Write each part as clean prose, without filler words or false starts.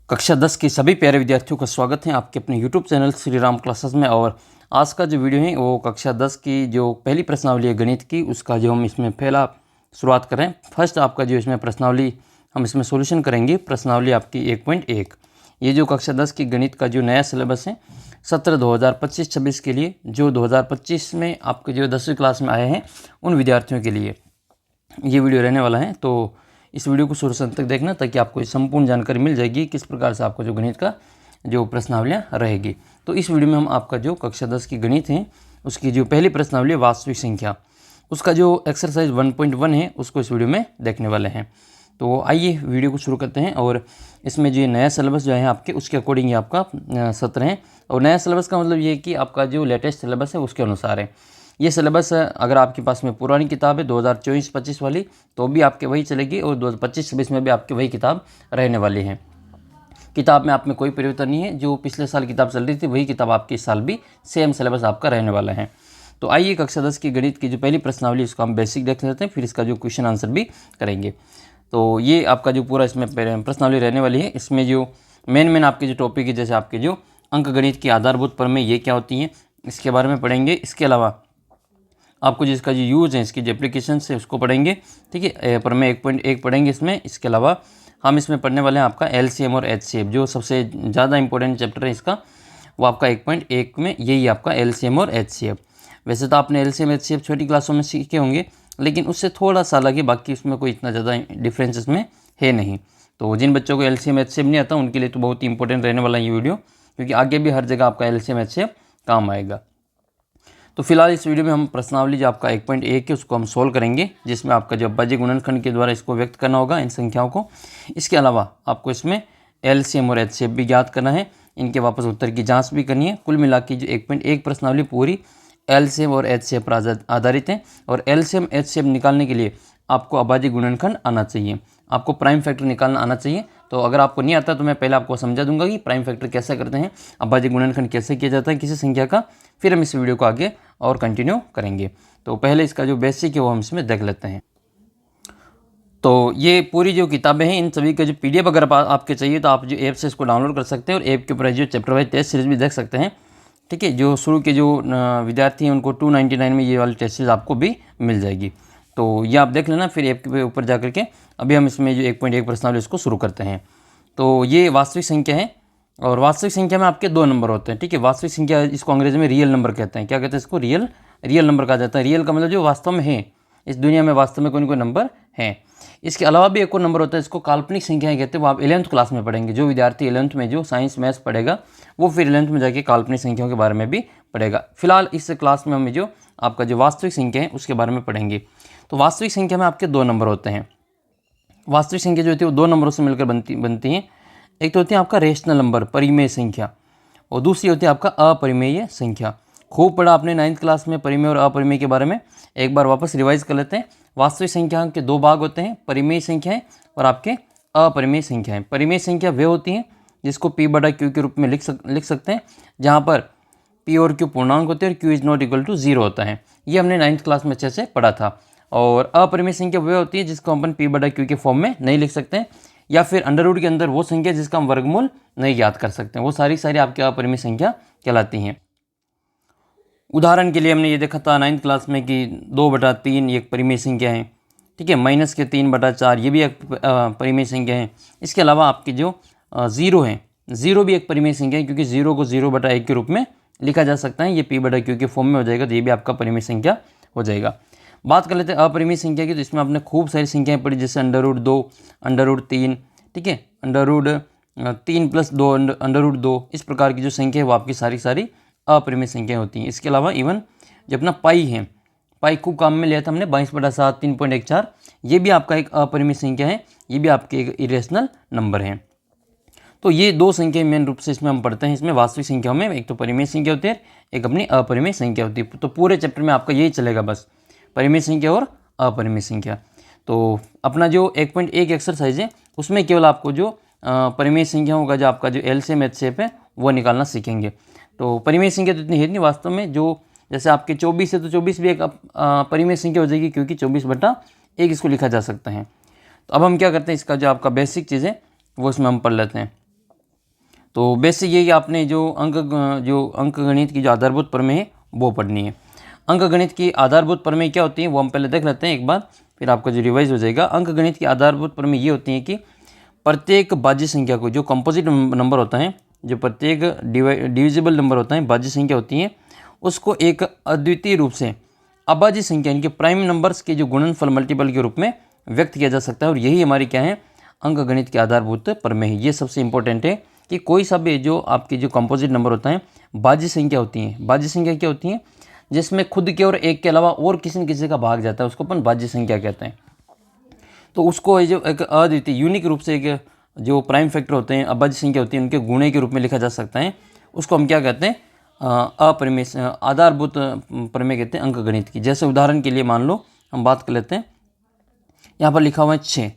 कक्षा 10 के सभी प्यारे विद्यार्थियों का स्वागत है आपके अपने YouTube channel Shri Ram classes में। और आज का जो वीडियो है वो कक्षा 10 की जो पहली प्रश्नावली है गणित की, उसका जो हम इसमें पहला शुरुआत करें। फर्स्ट आपका जो इसमें प्रश्नावली हम इसमें सॉल्यूशन करेंगे, प्रश्नावली आपकी 1.1। ये जो कक्षा 10 की गणित का जो नया सिलेबस है सत्र 2025-26 के लिए, जो 2025 में आपके जो 10वीं क्लास में आए हैं उन विद्यार्थियों के लिए ये वीडियो रहने वाला है। तो इस वीडियो को शुरू से अंत तक देखना ताकि आपको संपूर्ण जानकारी मिल जाएगी किस प्रकार से आपको जो गणित का जो प्रश्नावलियाँ रहेगी। तो इस वीडियो में हम आपका जो कक्षा 10 की गणित है उसकी जो पहली प्रश्नावली वास्तविक संख्या, उसका जो एक्सरसाइज 1.1 है उसको इस वीडियो में देखने वाले हैं। तो आइए वीडियो को शुरू करते हैं। और इसमें जो नया सिलेबस जो है आपके उसके अकॉर्डिंग ये आपका सत्र है। और नया सिलेबस का मतलब ये है कि आपका जो लेटेस्ट सिलेबस है उसके अनुसार है ये सिलेबस। अगर आपके पास में पुरानी किताब है 2024-25 वाली तो भी आपके वही चलेगी, और 2025-26 में भी आपके वही किताब रहने वाली है। किताब में आप में कोई परिवर्तन नहीं है, जो पिछले साल किताब चल रही थी वही किताब आपके इस साल भी सेम सिलेबस आपका रहने वाला है। तो आइए कक्षा 10 की गणित की जो पहली प्रश्नावली उसको हम बेसिक देख लेते हैं, फिर इसका जो क्वेश्चन आंसर भी करेंगे। तो ये आपका जो पूरा इसमें प्रश्नावली रहने वाली है। इसमें जो मेन आपके जो टॉपिक है, जैसे आपके जो अंक गणित की आधारभूत प्रमेय ये क्या होती हैं इसके बारे में पढ़ेंगे। इसके अलावा आपको जिसका जो यूज़ है इसकी जो एप्लीकेशन है उसको पढ़ेंगे, ठीक है। प्रमेय 1.1 पढ़ेंगे इसमें। इसके अलावा हम इसमें पढ़ने वाले हैं आपका एलसीएम और एचसीएफ, जो सबसे ज़्यादा इंपॉर्टेंट चैप्टर है इसका, वो आपका 1.1 में यही आपका एलसीएम और एचसीएफ। वैसे तो आपने एलसीएम एचसीएफ छोटी क्लासों में सीखे होंगे, लेकिन उससे थोड़ा सा अलग है, बाकी उसमें कोई इतना ज़्यादा डिफरेंस इसमें है नहीं। तो जिन बच्चों को एलसीएम एचसीएफ नहीं आता उनके लिए तो बहुत ही इंपॉर्टेंट रहने वाला है ये वीडियो, क्योंकि आगे भी हर जगह आपका एलसीएम एचसीएफ काम आएगा। तो फिलहाल इस वीडियो में हम प्रश्नावली जो आपका 1.1 है उसको हम सोल्व करेंगे, जिसमें आपका जो अभाज्य गुणनखंड के द्वारा इसको व्यक्त करना होगा इन संख्याओं को। इसके अलावा आपको इसमें एलसीएम और एचसीएफ भी ज्ञात करना है, इनके वापस उत्तर की जांच भी करनी है। कुल मिला के जो 1.1 प्रश्नावली पूरी एलसीएम और एचसीएफ पर आधारित है। और एलसीएम एचसीएफ निकालने के लिए आपको अभाज्य गुणनखंड आना चाहिए, आपको प्राइम फैक्टर निकालना आना चाहिए। तो अगर आपको नहीं आता तो मैं पहले आपको समझा दूंगा कि प्राइम फैक्टर कैसे करते हैं, अभाज्य गुणनखंड कैसे किया जाता है किसी संख्या का, फिर हम इस वीडियो को आगे और कंटिन्यू करेंगे। तो पहले इसका जो बेसिक है वो हम इसमें देख लेते हैं। तो ये पूरी जो किताबें हैं इन सभी का जो पीडीएफ अगर आपके चाहिए तो आप जो ऐप से इसको डाउनलोड कर सकते हैं, और ऐप के ऊपर जो चैप्टर वाइज टेस्ट सीरीज भी देख सकते हैं, ठीक है। जो शुरू के जो विद्यार्थी हैं उनको 299 में ये वाली टेस्ट सीरीज आपको भी मिल जाएगी। तो ये आप देख लेना, फिर ऐप के ऊपर जा करके अभी हम इसमें जो 1.1 प्रश्नावली इसको शुरू करते हैं। तो ये वास्तविक संख्या है, और वास्तविक संख्या में आपके 2 नंबर होते हैं, ठीक है। वास्तविक संख्या इसको अंग्रेजी में रियल नंबर कहते हैं। क्या कहते हैं इसको? रियल नंबर कहा जाता है। रियल का मतलब जो वास्तव में है, इस दुनिया में वास्तव में कोई ना कोई नंबर है। इसके अलावा भी एक और नंबर होता है, इसको काल्पनिक संख्याएं कहते हैं। वो आप 11th क्लास में पढ़ेंगे। जो विद्यार्थी 11th में जो साइंस मैथ्स पढ़ेगा वो फिर 11th में जाके काल्पनिक संख्याओं के बारे में भी पढ़ेगा। फिलहाल इस क्लास में हम जो आपका जो वास्तविक संख्या है उसके बारे में पढ़ेंगे। तो वास्तविक संख्या में आपके 2 नंबर होते हैं। वास्तविक संख्या जो होती है वो 2 नंबरों से मिलकर बनती हैं। एक तो होती है आपका रेशनल नंबर, परिमेय संख्या, और दूसरी होती है आपका अपरिमेय संख्या। खूब पढ़ा आपने 9th क्लास में परिमेय और अपरिमेय के बारे में, एक बार वापस रिवाइज कर लेते हैं। वास्तविक संख्या के 2 भाग होते हैं, परिमेय संख्याएं और आपके अपरिमेय संख्याएं। परिमेय संख्या वे होती हैं जिसको p/q के रूप में लिख सकते हैं, जहाँ पर p और q पूर्णांक होते हैं और q is not equal to 0 होता है। ये हमने 9th क्लास में अच्छे से पढ़ा था। और अपरिमेय संख्या वे होती है जिसको अपन p/q के फॉर्म में नहीं लिख सकते हैं, या फिर अंडर रूट के अंदर वो संख्या जिसका हम वर्गमूल नहीं ज्ञात कर सकते हैं, वो सारी आपकी अपरिमेय संख्या कहलाती हैं। उदाहरण के लिए हमने ये देखा था 9th क्लास में कि 2/3 एक परिमेय संख्या है, ठीक है। -3/4 ये भी एक परिमेय संख्या है। इसके अलावा आपकी जो 0 है, 0 भी एक परिमेय संख्या है, क्योंकि 0 को 0/1 के रूप में लिखा जा सकता है। ये p/q के फॉर्म में हो जाएगा, तो ये भी आपका परिमेय संख्या हो जाएगा। बात कर लेते हैं अपरिमेय संख्या की। तो इसमें आपने खूब सारी संख्याएं पढ़ी, जैसे √2, √3, ठीक है, √3 + 2, √2, इस प्रकार की जो संख्या है वो आपकी सारी अपरिमेय संख्याएं होती हैं। इसके अलावा इवन जो अपना पाई है, पाई खूब काम में लिया था हमने, 22/7, 3.14, ये भी आपका एक अपरिमेय संख्या है, ये भी आपके एक इरेशनल नंबर है। तो ये 2 संख्या मेन रूप से इसमें हम पढ़ते हैं। इसमें वास्तविक संख्याओं में एक तो परिमेय संख्या होती है, एक अपनी अपरिमेय संख्या होती है। तो पूरे चैप्टर में आपका यही चलेगा, बस परिमेय संख्या और अपरिमेय संख्या। तो अपना जो 1.1 एक्सरसाइज है उसमें केवल आपको जो परिमेय संख्याओं का जो आपका जो एलसीएम एचसीएफ है वो निकालना सीखेंगे। तो परिमेय संख्या तो इतनी है नहीं वास्तव में, जो जैसे आपके 24 है तो 24 भी एक परिमेय संख्या हो जाएगी, क्योंकि 24/1 इसको लिखा जा सकता है। तो अब हम क्या करते हैं, इसका जो आपका बेसिक चीज़ है वो इसमें हम पढ़ लेते हैं। तो बेसिक ये कि आपने जो अंक गणित की जो आधारभूत प्रमेय है वो पढ़नी है। अंक गणित की आधारभूत प्रमेय क्या होती है वो हम पहले देख लेते हैं एक बार, फिर आपका जो रिवाइज हो जाएगा। अंक गणित की आधारभूत प्रमेय ये होती है कि प्रत्येक भाज्य संख्या को, जो कंपोजिट नंबर होता है, जो प्रत्येक डिविजिबल नंबर होता है, भाज्य संख्या होती है, उसको एक अद्वितीय रूप से अभाज्य संख्या इनके प्राइम नंबर्स के जो गुणनफल मल्टीपल के रूप में व्यक्त किया जा सकता है। और यही हमारी क्या है, अंक गणित की आधारभूत प्रमेय है। ये सबसे इंपॉर्टेंट है कि कोई सा भी जो आपकी जो कंपोजिट नंबर होता है, भाज्य संख्या होती है। भाज्य संख्या क्या होती है, जिसमें खुद के और एक के अलावा और किसी न किसी का भाग जाता है, उसको अपन भाज्य संख्या कहते हैं। तो उसको जो एक अद्वितीय यूनिक रूप से एक जो प्राइम फैक्टर होते हैं, अभाज्य संख्या होती है, उनके गुणे के रूप में लिखा जा सकता है। उसको हम क्या कहते हैं, अपरिमेय आधारभूत प्रमेय कहते हैं अंक गणित की। जैसे उदाहरण के लिए मान लो हम बात कर लेते हैं, यहाँ पर लिखा हुआ है 6,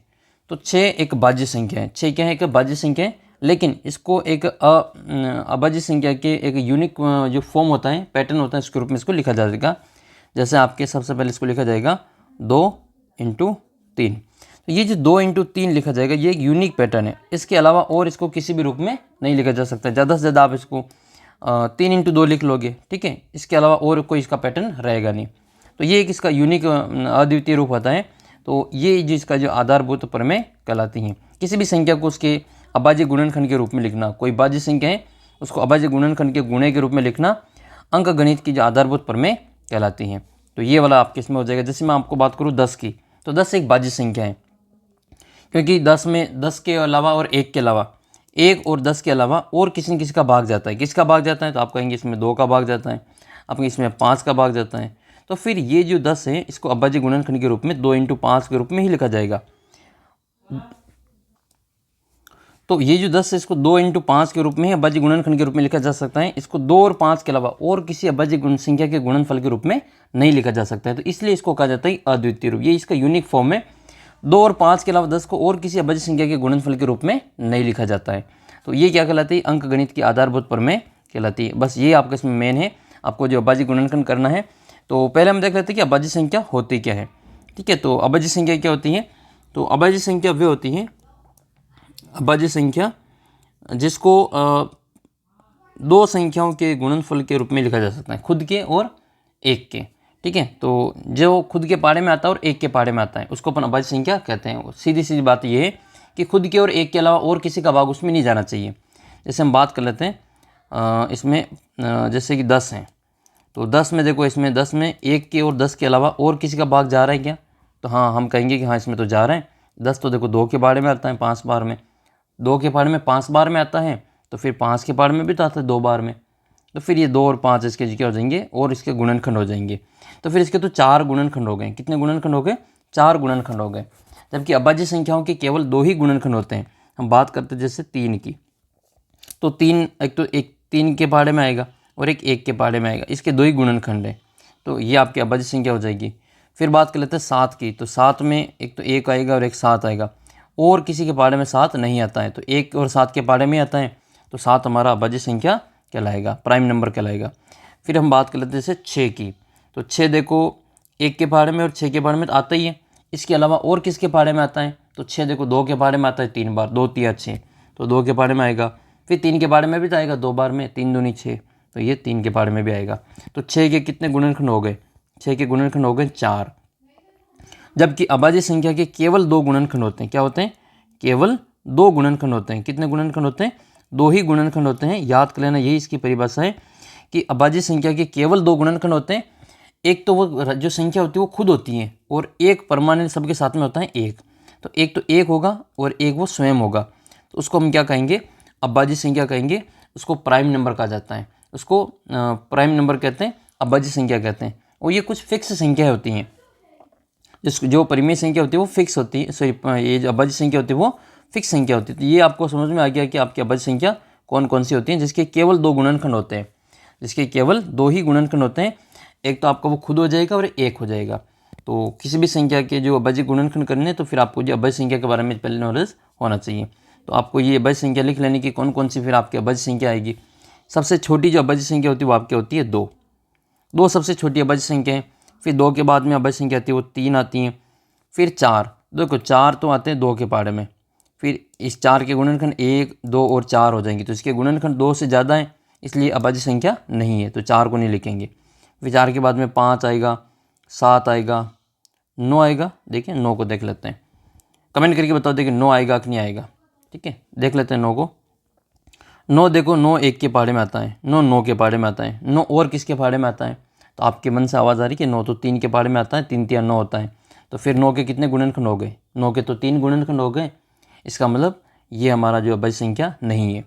तो 6 एक भाज्य संख्या है। 6 क्या है, एक भाज्य संख्या है, लेकिन इसको एक अभाज्य संख्या के एक यूनिक जो फॉर्म होता है, पैटर्न होता है, इसके रूप में इसको लिखा जाएगा। जैसे आपके सबसे पहले इसको लिखा जाएगा 2 × 3। तो ये जो 2 × 3 लिखा जाएगा, ये एक यूनिक पैटर्न है। इसके अलावा और इसको किसी भी रूप में नहीं लिखा जा सकता। ज़्यादा से ज़्यादा आप इसको 3 × 2 लिख लोगे, ठीक है। इसके अलावा और कोई इसका पैटर्न रहेगा नहीं। तो ये एक इसका यूनिक अद्वितीय रूप होता है। तो ये जिसका जो आधारभूत प्रमेय कहलाती हैं। किसी भी संख्या को उसके अभाज्य गुणनखंड के रूप में लिखना, कोई भाज्य संख्या है उसको अभाज्य गुणनखंड के गुणे के रूप में लिखना, अंक गणित की जो आधारभूत प्रमेय कहलाती हैं। तो ये वाला आपके इसमें हो जाएगा। जैसे मैं आपको बात करूँ 10 की, तो 10 एक भाज्य संख्या है, क्योंकि 10 में 10 के अलावा और 1 के अलावा, 1 और 10 के अलावा और किसी न किसी का भाग जाता है। किसका भाग जाता है, तो आप कहेंगे इसमें 2 का भाग जाता है, आप इसमें 5 का भाग जाता है। तो फिर ये जो 10 है इसको अभाज्य गुणनखंड के रूप में 2 × 5 के रूप में ही लिखा जाएगा। तो ये जो 10 है इसको 2 × 5 के रूप में ही अभाज्य गुणनखंड के रूप में लिखा जा सकता है। इसको 2 और 5 के अलावा और किसी अभाज्य गुण संख्या के गुणनफल के रूप में नहीं लिखा जा सकता है। तो इसलिए इसको कहा जाता है अद्वितीय रूप। ये इसका यूनिक फॉर्म है। 2 और 5 के अलावा 10 को और किसी अभाज्य संख्या के गुणनफल के रूप में नहीं लिखा जाता है। तो ये क्या कहलाती है, अंक गणित की आधारभूत प्रमेय कहलाती है। बस ये आपका इसमें मेन है, आपको जो अभाज्य गुणनखंड करना है। तो पहले हम देख लेते हैं कि अभाज्य संख्या होती क्या है, ठीक है। तो अभाज्य संख्या क्या होती है, तो अभाज्य संख्या वे होती है, अभाज्य संख्या जिसको दो संख्याओं के गुणनफल के रूप में लिखा जा सकता है, खुद के और एक के, ठीक है। तो जो खुद के पाड़े में आता है और एक के पाड़े में आता है उसको अपन अभाज्य संख्या कहते हैं। सीधी सीधी बात ये है कि खुद के और एक के अलावा और किसी का भाग उसमें नहीं जाना चाहिए। जैसे हम बात कर लेते हैं इसमें जैसे कि 10 हैं, तो 10 में देखो, इसमें 10 में 1 के और 10 के अलावा और किसी का भाग जा रहा है क्या, तो हाँ हम कहेंगे कि हाँ इसमें तो जा रहा है। 10 तो देखो 2 के पाड़े में आता है 5 बार में, 2 के पाड़े में 5 बार में आता है, तो फिर 5 के पाड़े में भी तो आता है 2 बार में। तो फिर ये 2 और 5 इसके क्या हो जाएंगे, और इसके गुणनखंड हो जाएंगे। तो फिर इसके तो 4 गुणनखंड हो गए। कितने गुणनखंड हो गए, 4 गुणनखंड हो गए। जबकि अभाज्य संख्याओं के केवल 2 ही गुणनखंड होते हैं। हम बात करते हैं जैसे 3 की, तो 3 एक 3 के पाड़े में आएगा और एक 1 के पाड़े में आएगा, इसके 2 ही गुणनखंड है। तो ये आपकी अभाज्य संख्या हो जाएगी। फिर बात कर लेते हैं 7 की, तो 7 में एक तो 1 आएगा और एक 7 आएगा, और किसी के पाड़े में 7 नहीं आता है, तो 1 और 7 के पाड़े में आता है, तो 7 हमारा अभाज्य संख्या कहलाएगा, प्राइम नंबर कहलाएगा। फिर हम बात कर लेते हैं जैसे 6 की, तो 6 देखो 1 के पाड़े में और 6 के पाड़े में तो आता ही है, इसके अलावा और किसके पाड़े में आता है, तो 6 देखो 2 के पाड़े में आता है 3 बार, 2 3 6, तो 2 के पाड़े में आएगा। फिर 3 के पाड़े में भी तो आएगा 2 बार में, 3 दूनी 6, तो ये 3 के पाड़े में भी आएगा। तो 6 के कितने गुणनखंड हो गए, 6 के गुणनखंड हो गए 4। जबकि अभाज्य संख्या के केवल 2 गुणनखंड होते हैं। क्या होते हैं, केवल 2 गुणनखंड होते हैं। कितने गुणनखंड होते हैं, 2 ही गुणनखंड होते हैं। याद कर लेना, यही इसकी परिभाषा है कि अभाज्य संख्या के केवल 2 गुणनखंड होते हैं। एक तो वो जो संख्या होती है वो खुद होती है, और एक परमानेंट सबके साथ में होता है 1। तो एक तो 1 होगा और एक वो स्वयं होगा, तो उसको हम क्या कहेंगे, अभाज्य संख्या कहेंगे। उसको प्राइम नंबर कहा जाता है, उसको प्राइम नंबर कहते हैं, अभाज्य संख्या कहते हैं। और ये कुछ फिक्स संख्या होती हैं, जो परिमेय संख्या होती है वो फिक्स होती है, सॉरी ये जो अभाज्य संख्या होती है वो फिक्स संख्या होती है। तो ये आपको समझ में आ गया कि आपकी अभाज्य संख्या कौन कौन सी होती हैं, जिसके केवल 2 गुणनखंड होते हैं, जिसके केवल 2 ही गुणनखंड होते हैं। एक तो आपका वो खुद हो जाएगा और एक हो जाएगा। तो किसी भी संख्या के जो अभाज्य गुणनखंड करने, तो फिर आपको जो अभाज्य संख्या के बारे में पहले नॉलेज होना चाहिए। तो आपको ये अभाज्य संख्या लिख लेने की कौन कौन सी फिर आपकी अभाज्य संख्या आएगी। सबसे छोटी जो अभाज्य संख्या होती है वो आपकी होती है 2 सबसे छोटी अभाज्य संख्या है। फिर 2 के बाद में अभाज्य संख्या आती है वो 3 आती हैं। फिर 4, देखो 4 तो आते हैं 2 के पाड़े में, फिर इस 4 के गुणनखंड 1, 2 और 4 हो जाएंगे, तो इसके गुणनखंड 2 से ज़्यादा है, इसलिए अभाज्य संख्या नहीं है, तो 4 को नहीं लिखेंगे। फिर 4 के बाद में 5 आएगा, 7 आएगा, 9 आएगा। देखिए 9 को देख लेते हैं, कमेंट करके बताओ देखिए 9 आएगा कि नहीं आएगा। ठीक है, देख लेते हैं 9 को। 9 देखो, 9 1 के पहाड़े में आता है, 9 9 के पहाड़े में आता है, 9 और किसके पहाड़े में आता है? तो आपके मन से आवाज़ आ रही है कि 9 तो 3 के पहाड़े में आता है, 3 3 9 होता है। तो फिर 9 के कितने गुणनखंड हो गए? 9 के तो 3 गुणनखंड हो गए। इसका मतलब ये हमारा जो अभाज्य संख्या नहीं है।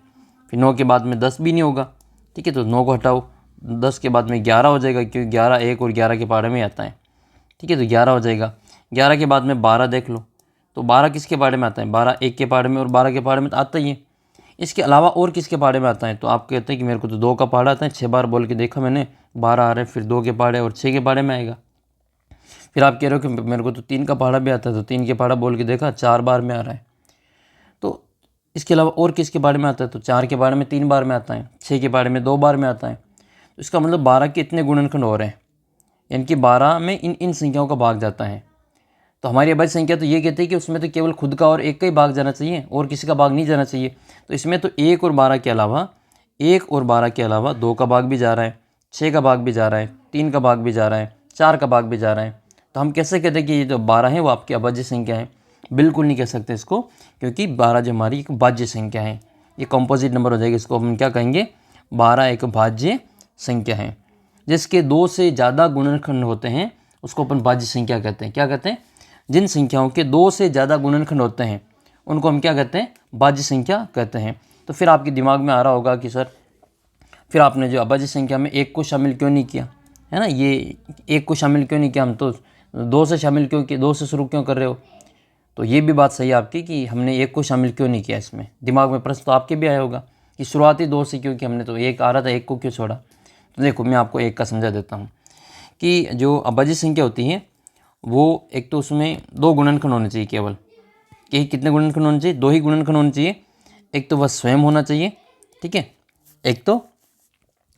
फिर 9 के बाद में 10 भी नहीं होगा। ठीक है, तो 9 को हटाओ, 10 के बाद में 11 हो जाएगा, क्योंकि 11 1 और 11 के पहाड़े में आता है। ठीक है, तो 11 हो जाएगा। 11 के बाद में 12 देख लो, तो 12 किसके पहाड़े में आता है? 12 1 के पहाड़े में और 12 के पहाड़े में तो आता ही है। इसके अलावा और किसके पहाड़े में आता है? तो आप कहते हैं कि मेरे को तो 2 का पहाड़ा आता है, 6 बार बोल के देखा मैंने, 12 आ रहे हैं, फिर 2 के पहाड़े और 6 के पहाड़े में आएगा। फिर आप कह रहे हो कि मेरे को तो 3 का पहाड़ा भी आता है, तो 3 के पहाड़ा बोल के देखा, 4 बार में आ रहा है। तो इसके अलावा और किसके पहाड़े में आता है? तो 4 के पहाड़े में 3 बार में आता है, 6 के पहाड़े में 2 बार में आता है। तो इसका मतलब 12 के इतने गुणनखंड हो रहे हैं, यानी कि 12 में इन संख्याओं का भाग जाता है। तो हमारी अभाज्य संख्या तो ये कहती है कि उसमें तो केवल खुद का और एक का ही भाग जाना चाहिए, और किसी का भाग नहीं जाना चाहिए। तो इसमें तो 1 और 12 के अलावा 2 का भाग भी जा रहा है, 6 का भाग भी जा रहा है, 3 का भाग भी जा रहा है, 4 का भाग भी जा रहा है। तो हम कैसे कहते हैं कि ये जो 12 है वो आपकी अभाज्य संख्या है? बिल्कुल नहीं कह सकते इसको, क्योंकि 12 जो हमारी एक भाज्य संख्या है, ये कंपोजिट नंबर हो जाएगा। इसको हम क्या कहेंगे? 12 एक भाज्य संख्या है। जिसके 2 से ज़्यादा गुणनखंड होते हैं उसको अपन भाज्य संख्या कहते हैं। क्या कहते हैं? जिन संख्याओं के 2 से ज़्यादा गुणनखंड होते हैं उनको हम क्या कहते हैं? भाज्य संख्या कहते हैं। तो फिर आपके दिमाग में आ रहा होगा कि सर फिर आपने जो अभाज्य संख्या में 1 को शामिल क्यों नहीं किया, है ना? ये 1 को शामिल क्यों नहीं किया, हम तो 2 से शामिल क्यों किया, 2 से शुरू क्यों कर रहे हो? तो ये भी बात सही है आपकी कि हमने 1 को शामिल क्यों नहीं किया इसमें। दिमाग में प्रश्न तो आपके भी आया होगा कि शुरुआती 2 से क्योंकि हमने तो 1 आ रहा था, 1 को क्यों छोड़ा? तो देखो मैं आपको 1 का समझा देता हूँ कि जो अभाज्य संख्या होती है वो एक तो उसमें 2 गुणनखंड होने चाहिए केवल। कि कितने गुणनखंड होने चाहिए? 2 ही गुणनखंड होने चाहिए। एक तो वह स्वयं होना चाहिए, ठीक है, एक तो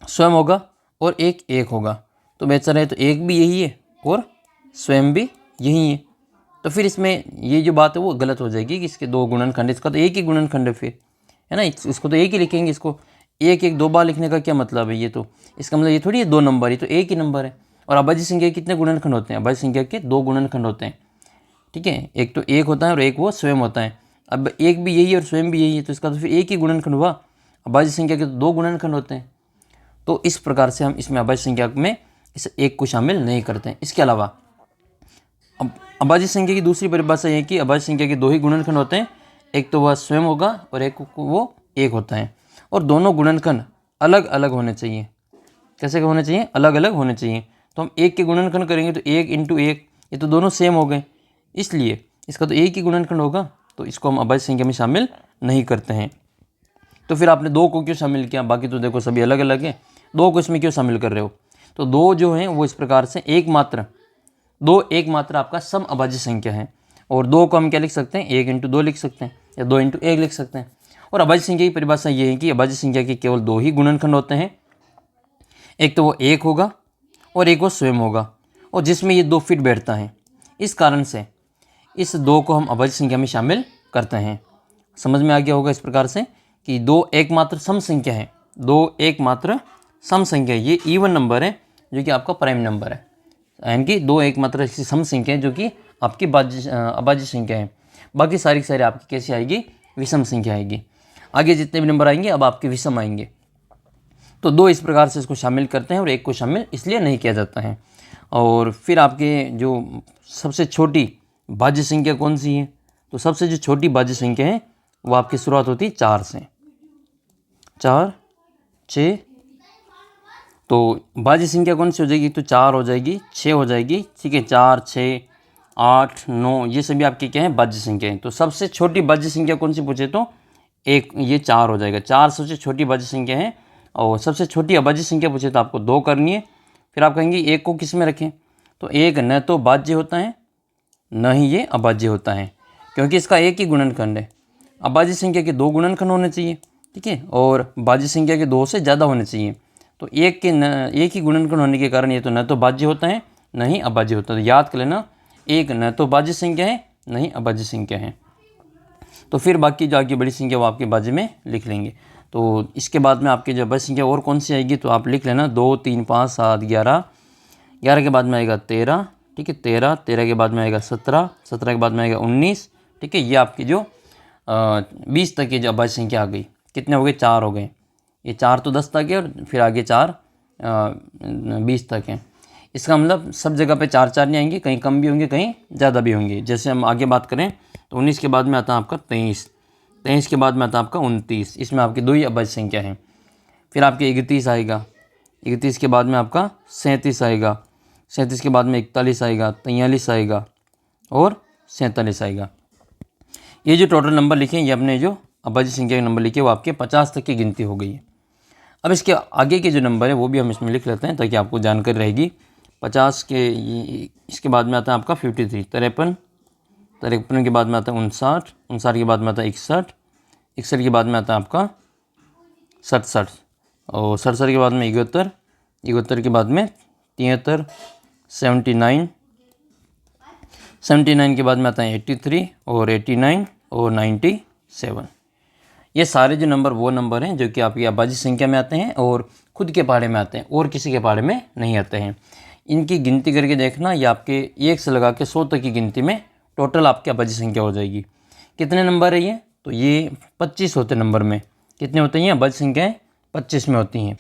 स्वयं होगा और एक होगा। तो बेहतर है तो एक भी यही है और स्वयं भी यही है। तो फिर इसमें ये जो बात है वो गलत हो जाएगी कि इसके 2 गुणनखंड, इसका तो एक ही गुणनखंड है फिर, है ना? इसको तो एक ही लिखेंगे। इसको एक 2 बार लिखने का क्या मतलब है? ये तो इसका मतलब ये थोड़ी है 2 नंबर, ये तो एक ही नंबर है। और अभाज्य संख्या के कितने गुणनखंड होते हैं? अभाज्य संख्या के 2 गुणनखंड होते हैं, ठीक है। एक तो एक होता है और एक वो स्वयं होता है। अब एक भी यही है और स्वयं भी यही है, तो इसका तो फिर एक ही गुणनखंड हुआ। अभाज्य संख्या के तो 2 गुणनखंड होते हैं। तो इस प्रकार से हम इसमें अभाज्य संख्या में इस एक को शामिल नहीं करते हैं। इसके अलावा अब अभाज्य संख्या की दूसरी परिभाषा ये है कि अभाज्य संख्या के 2 ही गुणनखंड होते हैं। एक तो वह स्वयं होगा और एक वो एक होता है, और दोनों गुणनखंड अलग अलग होने चाहिए। कैसे होने चाहिए? अलग अलग होने चाहिए। तो हम एक के गुणनखंड करेंगे तो 1 × 1, ये तो दोनों सेम हो गए, इसलिए इसका तो एक ही गुणनखंड होगा, तो इसको हम अभाज्य संख्या में शामिल नहीं करते हैं। तो फिर आपने 2 को क्यों शामिल किया? बाकी तो देखो सभी अलग अलग है, 2 को इसमें क्यों शामिल कर रहे हो? तो 2 जो है वो इस प्रकार से दो एकमात्र आपका सम अभाज्य संख्या है। और 2 को हम क्या लिख सकते हैं? 1 × 2 लिख सकते हैं या 2 × 1 लिख सकते हैं। और अभाज्य संख्या की परिभाषा ये है कि अभाज्य संख्या के केवल 2 ही गुणनखंड होते हैं। एक तो वो एक होगा और एक वो स्वयं होगा, और जिसमें ये 2 फिट बैठता है। इस कारण से इस 2 को हम अभाज्य संख्या में शामिल करते हैं। समझ में आ गया होगा इस प्रकार से कि 2 एकमात्र सम संख्या है। 2 एकमात्र सम संख्या, ये इवन नंबर है जो कि आपका प्राइम नंबर है, यानी कि 2 एकमात्र ऐसी सम संख्या है जो कि आपकी अभाज्य संख्या है। बाकी सारी की सारी आपकी कैसी आएगी? विषम संख्या आएगी। आगे जितने भी नंबर आएंगे अब आपके विषम आएंगे। तो 2 इस प्रकार से इसको शामिल करते हैं और 1 को शामिल इसलिए नहीं किया जाता है। और फिर आपके जो सबसे छोटी भाज्य संख्या कौन सी है? तो सबसे जो छोटी भाज्य संख्या है वो आपकी शुरुआत होती है 4 से, 4, 6। तो भाज्य संख्या कौन सी हो जाएगी? तो 4 हो जाएगी, 6 हो जाएगी, ठीक है। 4, 6, 8, 9 ये सभी आपकी क्या है? भाज्य संख्या है। तो सबसे छोटी भाज्य संख्या कौन सी पूछे तो ये 4 हो जाएगा। 4 सबसे छोटी भाज्य संख्या है। और सबसे छोटी अभाज्य संख्या पूछे तो आपको 2 करनी है। फिर आप कहेंगे 1 को किस में रखें? तो 1 न तो भाज्य होता है न ही ये अभाज्य होता है, क्योंकि इसका एक ही गुणनखंड है। अभाज्य संख्या के 2 गुणनखंड होने चाहिए, ठीक है, और भाज्य संख्या के 2 से ज़्यादा होने चाहिए। तो एक ही गुणनखंड होने के कारण ये तो न तो भाज्य होता है न ही अभाज्य होता है। तो याद कर लेना, एक न तो भाज्य संख्या है न ही अभाज्य संख्या है। तो फिर बाकी जो आगे बड़ी संख्या वो आपके बाजू में लिख लेंगे। तो इसके बाद में आपकी जो बड़ी संख्या और कौन सी आएगी, तो आप लिख लेना 2, 3, 5, 7, 11, 11 के बाद में आएगा 13, ठीक है, 13, 13 के बाद में आएगा 17, 17 के बाद में आएगा 19, ठीक है। ये आपकी जो 20 तक की जो अभाज्य संख्या आ गई। कितने हो गए, 4 हो गए। ये 4 तो 10 तक है और फिर आगे 4 20 तक है। इसका मतलब सब जगह पे 4 4 नहीं आएंगे, कहीं कम भी होंगे, कहीं ज़्यादा भी होंगे। जैसे हम आगे बात करें तो 19 के बाद में आता है आपका 23, 23 के बाद में आता है आपका 29, इसमें आपकी 2 ही अभाज्य संख्या हैं। फिर आपके 31 आएगा, 31 के बाद में आपका 37 आएगा, 37 के बाद में 41 आएगा, 43 आएगा और 47 आएगा। ये जो टोटल नंबर लिखे हैं, ये अपने जो अभाज्य संख्या के नंबर लिखे वो आपके 50 तक की गिनती हो गई है। अब इसके आगे के जो नंबर है वो भी हम इसमें लिख लेते हैं ताकि आपको जानकारी रहेगी। 50 के इसके बाद में आता है आपका 53, 53, 53 के बाद में आता है 59, 59 के बाद में आता है 61, 61 के बाद में आता है आपका 67 और 67 के बाद में 71, 71 के बाद में 73, 79, 79 के बाद में आता है 83 और 89 और 97। ये सारे जो नंबर वो नंबर हैं जो कि आपकी अभाज्य संख्या में आते हैं और खुद के पहाड़े में आते हैं और किसी के पहाड़े में नहीं आते हैं। इनकी गिनती करके देखना, ये आपके 1 से लगा के 100 तक की गिनती में टोटल आपकी अभाज्य संख्या हो जाएगी। कितने नंबर है ये, तो ये 25 होते नंबर में। कितने होते हैं अभाज्य संख्याएँ, 25 में होती हैं।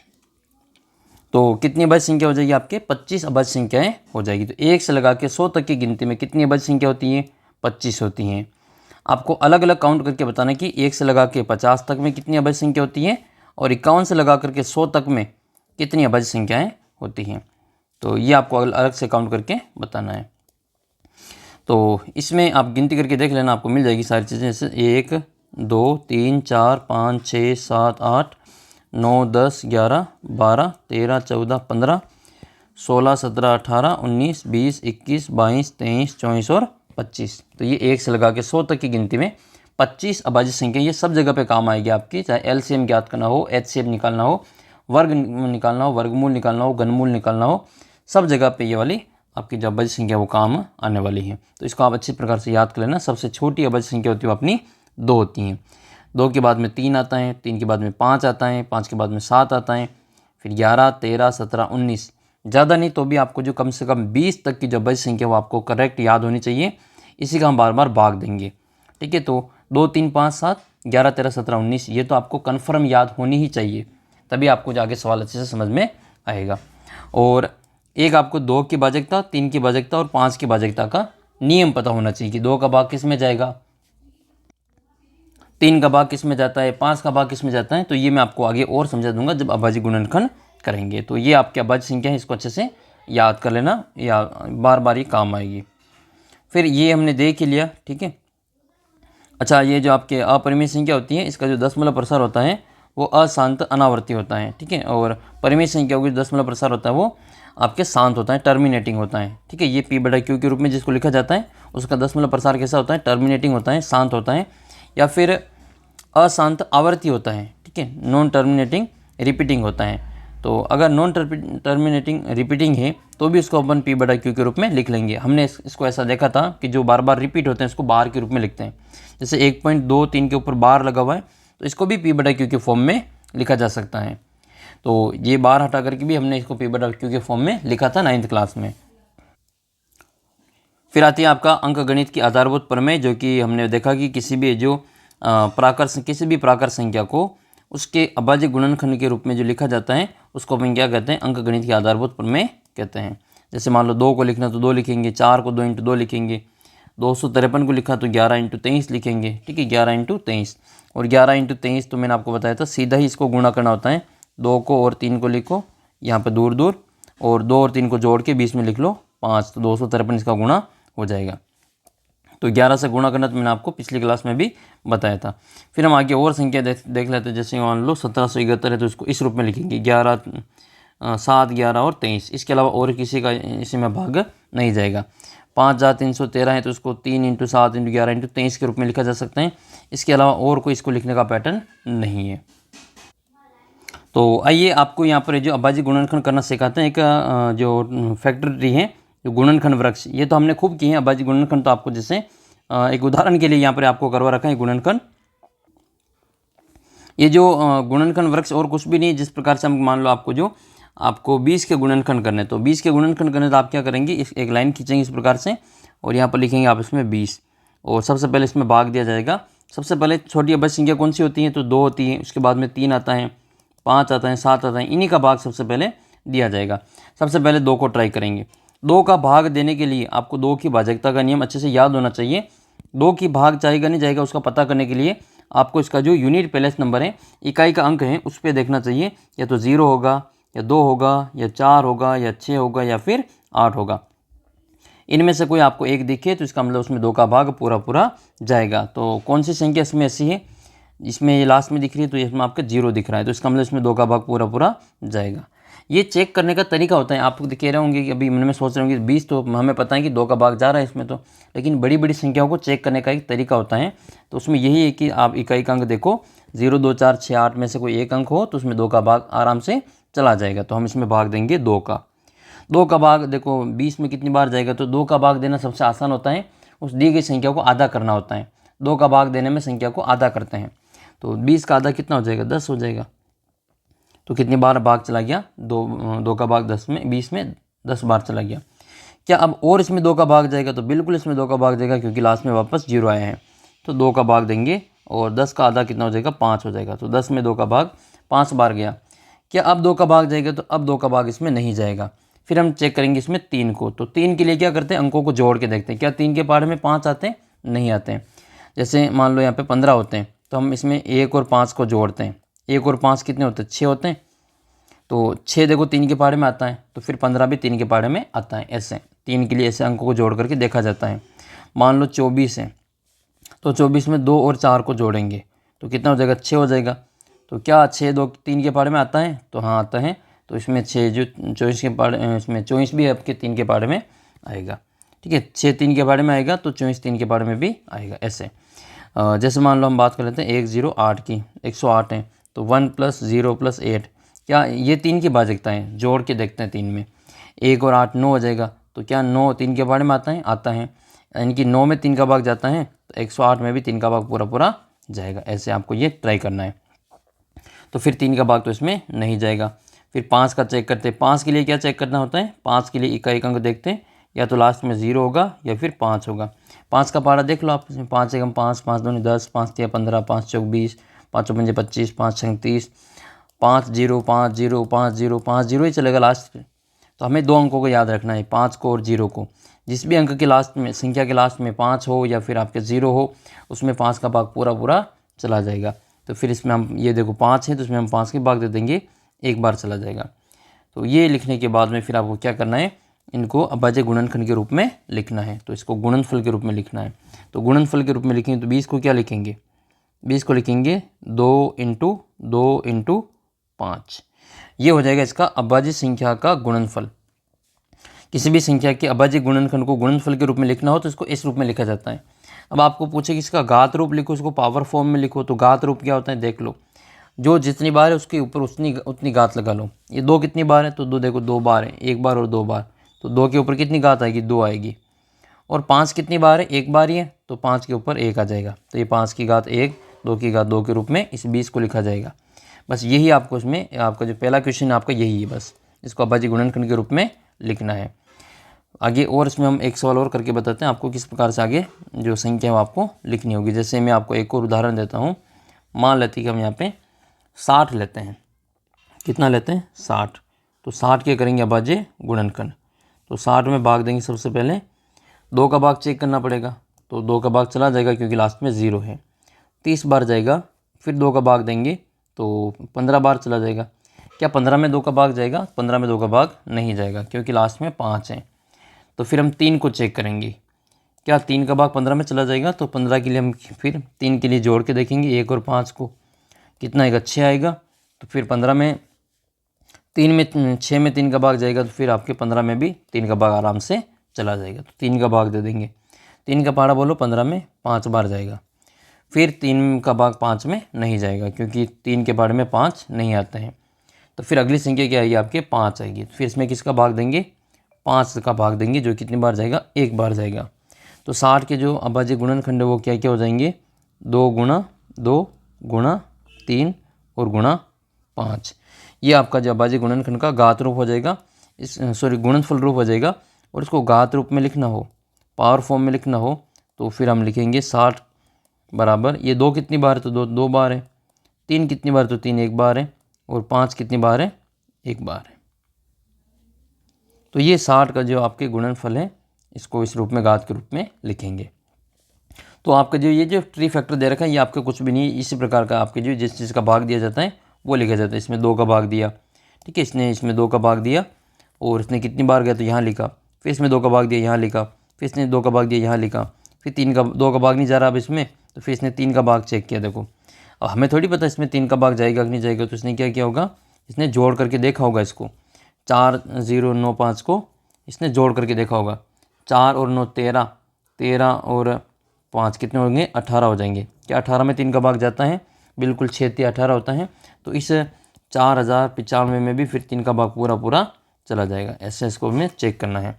तो कितनी अभाज्य संख्या हो जाएगी आपके, 25 अभाज्य संख्याएँ हो जाएगी। तो 1 से लगा के 100 तक की गिनती में कितनी अभाज्य संख्या होती हैं, 25 होती हैं। आपको अलग अलग काउंट करके बताना कि 1 से लगा के 50 तक में कितनी अभाज्य संख्या होती है और 51 से लगा करके 100 तक में कितनी अभाज्य संख्याएँ होती हैं। तो ये आपको अलग से काउंट करके बताना है। तो इसमें आप गिनती करके देख लेना, आपको मिल जाएगी सारी चीज़ें। जैसे 1, 2, 3, 4, 5, 6, 7, 8, 9, 10, 11, 12, 13, 14, 15, 16, 17, 18, 19, 20, 21, 22, 23, 24 और 25। तो ये 1 से लगा के 100 तक की गिनती में 25 अभाज्य संख्या ये सब जगह पे काम आएगी आपकी। चाहे एलसीएम ज्ञात करना हो, एचसीएफ निकालना हो, वर्ग निकालना हो, वर्गमूल निकालना हो, घनमूल निकालना हो, सब जगह पे ये वाली आपकी जो अभाज्य संख्या वो काम आने वाली है। तो इसको आप अच्छी प्रकार से याद कर लेना। सबसे छोटी अभाज्य संख्या होती है वो अपनी 2 होती हैं। 2 के बाद में 3 आता है, 3 के बाद में 5 आता है, 5 के बाद में 7 आता है, फिर 11, 13, 17, 19। ज़्यादा नहीं तो भी आपको जो कम से कम 20 तक की जो अभाज्य संख्या वो आपको करेक्ट याद होनी चाहिए। इसी का हम बार बार भाग देंगे, ठीक है। तो 2, 3, 5, 7, 11, 13, 17, 19 ये तो आपको कन्फर्म याद होनी ही चाहिए, तभी आपको जो आगे सवाल अच्छे से समझ में आएगा। और एक आपको 2 की भाजकता, 3 की भाजकता और 5 की भाजकता का नियम पता होना चाहिए कि 2 का भाग किस में जाएगा, 3 का भाग किस में जाता है, 5 का भाग किस में जाता है। तो ये मैं आपको आगे और समझा दूंगा जब अभाज्य गुणनखंड करेंगे। तो ये आपकी अभाज्य संख्या है, इसको अच्छे से याद कर लेना, या बार बार ये काम आएगी। फिर ये हमने देख ही लिया, ठीक है। अच्छा, ये जो आपके अपरिमेय संख्या होती है इसका जो दशमलव प्रसार होता है वो अशांत अनावर्ती होता है, ठीक है। और परिमेय संख्या का जो दशमलव प्रसार होता है वो आपके शांत होता है, टर्मिनेटिंग होता है, ठीक है। ये P/Q के रूप में जिसको लिखा जाता है उसका दशमलव प्रसार कैसा होता है, टर्मिनेटिंग होता है, शांत होता है, या फिर अशांत आवर्ती होता है, ठीक है। नॉन टर्मिनेटिंग रिपीटिंग होता है। तो अगर नॉन टर्मिनेटिंग रिपीटिंग है तो भी उसको अपन P/Q के रूप में लिख लेंगे। हमने इसको ऐसा देखा था कि जो बार बार रिपीट होते हैं उसको बार के रूप में लिखते हैं। जैसे 1.23 के ऊपर बार लगा हुआ है तो इसको भी P/Q के फॉर्म में लिखा जा सकता है। तो ये बार हटा करके भी हमने इसको P/Q के फॉर्म में लिखा था 9th क्लास में। फिर आती है आपका अंकगणित की आधारभूत प्रमेय, जो कि हमने देखा कि किसी भी प्राकृत संख्या को उसके अभाज्य गुणनखंड के रूप में जो लिखा जाता है उसको अपन क्या कहते हैं, अंकगणित की आधारभूत प्रमेय कहते हैं। जैसे मान लो 2 को लिखना तो 2 लिखेंगे, 4 को 2 × 2 लिखेंगे, 253 को लिखा तो 11 × 23 लिखेंगे, ठीक है, 11 × 23। और 11 × 23 तो मैंने आपको बताया था सीधा ही इसको गुणा करना होता है। 2 को और 3 को लिखो यहाँ पर दूर दूर, और 2 और 3 को जोड़ के 20 में लिख लो 5, तो 253 इसका गुणा हो जाएगा। तो 11 से गुणा करना तो मैंने आपको पिछली क्लास में भी बताया था। फिर हम आगे और संख्या देख लेते हैं। जैसे मान लो 1771 है तो इसको इस रूप में लिखेंगे 11, 7, 11 और 23। इसके अलावा और किसी का इसी में भाग नहीं जाएगा। 5313 है तो इसको 3 × 7 × 11 × 23 के रूप में लिखा जा सकता है। इसके अलावा और कोई इसको लिखने का पैटर्न नहीं है। तो आइए आपको यहाँ पर जो अभाज्य गुणनखंड करना सिखाते हैं। एक जो फैक्टर ट्री है, जो गुणनखंड वृक्ष, ये तो हमने खूब किए हैं। अभाज्य गुणनखंड तो आपको जैसे एक उदाहरण के लिए यहाँ पर आपको करवा रखा है गुणनखंड। ये जो गुणनखंड वृक्ष और कुछ भी नहीं, जिस प्रकार से हम मान लो आपको 20 के गुणनखंड करने, तो 20 के गुणनखंड करने तो आप क्या करेंगे, इस एक लाइन खींचेंगे इस प्रकार से और यहाँ पर लिखेंगे आप इसमें 20 और सबसे पहले इसमें भाग दिया जाएगा। सबसे पहले छोटी अभाज्य संख्या कौन सी होती है, तो 2 होती है, उसके बाद में 3 आता है, 5 आता है, 7 आता है, इन्हीं का भाग सबसे पहले दिया जाएगा। सबसे पहले 2 को ट्राई करेंगे। 2 का भाग देने के लिए आपको 2 की भाजकता का नियम अच्छे से याद होना चाहिए। 2 की भाग जाएगा नहीं जाएगा उसका पता करने के लिए आपको इसका जो यूनिट प्लेस नंबर है, इकाई का अंक है, उस पर देखना चाहिए। या तो 0 होगा या 2 होगा या 4 होगा या 6 होगा या फिर 8 होगा। इनमें से कोई आपको एक दिखे तो इसका मतलब उसमें 2 का भाग पूरा पूरा जाएगा। तो कौन सी संख्या इसमें ऐसी है, इसमें ये लास्ट में दिख रही है, तो इसमें आपका 0 दिख रहा है, तो इसका मतलब इसमें 2 का भाग पूरा पूरा जाएगा। ये चेक करने का तरीका होता है। आप कह रहे होंगे कि अभी मन में सोच रहे होंगे 20 तो हमें पता है कि 2 का भाग जा रहा है इसमें, तो लेकिन बड़ी बड़ी संख्याओं को चेक करने का एक तरीका होता है। तो उसमें यही है कि आप इकाई का अंक देखो, 0, 2, 4, 6, 8 में से कोई एक अंक हो तो उसमें 2 का भाग आराम से चला जाएगा। तो हम इसमें भाग देंगे 2 का। 2 का भाग देखो 20 में कितनी बार जाएगा, तो 2 का भाग देना सबसे आसान होता है, उस दी गई संख्या को आधा करना होता है। 2 का भाग देने में संख्या को आधा करते हैं, तो 20 का आधा कितना हो जाएगा, 10 हो जाएगा। तो कितनी बार भाग चला गया, 2 का भाग 20 में 10 बार चला गया। क्या अब और इसमें 2 का भाग जाएगा, तो बिल्कुल इसमें 2 का भाग जाएगा क्योंकि लास्ट में वापस 0 आया है। तो 2 का भाग देंगे और 10 का आधा कितना हो जाएगा, 5 हो जाएगा। तो 10 में 2 का भाग 5 बार गया। क्या अब 2 का भाग जाएगा, तो अब 2 का भाग इसमें नहीं जाएगा। फिर हम चेक करेंगे इसमें 3 को, तो 3 के लिए क्या करते हैं, अंकों को जोड़ के देखते हैं क्या 3 के पहाड़े में 5 आते हैं, नहीं आते हैं। जैसे मान लो यहाँ पे 15 होते हैं, तो हम इसमें 1 और 5 को जोड़ते हैं। 1 और 5 कितने होते हैं, 6 होते हैं। तो 6 देखो 3 के पहाड़े में आता है, तो फिर 15 भी 3 के पहाड़े में आता है। ऐसे 3 के लिए ऐसे अंकों को जोड़ करके देखा जाता है। मान लो 24 है, तो 24 में 2 और 4 को जोड़ेंगे तो कितना हो जाएगा, 6 हो जाएगा। तो क्या 6 2 3 के पहाड़े में आता है, तो हाँ आता है। तो इसमें 6 जो 24 के पहाड़े, इसमें 24 भी आपके 3 के पहाड़े में आएगा। ठीक है, 6 3 के पहाड़े में आएगा तो 24 3 के पहाड़े में भी आएगा। ऐसे जैसे मान लो हम बात कर लेते हैं 108 की, 108 है, तो 1 + 0 + 8, क्या ये 3 की भाजकता है, जोड़ के देखते हैं 3 में। 1 और 8 9 हो जाएगा। तो क्या 9 3 के पहाड़े में आता है, आता है, यानी कि 9 में 3 का भाग जाता है, तो 108 में भी 3 का भाग पूरा पूरा जाएगा। ऐसे आपको ये ट्राई करना है। तो फिर 3 का भाग तो इसमें नहीं जाएगा। फिर 5 का चेक करते हैं। 5 के लिए क्या चेक करना होता है, 5 के लिए इकाई अंक देखते हैं, या तो लास्ट में 0 होगा या फिर 5 होगा। 5 का पहाड़ा देख लो आप, 5 एकम 5, 5 दूनी 10, 5 तिया 15, 5 चौक 20, 5 चौक 25, 5 छंग 30, 5 0 5 0 5 0 5 0 ही चलेगा लास्ट पे। तो हमें 2 अंकों को याद रखना है, 5 को और 0 को। जिस भी अंक के लास्ट में, संख्या के लास्ट में 5 हो या फिर आपके 0 हो, उसमें 5 का भाग पूरा पूरा चला जाएगा। तो फिर इसमें हम ये देखो 5 है, तो इसमें हम 5 के भाग दे देंगे, एक बार चला जाएगा। तो ये लिखने के बाद में फिर आपको क्या करना है, इनको अभाज्य गुणनखंड के रूप में लिखना है। तो इसको गुणनफल के रूप में लिखना है। तो गुणनफल के रूप में लिखेंगे तो 20 को क्या लिखेंगे, 20 को लिखेंगे 2 × 2 × 5। ये हो जाएगा इसका अभाज्य संख्या का गुणनफल। किसी भी संख्या के अभाज्य गुणनखंड को गुणनफल के रूप में लिखना हो तो इसको इस रूप में लिखा जाता है। अब आपको पूछे कि इसका घात रूप लिखो, इसको पावर फॉर्म में लिखो, तो घात रूप क्या होता है देख लो। जो जितनी बार है उसके ऊपर उतनी घात लगा लो। ये 2 कितनी बार है, तो 2 देखो 2 बार है, 1 बार और 2 बार, तो 2 के ऊपर कितनी घात आएगी, 2 आएगी। और 5 कितनी बार है, 1 बार ही है, तो 5 के ऊपर 1 आ जाएगा। तो ये 5 की घात 1, 2 की घात 2 के रूप में इस 20 को लिखा जाएगा। बस यही आपको इसमें, आपका जो पहला क्वेश्चन आपका यही है, बस इसको अभाज्य गुणनखंड के रूप में लिखना है। आगे और इसमें हम एक सवाल और करके बताते हैं आपको किस प्रकार से आगे जो संख्या है वो आपको लिखनी होगी। जैसे मैं आपको एक और उदाहरण देता हूँ। मान लेते हैं कि हम यहाँ पे 60 लेते हैं। कितना लेते हैं, 60। तो 60 के करेंगे अभाज्य गुणनखंड। तो 60 में भाग देंगे, सबसे पहले 2 का भाग चेक करना पड़ेगा, तो 2 का भाग चला जाएगा क्योंकि लास्ट में 0 है। 30 बार जाएगा, फिर 2 का भाग देंगे तो 15 बार चला जाएगा। क्या 15 में 2 का भाग जाएगा, 15 में 2 का भाग नहीं जाएगा क्योंकि लास्ट में 5 है। तो फिर हम 3 को चेक करेंगे, क्या 3 का भाग 15 में चला जाएगा, तो 15 के लिए हम फिर 3 के लिए जोड़ के देखेंगे, 1 और 5 को, कितना आएगा, 6 आएगा। तो फिर 15 में 3 में 6 में 3 का भाग जाएगा, तो फिर आपके 15 में भी 3 का भाग आराम से चला जाएगा। तो 3 का भाग दे देंगे। 3 का पहाड़ा बोलो 15 में 5 बार जाएगा। फिर 3 का भाग 5 में नहीं जाएगा क्योंकि 3 के पहाड़े में 5 नहीं आते हैं। तो फिर अगली संख्या क्या आएगी, आपके 5 आएगी। फिर इसमें किसका भाग देंगे, 5 का भाग देंगे, जो कितनी बार जाएगा, 1 बार जाएगा। तो 60 के जो अभाज्य गुणनखंड है वो क्या क्या हो जाएंगे, 2 गुणा 2 गुणा 3 और गुणा 5। ये आपका जो अभाज्य गुणनखंड का घात रूप हो जाएगा, गुणनफल रूप हो जाएगा। और इसको घात रूप में लिखना हो, पावर फॉर्म में लिखना हो, तो फिर हम लिखेंगे 60 बराबर, ये 2 कितनी बार है तो 2 बार है, 3 कितनी बार तो 3 एक बार है, और 5 कितनी बार है, 1 बार है। तो ये 60 का जो आपके गुणनफल है इसको इस रूप में घात के रूप में लिखेंगे। तो आपका जो ये जो ट्री फैक्टर दे रखा है ये आपका कुछ भी नहीं है, इसी प्रकार का आपके जो जिस चीज़ का भाग दिया जाता है वो लिखा जाता है। इसमें 2 का भाग दिया, ठीक है, इसने इसमें 2 का भाग दिया और इसने कितनी बार गया तो यहाँ लिखा, फिर इसमें 2 का भाग दिया यहाँ लिखा, फिर इसने 2 का भाग दिया यहाँ लिखा, फिर 2 का भाग नहीं जा रहा अब इसमें, तो फिर इसने 3 का भाग चेक किया। देखो अब हमें थोड़ी पता इसमें 3 का भाग जाएगा कि नहीं जाएगा, तो इसने क्या किया होगा, इसने जोड़ करके देखा होगा, इसको 4 0 9 5 को इसने जोड़ करके देखा होगा, 4 और 9 13, 13 और 5 कितने होंगे, 18 हो जाएंगे। क्या 18 में 3 का भाग जाता है, बिल्कुल 6 18 होता है। तो इस 4095 में भी फिर 3 का भाग पूरा पूरा चला जाएगा, ऐसे इसको हमें चेक करना है।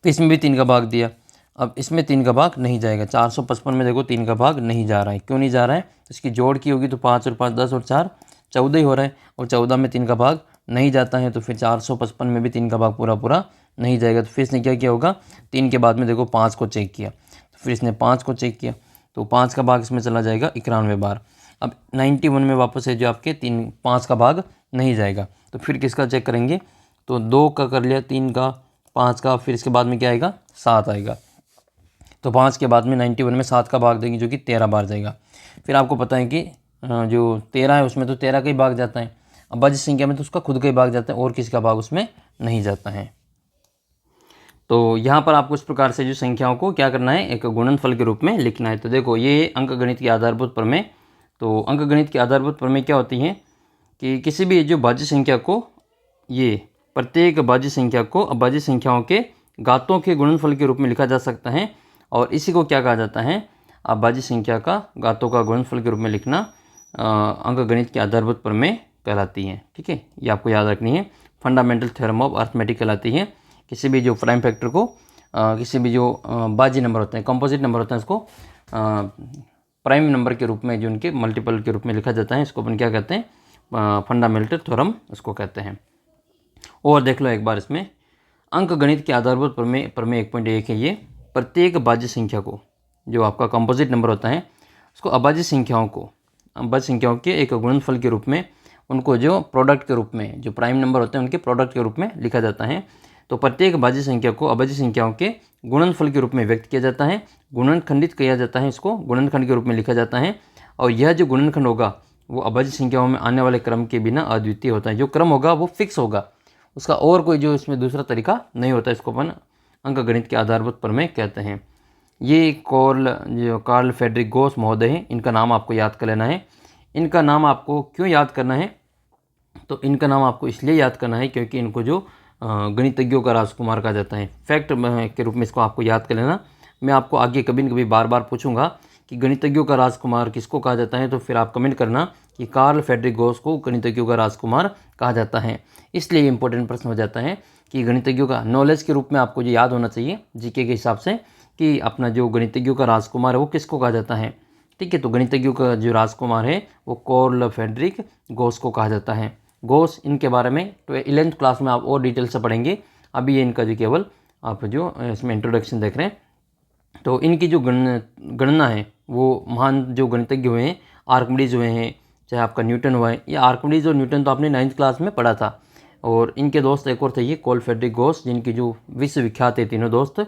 फिर इसमें भी 3 का भाग दिया, अब इसमें 3 का भाग नहीं जाएगा, 455 में देखो 3 का भाग नहीं जा रहा है, क्यों नहीं जा रहा है, तो इसकी जोड़ की होगी तो 5 और 5 10 और 4 14 ही हो रहा है, और 14 में 3 का भाग नहीं जाता है, तो फिर 455 में भी 3 का भाग पूरा पूरा नहीं जाएगा। तो फिर इसने क्या किया होगा, 3 के बाद में देखो 5 को चेक किया, तो फिर इसने 5 को चेक किया, तो 5 का भाग इसमें चला जाएगा 91 बार। अब 91 में वापस है जो आपके 5 का भाग नहीं जाएगा, तो फिर किसका चेक करेंगे, तो 2 का कर लिया, 3 का, 5 का, फिर इसके बाद में क्या आएगा, 7 आएगा। तो 5 के बाद में 91 में 7 का भाग देंगे जो कि 13 बार जाएगा। फिर आपको पता है कि जो 13 है उसमें तो 13 का ही भाग जाता है, अभाज्य संख्या में तो उसका खुद का ही भाग जाता है और किसी का भाग उसमें नहीं जाता है। तो यहाँ पर आपको इस प्रकार से जो संख्याओं को क्या करना है, एक गुणनफल के रूप में लिखना है। तो देखो ये अंकगणित की आधारभूत प्रमेय। तो अंकगणित की आधारभूत प्रमेय क्या होती हैं कि किसी भी जो भाज्य संख्या को, ये प्रत्येक भाज्य संख्या को अभाज्य संख्याओं के घातों के गुणनफल के रूप में लिखा जा सकता है, और इसी को क्या कहा जाता है, अभाज्य संख्या का घातों का गुणनफल के रूप में लिखना अंकगणित की आधारभूत प्रमेय कहलाती है। ठीक है, ये आपको याद रखनी है, फंडामेंटल थ्योरम ऑफ अर्थमेटिक कहलाती है। किसी भी जो प्राइम फैक्टर को किसी भी जो भाज्य नंबर होते हैं, कंपोजिट नंबर होते हैं, उसको प्राइम नंबर के रूप में, जो उनके मल्टीपल के रूप में लिखा जाता है, इसको अपन क्या कहते हैं, फंडामेंटल थ्योरम उसको कहते हैं। और देख लो एक बार इसमें अंकगणित के आधारभूत प्रमेय 1.1 है ये, प्रत्येक भाज्य संख्या को, जो आपका कंपोजिट नंबर होता है, उसको अभाज्य संख्याओं के एक गुणनफल के रूप में, उनको जो प्रोडक्ट के रूप में, जो प्राइम नंबर होते हैं उनके प्रोडक्ट के रूप में लिखा जाता है। तो प्रत्येक भाज्य संख्या को अभाज्य संख्याओं के गुणनफल के रूप में व्यक्त किया जाता है, गुणनखंडित किया जाता है, इसको गुणनखंड के रूप में लिखा जाता है। और यह जो गुणनखंड होगा वो अभाज्य संख्याओं में आने वाले क्रम के बिना अद्वितीय होता है। जो क्रम होगा वो फिक्स होगा, उसका और कोई जो इसमें दूसरा तरीका नहीं होता। इसको अपन अंकगणित के आधारभूत प्रमेय कहते हैं। ये कार्ल फ्रेडरिक गॉस महोदय हैं, इनका नाम आपको याद कर लेना है। इनका नाम आपको क्यों याद करना है, तो इनका नाम आपको इसलिए याद करना है क्योंकि इनको जो गणितज्ञों का राजकुमार कहा जाता है, फैक्ट के रूप में इसको आपको याद कर लेना। मैं आपको आगे कभी न कभी बार बार पूछूंगा कि गणितज्ञों का राजकुमार किसको कहा जाता है, तो फिर आप कमेंट करना कि कार्ल फ्रेडरिक गॉस को गणितज्ञों का राजकुमार कहा जाता है। इसलिए इंपॉर्टेंट प्रश्न हो जाता है कि गणितज्ञों का नॉलेज के रूप में आपको ये याद होना चाहिए जीके के हिसाब से कि अपना जो गणितज्ञों का राजकुमार है वो किसको कहा जाता है। ठीक है, तो गणितज्ञों का जो राजकुमार है वो कार्ल फ्रेडरिक गॉस को कहा जाता है। गॉस, इनके बारे में तो 11th क्लास में आप और डिटेल से पढ़ेंगे। अभी ये इनका जो केवल आप जो इसमें इंट्रोडक्शन देख रहे हैं। तो इनकी जो गणना है वो महान जो गणितज्ञ हुए हैं, आर्किमिडीज हुए हैं, चाहे आपका न्यूटन हुआ है। ये आर्किमिडीज और न्यूटन तो आपने 9th क्लास में पढ़ा था। और इनके दोस्त एक और थे, ये कार्ल फ्रेडरिक गॉस, जिनकी जो विश्वविख्यात है तीनों दोस्त,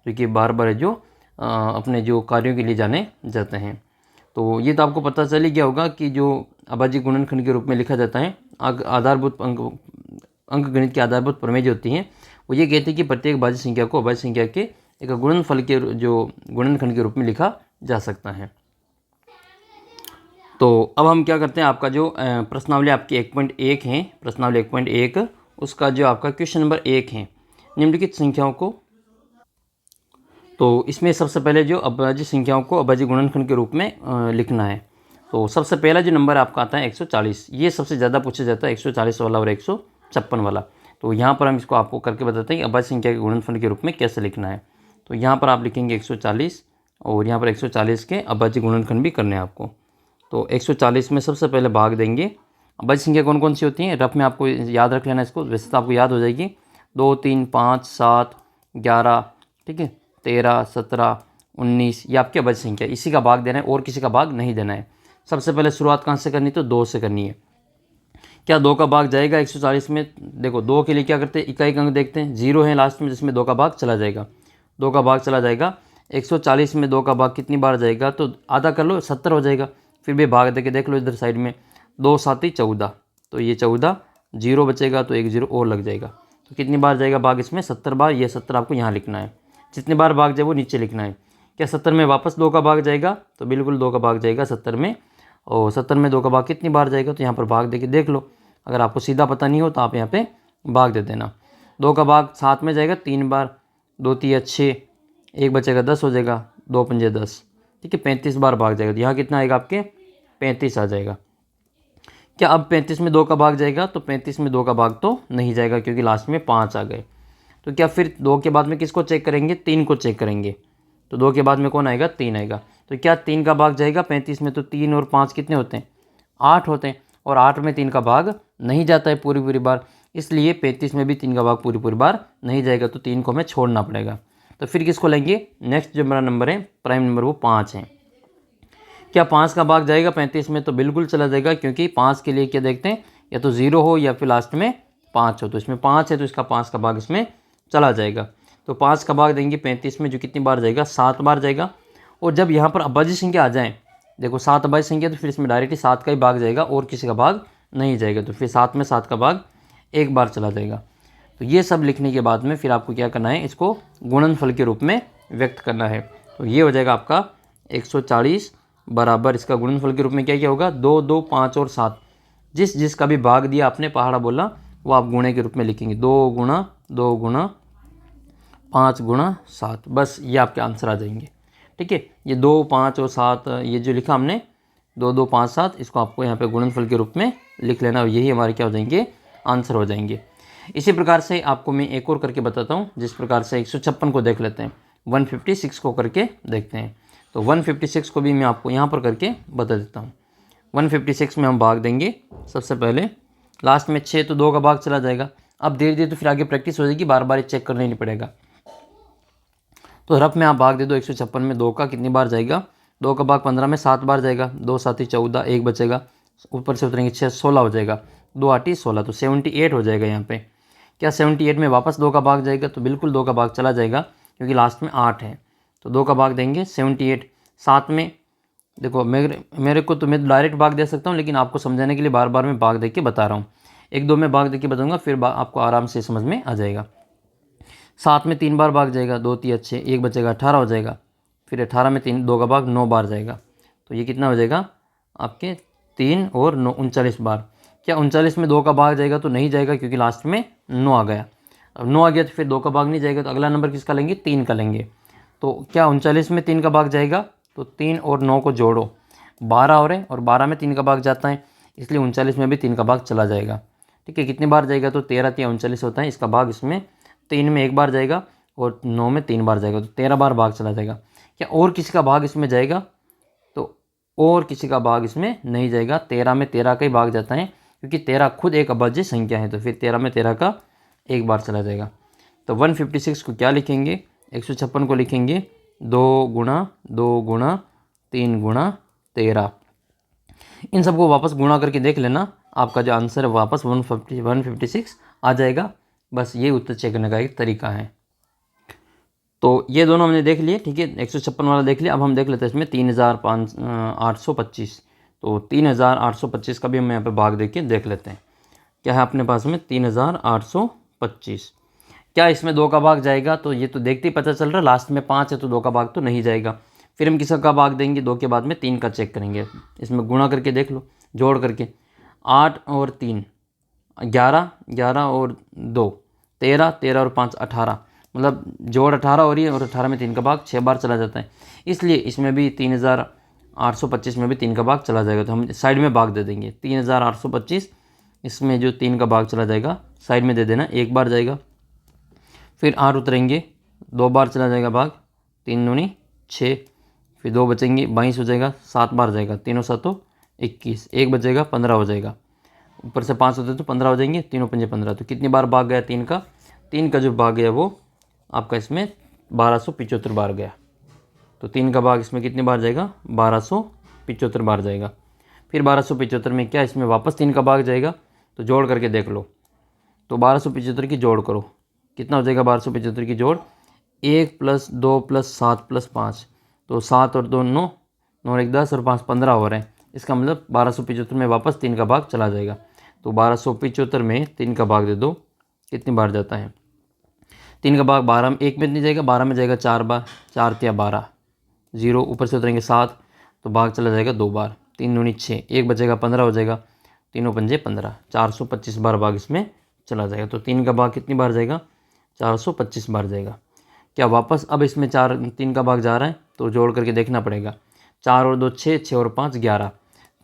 जो कि बार बार जो अपने जो कार्यों के लिए जाने जाते हैं। तो ये तो आपको पता चल ही गया होगा कि जो अभाज्य गुणनखंड के रूप में लिखा जाता है, आधारभूत अंकगणित की आधारभूत प्रमेय जो होती हैं वो ये कहते हैं कि प्रत्येक भाज्य संख्या को अभाज्य संख्या के एक गुणनफल के जो गुणनखंड के रूप में लिखा जा सकता है। तो अब हम क्या करते हैं, आपका जो प्रश्नावली आपकी 1.1 है, प्रश्नावली 1.1, उसका जो आपका क्वेश्चन नंबर 1 है, निम्नलिखित संख्याओं को, तो इसमें सबसे पहले जो अभाज्य संख्याओं को अभाज्य गुणनखंड के रूप में लिखना है। तो सबसे पहला जो नंबर आपका आता है 140, ये सबसे ज़्यादा पूछा जाता है, 140 वाला और 156 वाला। तो यहाँ पर हम इसको आपको करके बताते हैं कि अभाज्य संख्या के गुणनफल के रूप में कैसे लिखना है। तो यहाँ पर आप लिखेंगे 140 और यहाँ पर 140 के अभाज्य गुणनखंड भी करने हैं आपको। तो 140 में सबसे पहले भाग देंगे। अभाज्य संख्या कौन कौन सी होती हैं, रफ में आपको याद रख लेना इसको, वैसे तो आपको याद हो जाएगी। 2, 3, 5, 7, 11, ठीक है, 13, 17, 19, ये आपकी अभाज्य संख्या, इसी का भाग देना है और किसी का भाग नहीं देना है। सबसे पहले शुरुआत कहाँ से करनी है, तो 2 से करनी है। क्या 2 का भाग जाएगा 140 में? देखो 2 के लिए क्या करते हैं, इकाई अंक देखते हैं, 0 है लास्ट में जिसमें 2 का भाग चला जाएगा। 2 का भाग चला जाएगा 140 में 2 का भाग कितनी बार जाएगा, तो आधा कर लो 70 हो जाएगा। फिर भी भाग दे के देख लो इधर साइड में, 2 7 14, तो ये 14, 0 बचेगा तो 1 0 और लग जाएगा। तो कितनी बार जाएगा भाग इसमें, 70 बार। ये 70 आपको यहाँ लिखना है, जितनी बार भाग जाए वो नीचे लिखना है। क्या 70 में वापस 2 का भाग जाएगा, तो बिल्कुल 2 का भाग जाएगा 70 में। और 70 में 2 का भाग कितनी बार जाएगा, तो यहाँ पर भाग दे के देख लो। अगर आपको सीधा पता नहीं हो तो आप यहाँ पे भाग दे देना। 2 का भाग 7 में जाएगा 3 बार, 2 3 6, 1 बचेगा 10 हो जाएगा, 2 5 10, ठीक है, 35 बार भाग जाएगा। तो यहाँ कितना आएगा आपके, 35 आ जाएगा। क्या अब 35 में 2 का भाग जाएगा, तो 35 में 2 का भाग तो नहीं जाएगा क्योंकि लास्ट में 5 आ गए। तो क्या फिर 2 के बाद में किसको चेक करेंगे, 3 को चेक करेंगे। तो 2 के बाद में कौन आएगा, 3 आएगा। तो क्या 3 का भाग जाएगा 35 में, तो 3 और 5 कितने होते हैं, 8 होते हैं। और 8 में 3 का भाग नहीं जाता है पूरी बार, इसलिए 35 में भी 3 का भाग पूरी बार नहीं जाएगा, तो 3 को हमें छोड़ना पड़ेगा। तो फिर किसको लेंगे, नेक्स्ट जो मेरा नंबर है प्राइम नंबर वो 5 है। क्या 5 का भाग जाएगा 35 में, तो बिल्कुल चला जाएगा, क्योंकि 5 के लिए क्या देखते हैं, या तो 0 हो या फिर लास्ट में 5 हो। तो इसमें 5 है तो इसका 5 का भाग इसमें चला जाएगा। तो 5 का भाग देंगे 35 में, जो कितनी बार जाएगा, 7 बार जाएगा। और जब यहाँ पर अभाज्य संख्या आ जाए, देखो 7 अभाज्य संख्या, तो फिर इसमें डायरेक्टली 7 का ही भाग जाएगा और किसी का भाग नहीं जाएगा। तो फिर 7 में 7 का भाग 1 बार चला जाएगा। तो ये सब लिखने के बाद में फिर आपको क्या करना है, इसको गुणनफल के रूप में व्यक्त करना है। तो ये हो जाएगा आपका 140 बराबर, इसका गुणनफल के रूप में क्या क्या होगा, 2 2 5 और 7। जिसका भी भाग दिया आपने, पहाड़ा बोला, वो आप गुणे के रूप में लिखेंगे, 2 गुणा 2 गुणा 5 गुणा 7। बस ये आपके आंसर आ जाएंगे, ठीक है। ये 2 5 और 7 ये जो लिखा हमने 2 2 5 7, इसको आपको यहाँ पे गुणनफल के रूप में लिख लेना और यही हमारे क्या हो जाएंगे, आंसर हो जाएंगे। इसी प्रकार से आपको मैं एक और करके बताता हूँ, जिस प्रकार से 156 को देख लेते हैं, 156 को करके देखते हैं। तो 156 को भी मैं आपको यहाँ पर करके बता देता हूँ। 156 में हम भाग देंगे सबसे पहले, लास्ट में 6 तो 2 का भाग चला जाएगा। अब धीरे धीरे तो फिर आगे प्रैक्टिस हो जाएगी, बार बार चेक करना नहीं पड़ेगा। तो रफ में आप भाग दे दो 156 में 2 का कितनी बार जाएगा, 2 का भाग 15 में 7 बार जाएगा, 2 7 14, 1 बचेगा, ऊपर से उतरेंगे 6 16 हो जाएगा, 2 8 16, तो 78 हो जाएगा यहाँ पे। क्या 78 में वापस 2 का भाग जाएगा, तो बिल्कुल 2 का भाग चला जाएगा क्योंकि लास्ट में 8 है। तो 2 का भाग देंगे 78। 7 में देखो मेरे को तो मैं डायरेक्ट भाग दे सकता हूँ, लेकिन आपको समझाने के लिए बार बार मैं भाग दे के बता रहा हूँ। 1 2 में भाग दे के बताऊँगा, फिर आपको आराम से समझ में आ जाएगा। 7 में 3 बार भाग जाएगा, 2 3 6, 1 बचेगा, 18 हो जाएगा। फिर 18 में 2 का भाग 9 बार जाएगा, तो ये कितना हो जाएगा आपके 3 और 9 39 बार। क्या 39 में 2 का भाग जाएगा, तो नहीं जाएगा क्योंकि लास्ट में 9 आ गया। अब 9 आ गया तो फिर 2 का भाग नहीं जाएगा, तो अगला नंबर किसका लेंगे, 3 का लेंगे। तो क्या 39 में 3 का भाग जाएगा, तो 3 और 9 को जोड़ो, 12 हो रहे, और 12 में 3 का भाग जाता है, इसलिए 39 में भी 3 का भाग चला जाएगा, ठीक है। कितनी बार जाएगा, तो 13 3 39 होता है, इसका भाग इसमें 3 में 1 बार जाएगा और 9 में 3 बार जाएगा, तो 13 बार भाग चला जाएगा। क्या और किसी का भाग इसमें जाएगा, तो और किसी का भाग इसमें नहीं जाएगा। 13 में 13 का ही भाग जाता है, क्योंकि 13 खुद एक अभाज्य संख्या है, तो फिर 13 में 13 का 1 बार चला जाएगा। तो 156 को क्या लिखेंगे, 156 को लिखेंगे 2 गुणा 2 गुणा 3 गुणा 13। इन सबको वापस गुणा करके देख लेना, आपका जो आंसर है वापस 156 आ जाएगा। बस ये उत्तर चेक करने का एक तरीका है। तो ये दोनों हमने देख लिए, ठीक है, 156 वाला देख लिया। अब हम देख लेते हैं इसमें 3825। तो 3825 का भी हम यहाँ पे भाग देख लेते हैं। क्या है अपने पास में 3825। क्या इसमें 2 का भाग जाएगा, तो ये तो देखते ही पता चल रहा है, लास्ट में 5 है तो 2 का भाग तो नहीं जाएगा। फिर हम किसका का भाग देंगे, 2 के बाद में 3 का चेक करेंगे। इसमें गुणा करके देख लो, जोड़ करके 8 और 3 11, 11 और 2 13, 13 और 5 18, मतलब जोड़ 18 हो रही है, और 18 में 3 का भाग 6 बार चला जाता है, इसलिए इसमें भी 3825 में भी 3 का भाग चला जाएगा। तो हम साइड में भाग दे देंगे 3825, इसमें जो 3 का भाग चला जाएगा साइड में दे देना, 1 बार जाएगा। फिर 8 उतरेंगे 2 बार चला जाएगा भाग, 3 दूनी 6, फिर 2 बचेंगे 22 हो जाएगा, 7 बार जाएगा, 3 7 21, 1 बचेगा 15 हो जाएगा, ऊपर से 5 होते तो 15 हो जाएंगे, 3 5 15। तो कितनी बार भाग गया 3 का जो भाग गया वो आपका इसमें 1275 बार गया। तो 3 का भाग इसमें कितनी बार जाएगा, 1275 बार जाएगा। फिर 1275 में क्या इसमें वापस 3 का भाग जाएगा, तो जोड़ करके देख लो। तो 1275 की जोड़ करो, कितना हो जाएगा 1275 की जोड़, 1 + 2 + 7 + 5, तो 7 और 2 9, 9 1 10 और 5 15 हो रहे हैं। इसका मतलब 1275 में वापस 3 का भाग चला जाएगा। तो 1275 में 3 का भाग दे दो, कितनी बार जाता है, 3 का भाग 12 में, 1 में नहीं जाएगा, 12 में जाएगा 4 बार, 4 × 12 0, ऊपर से उतरेंगे 7, तो भाग चला जाएगा 2 बार, 3 दूनी 6, 1 बचेगा 15 हो जाएगा, 3 5 15, 425 बार भाग इसमें चला जाएगा। तो 3 का भाग कितनी बार जाएगा, 425 बार जाएगा। क्या वापस अब इसमें 3 का भाग जा रहा है, तो जोड़ करके देखना पड़ेगा। 4 और 2 6, 6 और 5 11,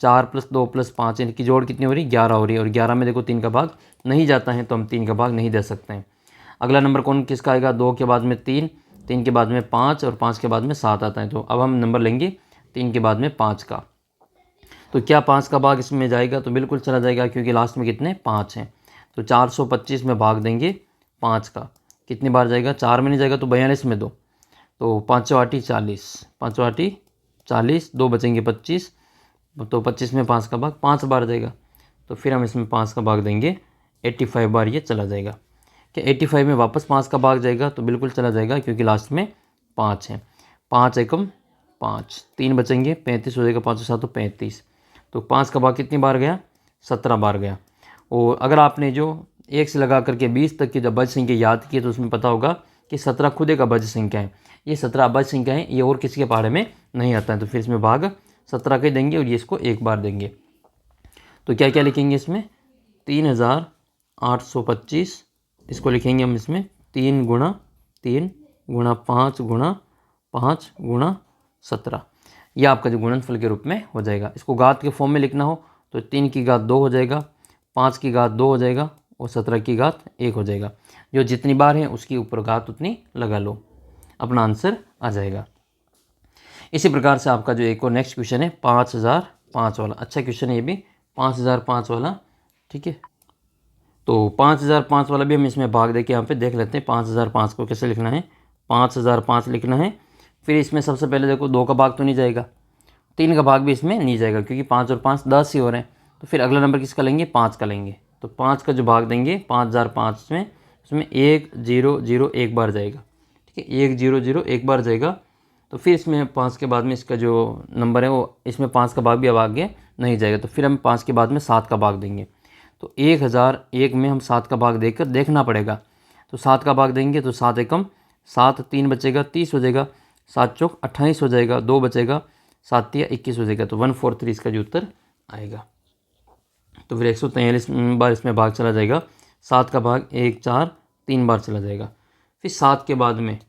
4 + 2 + 5, इनकी जोड़ कितनी हो रही, 11 हो रही है। और 11 में देखो 3 का भाग नहीं जाता है, तो हम 3 का भाग नहीं दे सकते हैं। अगला नंबर कौन किसका आएगा, 2 के बाद में 3, 3 के बाद में 5 और 5 के बाद में 7 आता है। तो अब हम नंबर लेंगे 3 के बाद में 5 का। तो क्या 5 का भाग इसमें जाएगा, तो बिल्कुल चला जाएगा, क्योंकि लास्ट में कितने 5 हैं। तो 425 में भाग देंगे 5 का, कितनी बार जाएगा, 4 में नहीं जाएगा तो 42 में दो, तो 5 8 40, 5 8 40, 2 बचेंगे 25, तो 25 में 5 का भाग 5 बार जाएगा। तो फिर हम इसमें 5 का भाग देंगे, 85 बार ये चला जाएगा। क्या 85 में वापस 5 का भाग जाएगा, तो बिल्कुल चला जाएगा, क्योंकि लास्ट में 5 है। 5 एकम 5, 3 बचेंगे 35 हो जाएगा, 5 7 35, तो 5 का भाग कितनी बार गया, 17 बार गया। और अगर आपने जो 1 से लगा करके 20 तक की जब अभाज्य संख्या याद की, तो उसमें पता होगा कि 17 खुद एक अभाज्य संख्या है। ये 17 अभाज्य संख्या है, ये और किसी के पहाड़े में नहीं आता है। तो फिर इसमें भाग 17 का ही देंगे, और ये इसको 1 बार देंगे। तो क्या क्या लिखेंगे इसमें, 3825, इसको लिखेंगे हम इसमें 3 × 3 × 5 × 5 × 17, यह आपका जो गुणनफल के रूप में हो जाएगा। इसको घात के फॉर्म में लिखना हो तो 3 की घात 2 हो जाएगा, 5 की घात 2 हो जाएगा, और 17 की घात 1 हो जाएगा। जो जितनी बार है उसकी ऊपर घात उतनी लगा लो, अपना आंसर आ जाएगा। इसी प्रकार से आपका जो एक और नेक्स्ट क्वेश्चन है 5005 वाला, अच्छा क्वेश्चन है ये भी, 5005 वाला, ठीक है। तो 5005 वाला भी हम इसमें भाग दे के यहाँ पे देख लेते हैं। 5005 को कैसे लिखना है, 5005 लिखना है। फिर इसमें सबसे पहले देखो 2 का भाग तो नहीं जाएगा, 3 का भाग भी इसमें नहीं जाएगा, क्योंकि 5 और 5 10 ही हो रहे हैं। तो फिर अगला नंबर किसका लेंगे, 5 का लेंगे। तो 5 का जो भाग देंगे 5005 में, उसमें 1 0 0 1 बार जाएगा, ठीक है, 1 0 0 1 बार जाएगा। तो फिर इसमें 5 के बाद में इसका जो नंबर है वो, इसमें 5 का भाग भी अब आगे नहीं जाएगा। तो फिर हम 5 के बाद में 7 का भाग देंगे। तो 1001 में हम 7 का भाग देकर देखना पड़ेगा। तो 7 का भाग देंगे तो 7 एकम 7, 3 बचेगा 30 हो जाएगा, 7 चौक 28 हो जाएगा, 2 बचेगा, 7 तिया 21 हो जाएगा। तो 143 इसका जो उत्तर आएगा। तो फिर 143 बार इसमें भाग चला जाएगा। 7 का भाग 1 4 3 बार चला जाएगा। फिर 7 के बाद में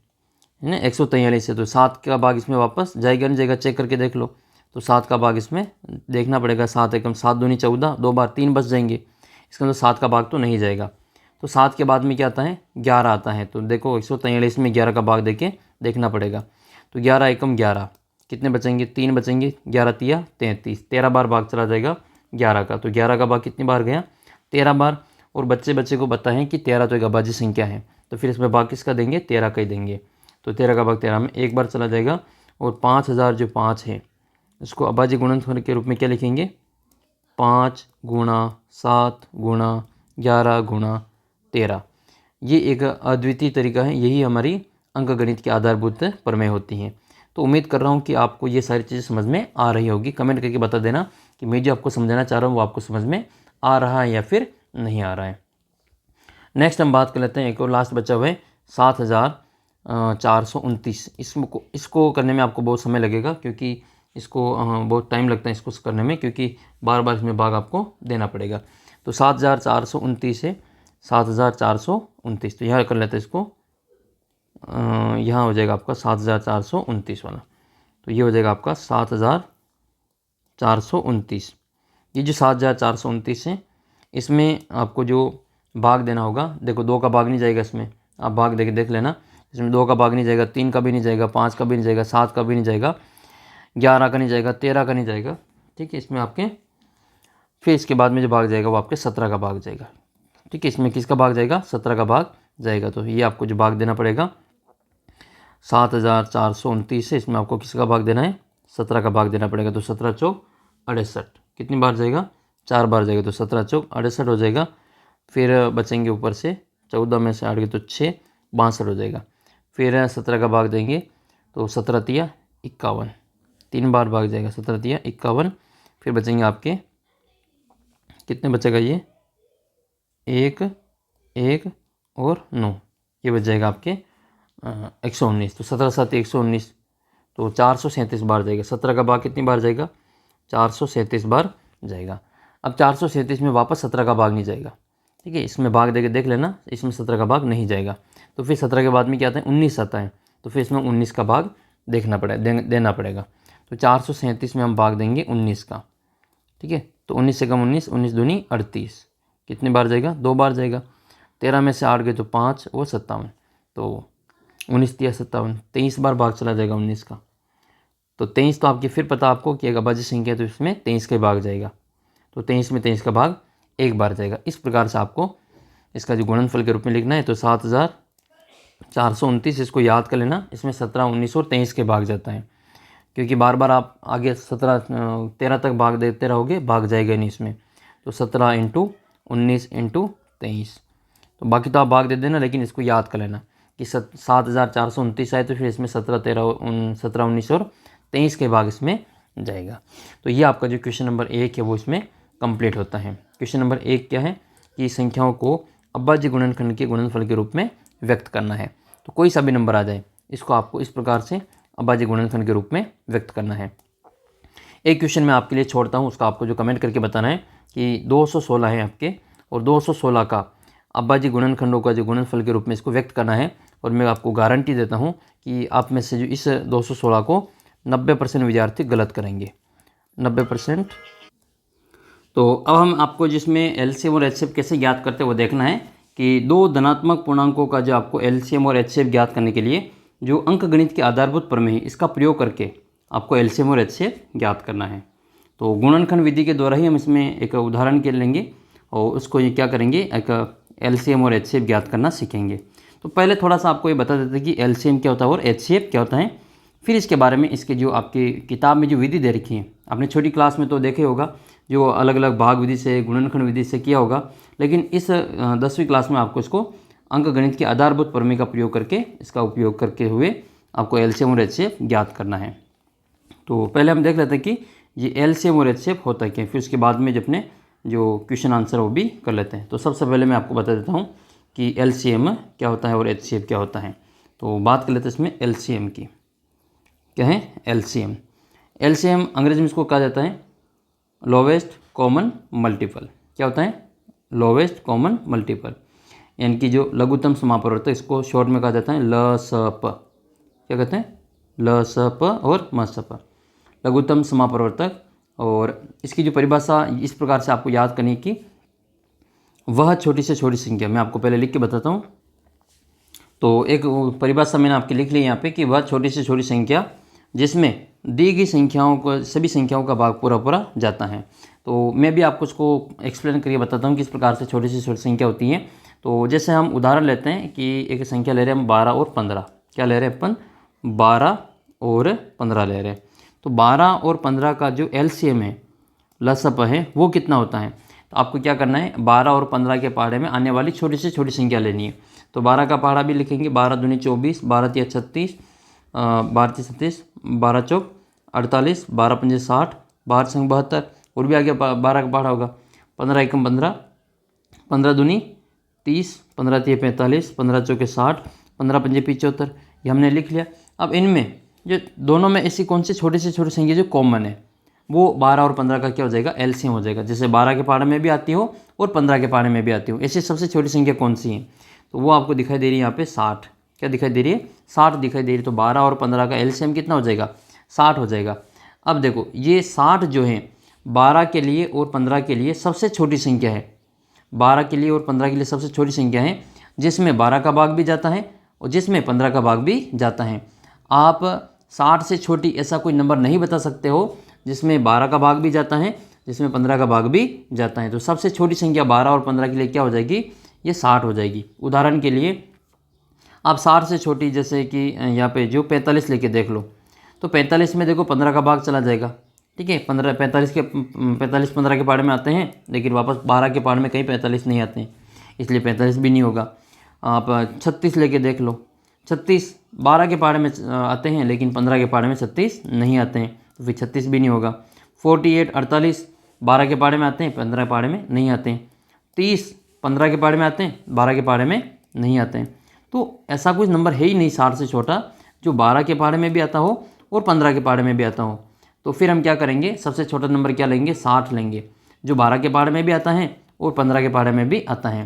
है ना 143 है, तो 7 का भाग इसमें वापस जाएगा नहीं जाएगा, चेक करके देख लो। तो 7 का भाग इसमें देखना पड़ेगा, 7 एकम 7 दूनी 14, 2 बार 3 बच जाएंगे, इसका मतलब 7 का भाग तो नहीं जाएगा। तो 7 के बाद में क्या आता है, 11 आता है। तो देखो 143 में 11 का भाग देके देखना पड़ेगा। तो 11 एकम 11, कितने बचेंगे, 3 बचेंगे, 11 तिया 33, 13 बार भाग चला जाएगा 11 का। तो 11 का भाग कितनी बार गया, 13 बार। और बच्चे को बताएं कि 13 तो एक अभाज्य संख्या है, तो फिर इसमें भाग किसका देंगे, 13 का ही देंगे। तो 13 का भाग 13 में 1 बार चला जाएगा। और 5000 जो 5 है, इसको अभाज्य गुणनफल के रूप में क्या लिखेंगे, 5 × 7 × 11 × 13। ये एक अद्वितीय तरीका है, यही हमारी अंकगणित की आधारभूत प्रमेय होती हैं। तो उम्मीद कर रहा हूँ कि आपको ये सारी चीज़ें समझ में आ रही होगी। कमेंट करके बता देना कि मैं जो आपको समझाना चाह रहा हूँ वो आपको समझ में आ रहा है या फिर नहीं आ रहा है। नेक्स्ट हम बात कर लेते हैं, एक और लास्ट बचा हुआ है 7429। इसको करने में आपको बहुत समय लगेगा, क्योंकि इसको बहुत टाइम लगता है इसको करने में, क्योंकि बार बार इसमें भाग आपको देना पड़ेगा। तो 7429 है, 7429। तो यहाँ कर लेते हैं इसको, यहाँ हो जाएगा आपका 7429 वाला। तो ये हो जाएगा आपका 7429। ये जो 7429 है, इसमें आपको जो भाग देना होगा, देखो 2 का भाग नहीं जाएगा इसमें, आप भाग देख लेना। इसमें 2 का भाग नहीं जाएगा, 3 का भी नहीं जाएगा, 5 का भी नहीं जाएगा, 7 का भी नहीं जाएगा, 11 का नहीं जाएगा, 13 का नहीं जाएगा। ठीक है, इसमें आपके फिर इसके बाद में जो भाग जाएगा वो आपके 17 का भाग जाएगा। ठीक है, इसमें किसका भाग जाएगा? 17 का भाग जाएगा। तो ये आपको जो भाग देना पड़ेगा 7429 है, इसमें आपको किसका भाग देना है? 17 का भाग देना पड़ेगा। तो 17 चौक 68 कितनी बार जाएगा? 4 बार जाएगा। तो 17 चौक 68 हो जाएगा। फिर बचेंगे ऊपर से 14 में से 8 गए तो 6, 62 हो जाएगा। फिर 17 का भाग देंगे तो 17 तिया 51, 3 बार भाग जाएगा। 17 तिया 51। फिर बचेंगे आपके कितने बचेगा? ये 1, 1 और 9, ये बच जाएगा आपके 119। तो 17 7 119, तो 437 बार जाएगा। 17 का भाग कितनी बार जाएगा? 437 बार जाएगा। अब 437 में वापस 17 का भाग नहीं जाएगा। ठीक है, इसमें भाग देके देख लेना, इसमें 17 का भाग नहीं जाएगा। तो फिर 17 के बाद में क्या आता है? 19 आता है। तो फिर इसमें 19 का भाग देना पड़ेगा। तो 437 में हम भाग देंगे 19 का। ठीक है, तो 19 से कम 19, 19 दूनी 38, कितनी बार जाएगा? 2 बार जाएगा। 13 में से 8 गए तो 5 और 57, तो 19 तिया 57, 23 बार भाग चला जाएगा 19 का। तो 23 तो आपकी फिर पता आपको कि अगर अभाज्य संख्या है तो इसमें 23 का भाग जाएगा। तो 23 में 23 का भाग 1 बार जाएगा। इस प्रकार से आपको इसका जो गुणनफल के रूप में लिखना है। तो 7429 इसको याद कर लेना। इसमें 17, 19 और 23 के भाग जाता है, क्योंकि बार बार आप आगे 13 तक भाग देते रहोगे, भाग जाएगा नहीं इसमें। तो 17 × 19 × 23, तो बाकी तो आप भाग दे देना, लेकिन इसको याद कर लेना कि 7429 आए तो फिर इसमें 17, 19 और 23 के भाग इसमें जाएगा। तो ये आपका जो क्वेश्चन नंबर 1 है वो इसमें कंप्लीट होता है। क्वेश्चन नंबर 1 क्या है कि संख्याओं को अभाज्य गुणनखंड के गुणनफल के रूप में व्यक्त करना है। तो कोई सा भी नंबर आ जाए, इसको आपको इस प्रकार से अभाज्य गुणनखंड के रूप में व्यक्त करना है। एक क्वेश्चन मैं आपके लिए छोड़ता हूँ, उसका आपको जो कमेंट करके बताना है कि 216 है आपके, और 216 का अभाज्य गुणनखंडों का जो गुणनफल के रूप में इसको व्यक्त करना है। और मैं आपको गारंटी देता हूँ कि आप में से जो इस 216 को 90% विद्यार्थी गलत करेंगे, 90%। तो अब हम आपको जिसमें एलसीएम और एचसीएफ कैसे ज्ञात करते हैं वो देखना है कि 2 धनात्मक पूर्णांकों का जो आपको एलसीएम और एचसीएफ ज्ञात करने के लिए जो अंकगणित के आधारभूत प्रमेय है, इसका प्रयोग करके आपको एलसीएम और एचसीएफ ज्ञात करना है। तो गुणनखंड विधि के द्वारा ही हम इसमें एक उदाहरण के लेंगे और उसको ये क्या करेंगे, एक एलसीएम और एचसीएफ ज्ञात करना सीखेंगे। तो पहले थोड़ा सा आपको ये बता देते हैं कि एलसीएम क्या होता है और एचसीएफ क्या होता है। फिर इसके बारे में इसके जो आपकी किताब में जो विधि दे रखी है, आपने छोटी क्लास में तो देखे होगा, जो अलग अलग भाग विधि से, गुणनखंड विधि से किया होगा, लेकिन इस 10वीं क्लास में आपको इसको अंकगणित के आधारभूत प्रमेय का प्रयोग करके, इसका उपयोग करके हुए आपको एलसीएम और एचसीएफ ज्ञात करना है। तो पहले हम देख लेते हैं कि ये एलसीएम और एचसीएफ होता है क्या, फिर उसके बाद में जो अपने जो क्वेश्चन आंसर वो भी कर लेते हैं। तो सबसे पहले मैं आपको बता देता हूँ कि एलसीएम क्या होता है और एचसीएफ क्या होता है। तो बात कर लेते हैं इसमें एलसीएम की। क्या है एलसीएम? एलसीएम अंग्रेजी में इसको कहा जाता है लोवेस्ट कॉमन मल्टीपल। क्या होता है? लोवेस्ट कॉमन मल्टीपल, यानी कि जो लघुत्तम समापवर्तक, इसको शॉर्ट में कहा जाता है LSP। क्या कहते हैं? LSP और MSP, लघुत्तम समापवर्तक। और इसकी जो परिभाषा इस प्रकार से आपको याद करनी है कि वह छोटी से छोटी संख्या, मैं आपको पहले लिख के बताता हूँ। तो एक परिभाषा मैंने आपके लिख ली यहाँ पे कि वह छोटी से छोटी संख्या जिसमें दी गई संख्याओं को, सभी संख्याओं का भाग पूरा पूरा जाता है। तो मैं भी आपको उसको एक्सप्लेन करके बताता हूँ किस प्रकार से छोटी से छोटी संख्या होती है। तो जैसे हम उदाहरण लेते हैं कि एक संख्या ले रहे हैं हम 12 और 15। क्या ले रहे हैं अपन? 12 और 15 ले रहे हैं। तो 12 और 15 का जो एलसीएम है, LSP है, वो कितना होता है? तो आपको क्या करना है, 12 और 15 के पहाड़े में आने वाली छोटी से छोटी संख्या लेनी है। तो 12 का पहाड़ा भी लिखेंगे, 12 दूनी 24, 12 तिया 36, 12 तिया 37, 12 चौक 48, 12 पंजे 60, 12 संग 72, और भी आगे 12 का पहाड़ा होगा। 15 एकम 15, 15 दूनी 30, 15 तिया 45, 15 चौके 60, 15 पंजे 75, ये हमने लिख लिया। अब इनमें जो दोनों में ऐसी कौन सी छोटी से छोटी संख्या जो कॉमन है, वो 12 और 15 का क्या हो जाएगा? एलसीएम हो जाएगा। जैसे 12 के पहाड़े में भी आती हो और 15 के पहाड़े में भी आती हो, ऐसी सबसे छोटी संख्या कौन सी है? तो वो आपको दिखाई दे रही है यहाँ पे 60। क्या दिखाई दे रही है? 60 दिखाई दे रही है। तो 12 और 15 का एलसीएम कितना हो जाएगा? 60 हो जाएगा। अब देखो ये 60 जो है 12 के लिए और 15 के लिए सबसे छोटी संख्या है। 12 के लिए और 15 के लिए सबसे छोटी संख्या है, जिसमें 12 का भाग भी जाता है और जिसमें 15 का भाग भी जाता है। आप 60 से छोटी ऐसा कोई नंबर नहीं बता सकते हो जिसमें 12 का भाग भी जाता है, जिसमें 15 का भाग भी जाता है। तो सबसे छोटी संख्या 12 और 15 के लिए क्या हो जाएगी, ये 60 हो जाएगी। उदाहरण के लिए आप 60 से छोटी जैसे कि यहाँ पे जो 45 लेके देख लो, तो 45 में देखो 15 का भाग चला जाएगा, ठीक है। 45 15 के पार्ट में आते हैं, लेकिन वापस 12 के पार्ट में कहीं 45 नहीं आते हैं, इसलिए 45 भी नहीं होगा। आप 36 लेके देख लो, 36 12 के पार्ट में आते हैं, लेकिन 15 के पार्ट में 36 नहीं आते हैं, तो फिर 36 भी नहीं होगा। 48 48 12 के पार्ट में आते हैं, 15 के पार्ट में नहीं आते हैं। 30 15 के पार्ट में आते हैं, 12 के पार्ट में नहीं आते हैं। तो ऐसा कुछ नंबर है ही नहीं 60 से छोटा जो 12 के पार्ट में भी आता हो और 15 के पार्ट में भी आता हो। तो फिर हम क्या करेंगे, सबसे छोटा नंबर क्या लेंगे, 60 लेंगे, जो 12 के पार्ट में भी आता है और 15 के पार्ट में भी आता है।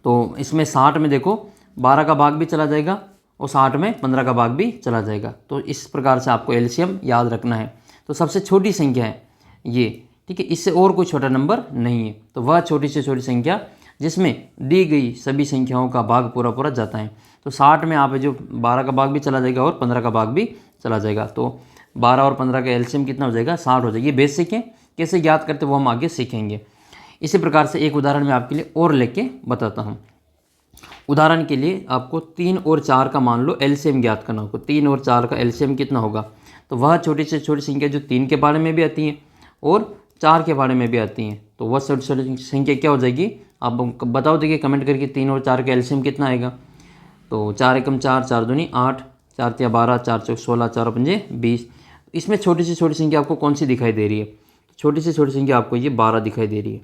तो इसमें 60 में देखो 12 का भाग भी चला जाएगा और 60 में 15 का भाग भी चला जाएगा। तो इस प्रकार से आपको एलसीएम याद रखना है। तो सबसे छोटी संख्या है ये, ठीक है, इससे और कोई छोटा नंबर नहीं है। तो वह छोटी से छोटी संख्या जिसमें दी गई सभी संख्याओं का भाग पूरा पूरा जाता है। तो 60 में आप जो 12 का भाग भी चला जाएगा और 15 का भाग भी चला जाएगा। तो 12 और 15 का एलसीएम कितना हो जाएगा, 60 हो जाएगी। ये बेसिक है, कैसे याद करते वो हम आगे सीखेंगे। इसी प्रकार से एक उदाहरण मैं आपके लिए और लेके बताता हूँ। उदाहरण के लिए आपको 3 और 4 का मान लो एलसीएम ज्ञात करना होगा। 3 और 4 का एलसीएम कितना होगा, तो वह छोटी से छोटी संख्या जो 3 के बारे में भी आती है और 4 के बारे में भी आती हैं, तो वह छोटी छोटी संख्या क्या हो जाएगी, आप बताओ, देखिए कमेंट करके 3 और 4 का एलसीएम कितना आएगा। तो 4 एकम 4, 4 दूनी 8, 4 तिया 12, 4 चौक 16, 4 पंजे 20। इसमें छोटी से छोटी संख्या आपको कौन सी दिखाई दे रही है, छोटी से छोटी संख्या आपको ये 12 दिखाई दे रही है।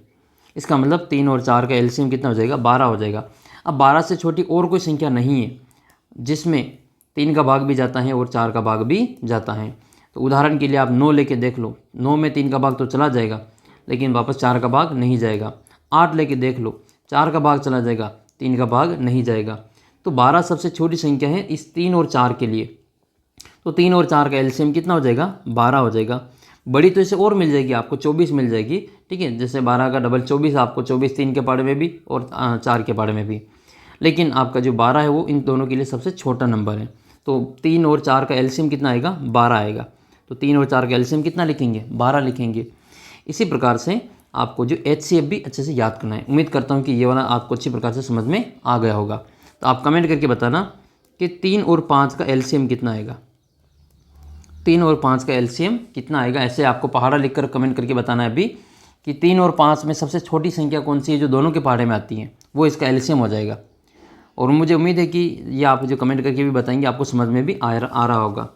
इसका मतलब 3 और 4 का एलसीएम कितना हो जाएगा, 12 हो जाएगा। अब 12 से छोटी और कोई संख्या नहीं है जिसमें 3 का भाग भी जाता है और 4 का भाग भी जाता है। तो उदाहरण के लिए आप 9 लेके देख लो, 9 में 3 का भाग तो चला जाएगा, लेकिन वापस 4 का भाग नहीं जाएगा। 8 लेके देख लो, 4 का भाग चला जाएगा, 3 का भाग नहीं जाएगा। तो 12 सबसे छोटी संख्या है इस 3 और 4 के लिए। तो 3 और 4 का एलसीएम कितना हो जाएगा, 12 हो जाएगा। बड़ी तो इसे और मिल जाएगी आपको, 24 मिल जाएगी, ठीक है। जैसे 12 का डबल 24, आपको 24 3 के पाड़े में भी और 4 के पाड़े में भी, लेकिन आपका जो 12 है वो इन दोनों के लिए सबसे छोटा नंबर है। तो 3 और 4 का एलसीएम कितना आएगा, 12 आएगा। तो 3 और 4 का एलसीएम कितना लिखेंगे, 12 लिखेंगे। इसी प्रकार से आपको जो एचसीएफ भी अच्छे से याद करना है। उम्मीद करता हूँ कि ये वाला आपको अच्छी प्रकार से समझ में आ गया होगा। तो आप कमेंट करके बताना कि 3 और 5 का एलसीएम कितना आएगा, 3 और 5 का एलसीएम कितना आएगा। ऐसे आपको पहाड़ा लिखकर कमेंट करके बताना है अभी कि 3 और 5 में सबसे छोटी संख्या कौन सी है जो दोनों के पहाड़े में आती है, वो इसका एलसीएम हो जाएगा। और मुझे उम्मीद है कि ये आप जो कमेंट करके भी बताएंगे आपको समझ में भी आ रहा होगा।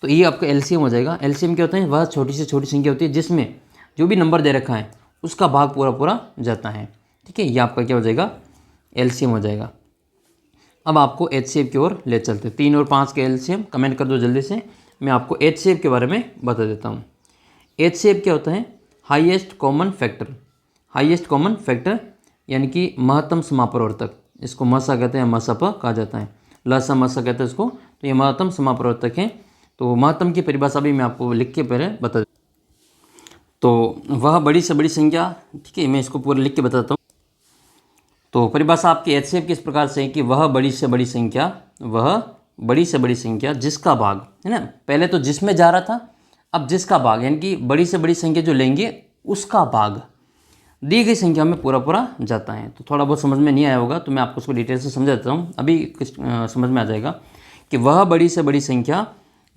तो ये आपका एलसीएम हो जाएगा। एलसीएम क्या होता है, वह छोटी से छोटी संख्या होती है जिसमें जो भी नंबर दे रखा है उसका भाग पूरा पूरा जाता है, ठीक है। ये आपका क्या हो जाएगा, एलसीएम हो जाएगा। अब आपको एचसीएफ की ओर ले चलते हैं। 3 और 5 के एलसीएम कमेंट कर दो जल्दी से, मैं आपको एचसीएफ के बारे में बता देता हूँ। एचसीएफ क्या होता है, highest common factor. Highest common factor यानी कि महत्तम समापरिवर्तक, इसको मसा कहते हैं, मसप कहा जाता है, लसा मसा कहते हैं इसको। तो ये महत्तम समापरिवर्तक है। तो महत्तम की परिभाषा भी मैं आपको लिख के पहले बता देता हूँ। तो वह बड़ी से बड़ी संख्या, ठीक है, मैं इसको पूरा लिख के बताता हूँ। तो परिभाषा आपकी एचसीएफ किस प्रकार से है कि वह बड़ी से बड़ी संख्या, वह बड़ी से बड़ी संख्या जिसका भाग, है ना, पहले तो जिसमें जा रहा था, अब जिसका भाग, यानी कि बड़ी से बड़ी संख्या जो लेंगे उसका भाग दी गई संख्या में पूरा पूरा जाता है। तो थोड़ा बहुत समझ में नहीं आया होगा तो मैं आपको उसको डिटेल से समझा देता हूँ, अभी समझ में आ जाएगा कि वह बड़ी से बड़ी संख्या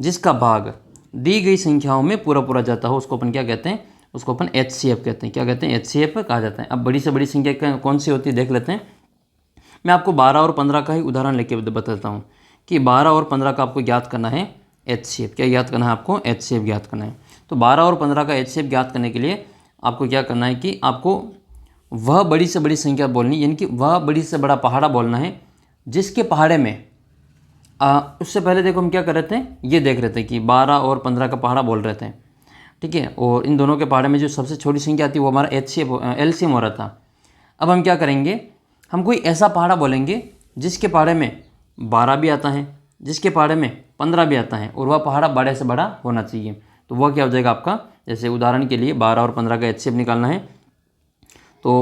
जिसका भाग दी गई संख्याओं में पूरा पूरा जाता हो उसको अपन क्या कहते हैं, उसको अपन एचसीएफ कहते हैं। क्या कहते हैं, एचसीएफ कहा जाता है। अब बड़ी से बड़ी संख्या कौन सी होती है देख लेते हैं। मैं आपको 12 और 15 का ही उदाहरण लेके बताता हूँ कि 12 और 15 का आपको ज्ञात करना है एचसीएफ। क्या ज्ञात करना है आपको, एचसीएफ ज्ञात करना है। तो 12 और 15 का एचसीएफ ज्ञात करने के लिए आपको क्या करना है कि आपको वह बड़ी से बड़ी संख्या बोलनी, यानी कि वह बड़ी से बड़ा पहाड़ा बोलना है जिसके पहाड़े में उससे पहले देखो हम क्या कर रहे थे, ये देख रहे थे कि 12 और 15 का पहाड़ा बोल रहे थे, ठीक है। और इन दोनों के पहाड़े में जो सबसे छोटी संख्या आती है वो हमारा एचसीएफ एलसीएम हो रहा था। अब हम क्या करेंगे, हम कोई ऐसा पहाड़ा बोलेंगे जिसके पहाड़े में 12 भी आता है, जिसके पहाड़े में 15 भी आता है, और वह पहाड़ा बड़े से बड़ा होना चाहिए। तो वह क्या हो जाएगा आपका, जैसे उदाहरण के लिए 12 और 15 का एचसीएफ निकालना है तो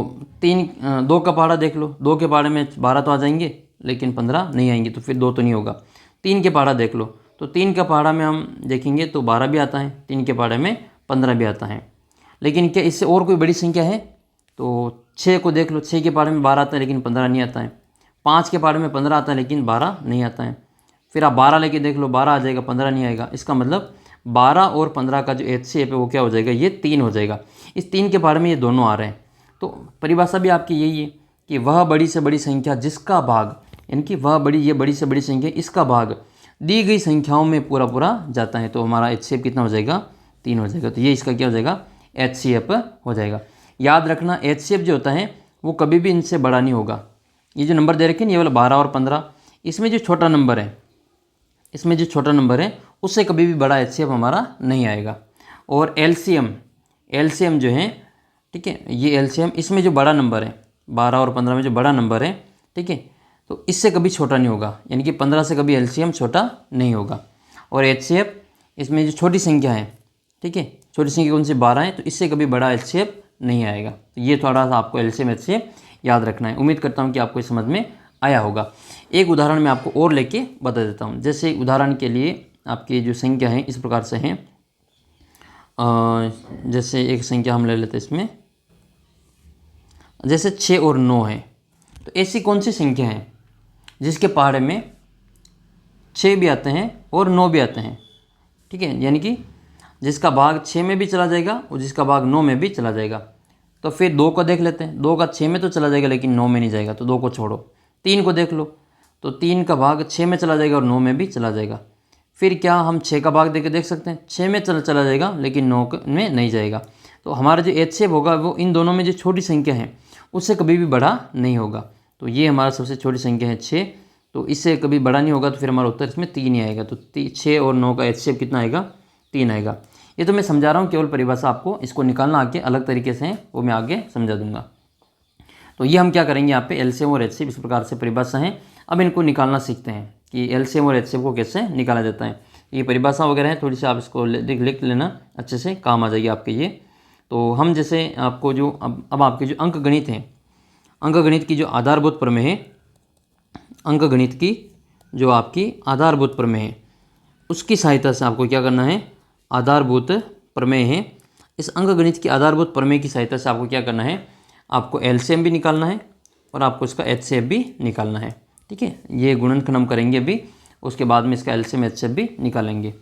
2 का पहाड़ा देख लो, 2 के पहाड़े में 12 तो आ जाएंगे, लेकिन 15 नहीं आएंगे, तो फिर 2 तो नहीं होगा। 3 के पहाड़ा देख लो, तो 3 का पहाड़ा में हम देखेंगे तो 12 भी आता है, 3 के पहाड़े में 15 भी आता है। लेकिन क्या इससे और कोई बड़ी संख्या है? तो 6 को देख लो, 6 के पहाड़े में 12 आता है लेकिन 15 नहीं आता है। 5 के पहाड़े में 15 आता है लेकिन 12 नहीं आता है। फिर आप 12 लेके देख लो, 12 आ जाएगा, 15 नहीं आएगा। इसका मतलब 12 और 15 का जो HCF है वो क्या हो जाएगा? ये 3 हो जाएगा। इस 3 के पहाड़े में ये दोनों आ रहे हैं। तो परिभाषा भी आपकी यही है कि वह बड़ी से बड़ी संख्या जिसका भाग, यानी कि वह बड़ी, ये बड़ी से बड़ी संख्या इसका भाग दी गई संख्याओं में पूरा पूरा जाता है। तो हमारा HCF कितना हो जाएगा? 3 हो जाएगा। तो ये इसका क्या हो जाएगा? HCF हो जाएगा। याद रखना HCF जो होता है वो कभी भी इनसे बड़ा नहीं होगा। ये जो नंबर दे रखे हैं ये वाला 12 और 15, इसमें जो छोटा नंबर है, इसमें जो छोटा नंबर है उससे कभी भी बड़ा HCF हमारा नहीं आएगा। और LCM जो है, ठीक है, ये LCM, इसमें जो बड़ा नंबर है 12 और 15 में जो बड़ा नंबर है, ठीक है, तो इससे कभी छोटा नहीं होगा, यानी कि 15 से कभी LCM छोटा नहीं होगा। और HCF, इसमें जो छोटी संख्या है, ठीक है, छोटी संख्या कौन सी? 12 है, तो इससे कभी बड़ा HCF नहीं आएगा। तो ये थोड़ा सा आपको LCM HCF याद रखना है। उम्मीद करता हूँ कि आपको समझ में आया होगा। एक उदाहरण मैं आपको और लेके बता देता हूँ। जैसे उदाहरण के लिए आपकी जो संख्या है इस प्रकार से हैं, जैसे एक संख्या हम ले लेते हैं इसमें, जैसे 6 और 9 है। तो ऐसी कौन सी संख्या है जिसके पहाड़े में 6 भी आते हैं और 9 भी आते हैं? ठीक है, यानी कि जिसका भाग 6 में भी चला जाएगा और जिसका भाग 9 में भी चला जाएगा। तो फिर 2 को देख लेते हैं। 2 का 6 में तो चला जाएगा लेकिन 9 में नहीं जाएगा, तो 2 को छोड़ो। 3 को देख लो, तो 3 का भाग 6 में चला जाएगा और 9 में भी चला जाएगा। फिर क्या हम 6 का भाग देके देख सकते हैं? 6 में चला जाएगा लेकिन 9 में नहीं जाएगा। तो हमारा जो HCF होगा वो इन दोनों में जो छोटी संख्या है उससे कभी भी बड़ा नहीं होगा। तो ये हमारा सबसे छोटी संख्या है 6, तो इससे कभी बड़ा नहीं होगा। तो फिर हमारा उत्तर इसमें 3 ही आएगा। तो 6 और 9 का HCF कितना आएगा? 3 आएगा। ये तो मैं समझा रहा हूँ केवल परिभाषा, आपको इसको निकालना आगे अलग तरीके से है वो मैं आगे समझा दूंगा। तो ये हम क्या करेंगे, यहाँ पे LCM और HCF इस प्रकार से परिभाषा है। अब इनको निकालना सीखते हैं कि LCM और HCF को कैसे निकाला जाता है। ये परिभाषा वगैरह है, थोड़ी सी आप इसको लिख लेना, अच्छे से काम आ जाएगी आपके ये। तो हम जैसे आपको जो अब आपके जो अंकगणित हैं, अंकगणित की जो आधारभूत प्रमेय है, अंकगणित की जो आपकी आधारभूत प्रमेय है उसकी सहायता से आपको क्या करना है? आधारभूत प्रमेय है, इस अंकगणित की आधारभूत प्रमेय की सहायता से आपको क्या करना है? आपको LCM भी निकालना है और आपको इसका HCF भी निकालना है। ठीक है, ये गुणनखंड हम करेंगे अभी, उसके बाद में इसका LCM HCF भी निकालेंगे।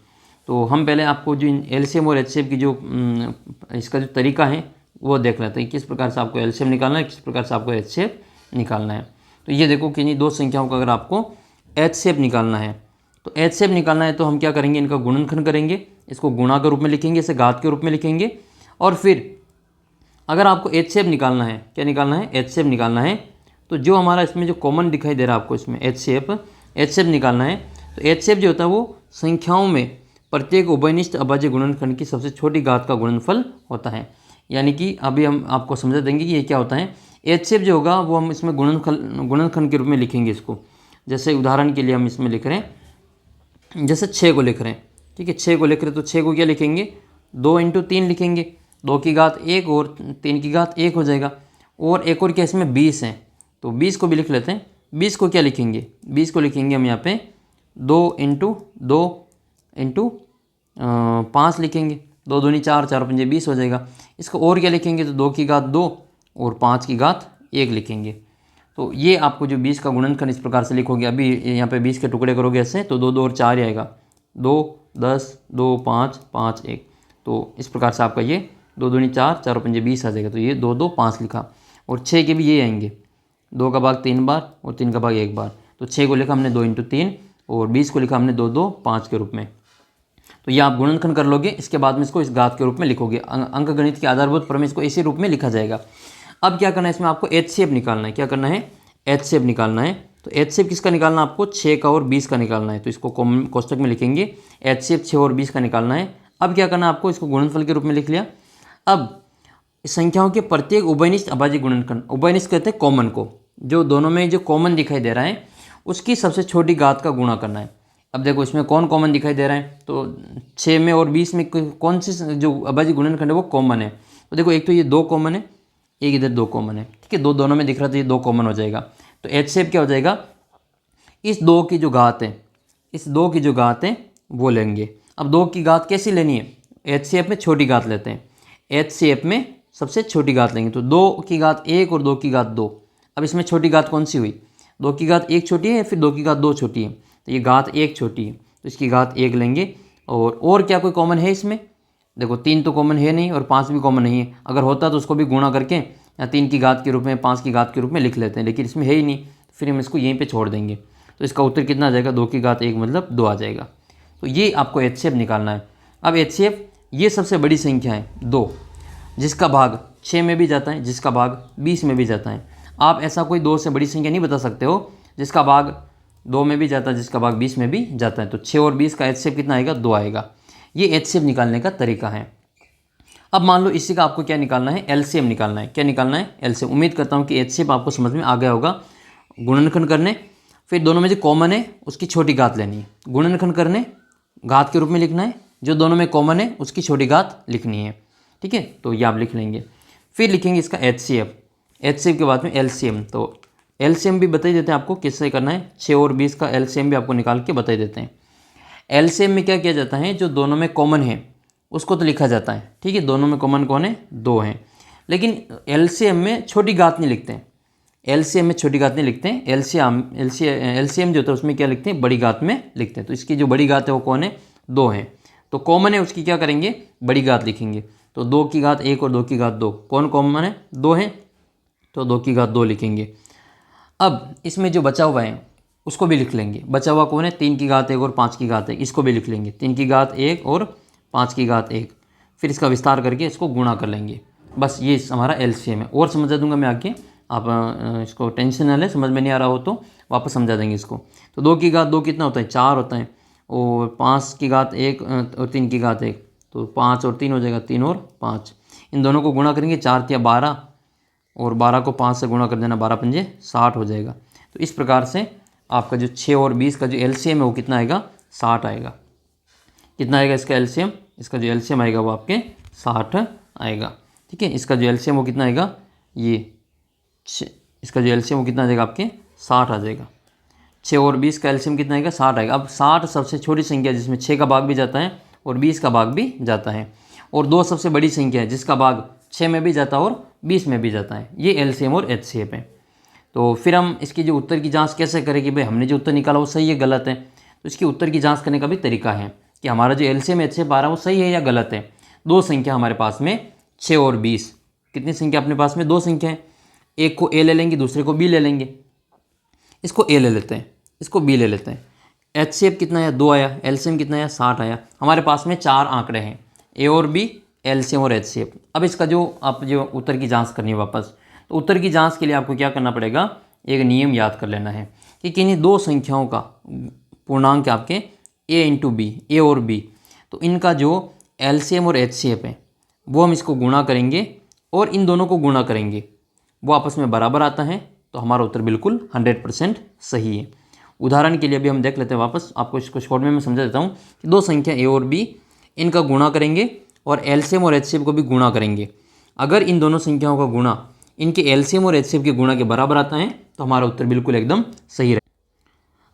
तो हम पहले आपको जो LCM और HCF की जो इसका जो तरीका है वो देख लेते हैं, किस प्रकार से आपको LCM निकालना है, किस प्रकार से आपको HCF निकालना है। तो ये देखो कि दो संख्याओं का अगर आपको HCF निकालना है, तो HCF निकालना है तो हम क्या करेंगे? इनका गुणनखंड करेंगे, इसको गुणा के रूप में लिखेंगे, इसे घात के रूप में लिखेंगे। और फिर अगर आपको HCF निकालना है, क्या निकालना है? HCF निकालना है। तो जो हमारा इसमें जो कॉमन दिखाई दे रहा है आपको इसमें HCF निकालना है। तो HCF जो होता है वो संख्याओं में प्रत्येक उभयनिष्ठ अभाज्य गुणनखंड की सबसे छोटी घात का गुणनफल होता है। यानी कि अभी हम आपको समझा देंगे कि ये क्या होता है। HCF जो होगा वो हम इसमें गुणनखंड के रूप में लिखेंगे इसको। जैसे उदाहरण के लिए हम इसमें लिख रहे हैं, जैसे 6 को लिख रहे हैं, ठीक है, 6 को लिख रहे हैं, तो 6 को क्या लिखेंगे? 2 × 3 लिखेंगे, 2 की घात 1 और 3 की घात 1 हो जाएगा। और एक और क्या इसमें 20 है, तो 20 को भी लिख लेते हैं। 20 को क्या लिखेंगे? 20 को लिखेंगे हम यहाँ पे 2 × 2 × 5 लिखेंगे, 2 दूनी 4, 4 पंजे 20 हो जाएगा। इसको और क्या लिखेंगे? तो 2 की घात 2 और 5 की घात 1 लिखेंगे। तो ये आपको जो 20 का गुणनखंड इस प्रकार से लिखोगे, अभी यहाँ पे 20 के टुकड़े करोगे ऐसे, तो 2 2 और 4 ही आएगा, 2 10 2 5 5 1। तो इस प्रकार से आपका ये 2 दूनी 4, 4 पंजे 20 आ जाएगा। तो ये 2 2 5 लिखा। और 6 के भी ये आएंगे, 2 का भाग 3 बार और 3 का भाग 1 बार। तो 6 को लिखा हमने 2 × 3 और 20 को लिखा हमने 2 2 5 के रूप में। तो ये आप गुणनखंड कर लोगे, इसके बाद में इसको इस घात के रूप में लिखोगे। अंकगणित के आधारभूत प्रमेय इसको इसी रूप में लिखा जाएगा। अब क्या करना है? इसमें आपको HCF निकालना है। क्या करना है? HCF निकालना है। तो HCF किसका निकालना है? आपको 6 का और 20 का निकालना है। तो इसको कोष्टक में लिखेंगे, HCF 6 और 20 का निकालना है। अब क्या करना है आपको? इसको गुणनफल के रूप में लिख लिया। अब संख्याओं के प्रत्येक उभयनिष्ठ अभाज्य गुणनखंड, उभयनिष्ठ कहते हैं कॉमन को, जो दोनों में जो कॉमन दिखाई दे रहा है उसकी सबसे छोटी घात का गुणा करना है। अब देखो इसमें कौन कॉमन दिखाई दे रहा है, तो 6 में और 20 में कौन सी जो अभाज्य गुणनखंड है वो कॉमन है। तो देखो एक तो ये 2 कॉमन है, एक इधर 2 कॉमन है, ठीक है, दोनों में दिख रहा था, ये 2 कॉमन हो जाएगा। तो HCF क्या हो जाएगा? इस 2 की जो घात है, इस 2 की जो घात है वो लेंगे। अब 2 की घात कैसी लेनी है, HCF में छोटी घात लेते हैं, HCF में सबसे छोटी घात लेंगे। तो 2 की घात 1 और 2 की घात 2। अब इसमें छोटी घात कौन सी हुई, 2 की घात 1 छोटी है या फिर 2 की घात 2 छोटी है, तो ये घात 1 छोटी है, तो इसकी घात 1 लेंगे। और क्या कोई कॉमन है इसमें, देखो 3 तो कॉमन है नहीं और 5 भी कॉमन नहीं है। अगर होता तो उसको भी गुणा करके या 3 की घात के रूप में 5 की घात के रूप में लिख लेते हैं, लेकिन इसमें है ही नहीं, फिर हम इसको यहीं पे छोड़ देंगे। तो इसका उत्तर कितना आ जाएगा, 2 की घात 1 मतलब 2 आ जाएगा। तो ये आपको HCF निकालना है। अब HCF ये सबसे बड़ी संख्या है 2, जिसका भाग 6 में भी जाता है, जिसका भाग 20 में भी जाता है। आप ऐसा कोई 2 से बड़ी संख्या नहीं बता सकते हो जिसका भाग 2 में भी जाता है, जिसका भाग 20 में भी जाता है। तो 6 और 20 का HCF कितना आएगा, 2 आएगा। ये HCF निकालने का तरीका है। अब मान लो इसी का आपको क्या निकालना है, LCM निकालना है। क्या निकालना है, LCM। उम्मीद करता हूँ कि HCF आपको समझ में आ गया होगा। गुणनखंड करने, फिर दोनों में जो कॉमन है उसकी छोटी घात लेनी है। गुणनखंड करने घात के रूप में लिखना है, जो दोनों में कॉमन है उसकी छोटी घात लिखनी है। ठीक है, तो ये आप लिख लेंगे। फिर लिखेंगे इसका HCF के बाद में LCM। तो LCM भी बता ही देते हैं आपको किससे करना है, 6 और 20 का LCM भी आपको निकाल के बता ही देते हैं। LCM में क्या किया जाता है, जो दोनों में कॉमन है उसको तो लिखा जाता है। ठीक है, दोनों में कॉमन कौन है, 2 हैं, लेकिन LCM में छोटी घात नहीं लिखते हैं। LCM में छोटी घात नहीं लिखते हैं, LCM जो होता है उसमें क्या लिखते हैं, बड़ी घात में लिखते हैं। तो इसकी जो बड़ी घात है वो कौन है, 2 है। तो कॉमन है उसकी क्या करेंगे, बड़ी घात लिखेंगे। तो 2 की घात 1 और 2 की घात 2, कौन कॉमन है, 2 है, तो 2 की घात 2 लिखेंगे। अब इसमें जो बचा हुआ है उसको भी लिख लेंगे। बचा हुआ कौन है, 3 की घात 1 और 5 की घात 1, इसको भी लिख लेंगे। 3 की घात 1 और 5 की घात 1, फिर इसका विस्तार करके इसको गुणा कर लेंगे। बस ये हमारा LCM है। और समझा दूंगा मैं आगे, आप इसको टेंशन ना लें, समझ में नहीं आ रहा हो तो वापस समझा देंगे इसको। तो 2 की घात 2 कितना होता है, 4 होता है, और 5 की घात 1 और 3 की घात 1, तो 5 और 3 हो जाएगा, 3 और 5। इन दोनों को गुणा करेंगे, 4 या 12, और 12 को 5 से गुणा कर देना, 12 पंजे 60 हो जाएगा। तो इस प्रकार से आपका जो 6 और 20 का जो LCM है वो कितना आएगा, 60 आएगा। कितना आएगा इसका LCM, इसका जो LCM आएगा वो आपके 60 आएगा। ठीक है, इसका जो LCM वो कितना आएगा, ये इसका जो LCM वो कितना आ जाएगा, आपके 60 आ जाएगा। 6 और 20 का LCM कितना आएगा, 60 आएगा। अब 60 सबसे छोटी संख्या जिसमें 6 का भाग भी जाता है और 20 का भाग भी जाता है, और 2 सबसे बड़ी संख्या है जिसका भाग 6 में भी जाता है और 20 में भी जाता है। ये LCM और HCF है। तो फिर हम इसकी जो उत्तर की जांच कैसे करें कि भाई हमने जो उत्तर निकाला वो सही है गलत है। तो इसकी उत्तर की जांच करने का भी तरीका है कि हमारा जो LCM HCF आ रहा है वो सही है या गलत है। 2 संख्या हमारे पास में 6 और 20, कितनी संख्या अपने पास में, 2 संख्या है। एक को A ले लेंगे, दूसरे को B ले लेंगे। इसको A ले लेते हैं, इसको B ले लेते हैं। HCF कितना आया, 2 आया। LCM कितना आया, 60 आया। हमारे पास में 4 आंकड़े हैं, A और B, LCM और HCF। अब इसका जो आप जो उत्तर की जांच करनी है वापस, तो उत्तर की जांच के लिए आपको क्या करना पड़ेगा, एक नियम याद कर लेना है कि किन्हीं 2 संख्याओं का पूर्णांक आपके A इंटू B, A और B, तो इनका जो LCM और HCF है वो हम इसको गुणा करेंगे और इन दोनों को गुणा करेंगे, वो आपस में बराबर आता है, तो हमारा उत्तर बिल्कुल 100% सही है। उदाहरण के लिए अभी हम देख लेते हैं वापस, आपको इसको शॉर्ट में मैं समझा देता हूँ कि 2 संख्या A और B, इनका गुणा करेंगे और LCM और HCF को भी गुणा करेंगे। अगर इन दोनों संख्याओं का गुणा इनके LCM और HCF के गुणा के बराबर आता है तो हमारा उत्तर बिल्कुल एकदम सही है।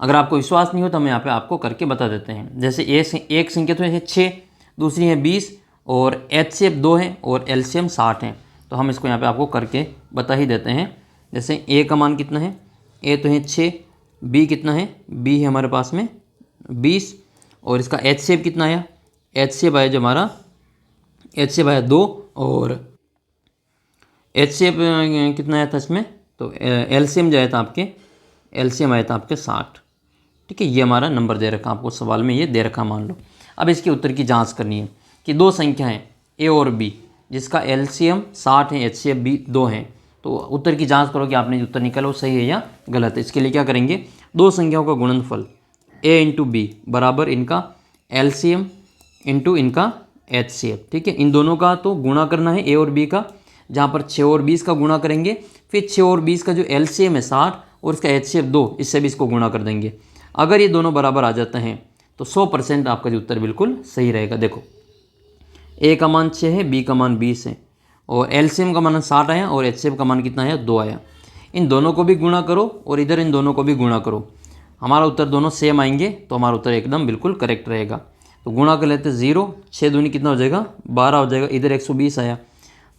अगर आपको विश्वास नहीं हो तो हम यहाँ पे आपको करके बता देते हैं। जैसे एक संख्या तो है 6, दूसरी है 20, और HCF 2 है और LCM 60 है। तो हम इसको यहाँ पे आपको करके बता ही देते हैं। जैसे A का मान कितना है, A तो है 6, B कितना है, B है हमारे पास में 20, और इसका HCF कितना आया, HCF आया जो हमारा HCF आया 2, और HCF कितना आया था इसमें, तो LCM जो आया था आपके, LCM आया था आपके 60। ठीक है, ये हमारा नंबर दे रखा आपको सवाल में, ये दे रखा मान लो। अब इसके उत्तर की जांच करनी है कि 2 संख्याएं A और B जिसका LCM 60 है, HCF भी 2 हैं, तो उत्तर की जांच करो कि आपने जो उत्तर निकाला वो सही है या गलत है। इसके लिए क्या करेंगे, 2 संख्याओं का गुणनफल A इंटू B बराबर इनका LCM इंटू इनका HCF। ठीक है, इन दोनों का तो गुणा करना है A और B का, जहाँ पर 6 और 20 का गुणा करेंगे, फिर 6 और 20 का जो LCM है 60 और इसका HCF 2, इससे भी इसको गुणा कर देंगे। अगर ये दोनों बराबर आ जाते हैं तो 100% आपका जो उत्तर बिल्कुल सही रहेगा। देखो A का मान 6 है, B का मान 20 है, और LCM का मान 60 आया और HCF का मान कितना आया, 2 आया। इन दोनों को भी गुणा करो और इधर इन दोनों को भी गुणा करो, हमारा उत्तर दोनों सेम आएंगे तो हमारा उत्तर एकदम बिल्कुल करेक्ट रहेगा। तो गुणा कर लेते हैं 0, 6 दूनी कितना हो जाएगा 12 हो जाएगा। इधर 120 आया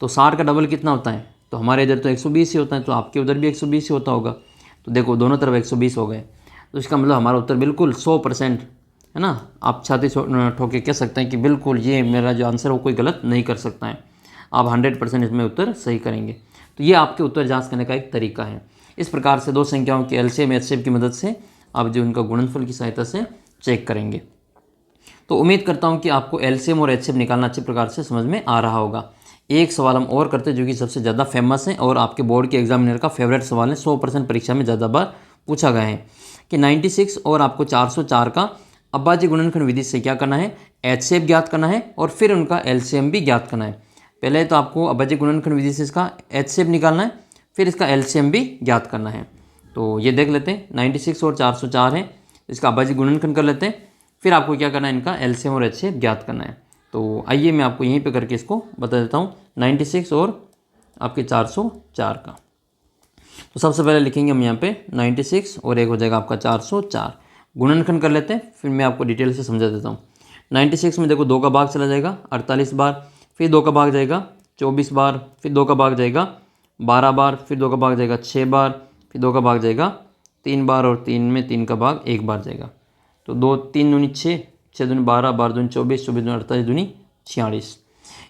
तो 60 का डबल कितना होता है, तो हमारे इधर तो 120 ही होता है, तो आपके उधर भी 120 ही होता होगा। तो देखो दोनों तरफ 120 हो गए, तो इसका मतलब हमारा उत्तर बिल्कुल 100% है ना। आप छाती ठोक के कह सकते हैं कि बिल्कुल ये मेरा जो आंसर है वो कोई गलत नहीं कर सकता है। आप 100% इसमें उत्तर सही करेंगे। तो ये आपके उत्तर जांच करने का एक तरीका है। इस प्रकार से दो संख्याओं के एलसीएम एचसीएफ की मदद से आप जो उनका गुणनफल की सहायता से चेक करेंगे। तो उम्मीद करता हूँ कि आपको एलसीएम और एचसीएफ निकालना अच्छे प्रकार से समझ में आ रहा होगा। एक सवाल हम और करते हैं जो कि सबसे ज़्यादा फेमस है और आपके बोर्ड के एग्जामिनर का फेवरेट सवाल है, 100% परीक्षा में ज़्यादा बार पूछा गया है कि 96 और आपको 404 का अभाज्य गुणनखंड विधि से क्या करना है, एचसीएफ ज्ञात करना है और फिर उनका एलसीएम भी ज्ञात करना है। पहले तो आपको अभाज्य गुणनखंड विधि से इसका एचसीएफ निकालना है, फिर इसका एलसीएम भी ज्ञात करना है। तो ये देख लेते हैं, 96 और 404 है, इसका अभाज्य गुणनखंड कर लेते हैं, फिर आपको क्या करना है, इनका एलसीएम और एचसीएफ ज्ञात करना है। तो आइए मैं आपको यहीं पे करके इसको बता देता हूँ, 96 और आपके 404 का। तो सबसे पहले लिखेंगे हम यहाँ पे 96 और एक हो जाएगा आपका 404, गुणनखंड कर लेते हैं, फिर मैं आपको डिटेल से समझा देता हूँ। 96 में देखो 2 का भाग चला जाएगा 48 बार, फिर 2 का भाग जाएगा 24 बार, फिर 2 का भाग जाएगा 12 बार, फिर 2 का भाग जाएगा 6 बार, फिर 2 का भाग जाएगा 3 बार और 3 में 3 का भाग 1 बार जाएगा। तो 2 3 दूनी 6, 6 दूनी 12, 12 दूनी 24, 24 दूनी 48, दूनी 46।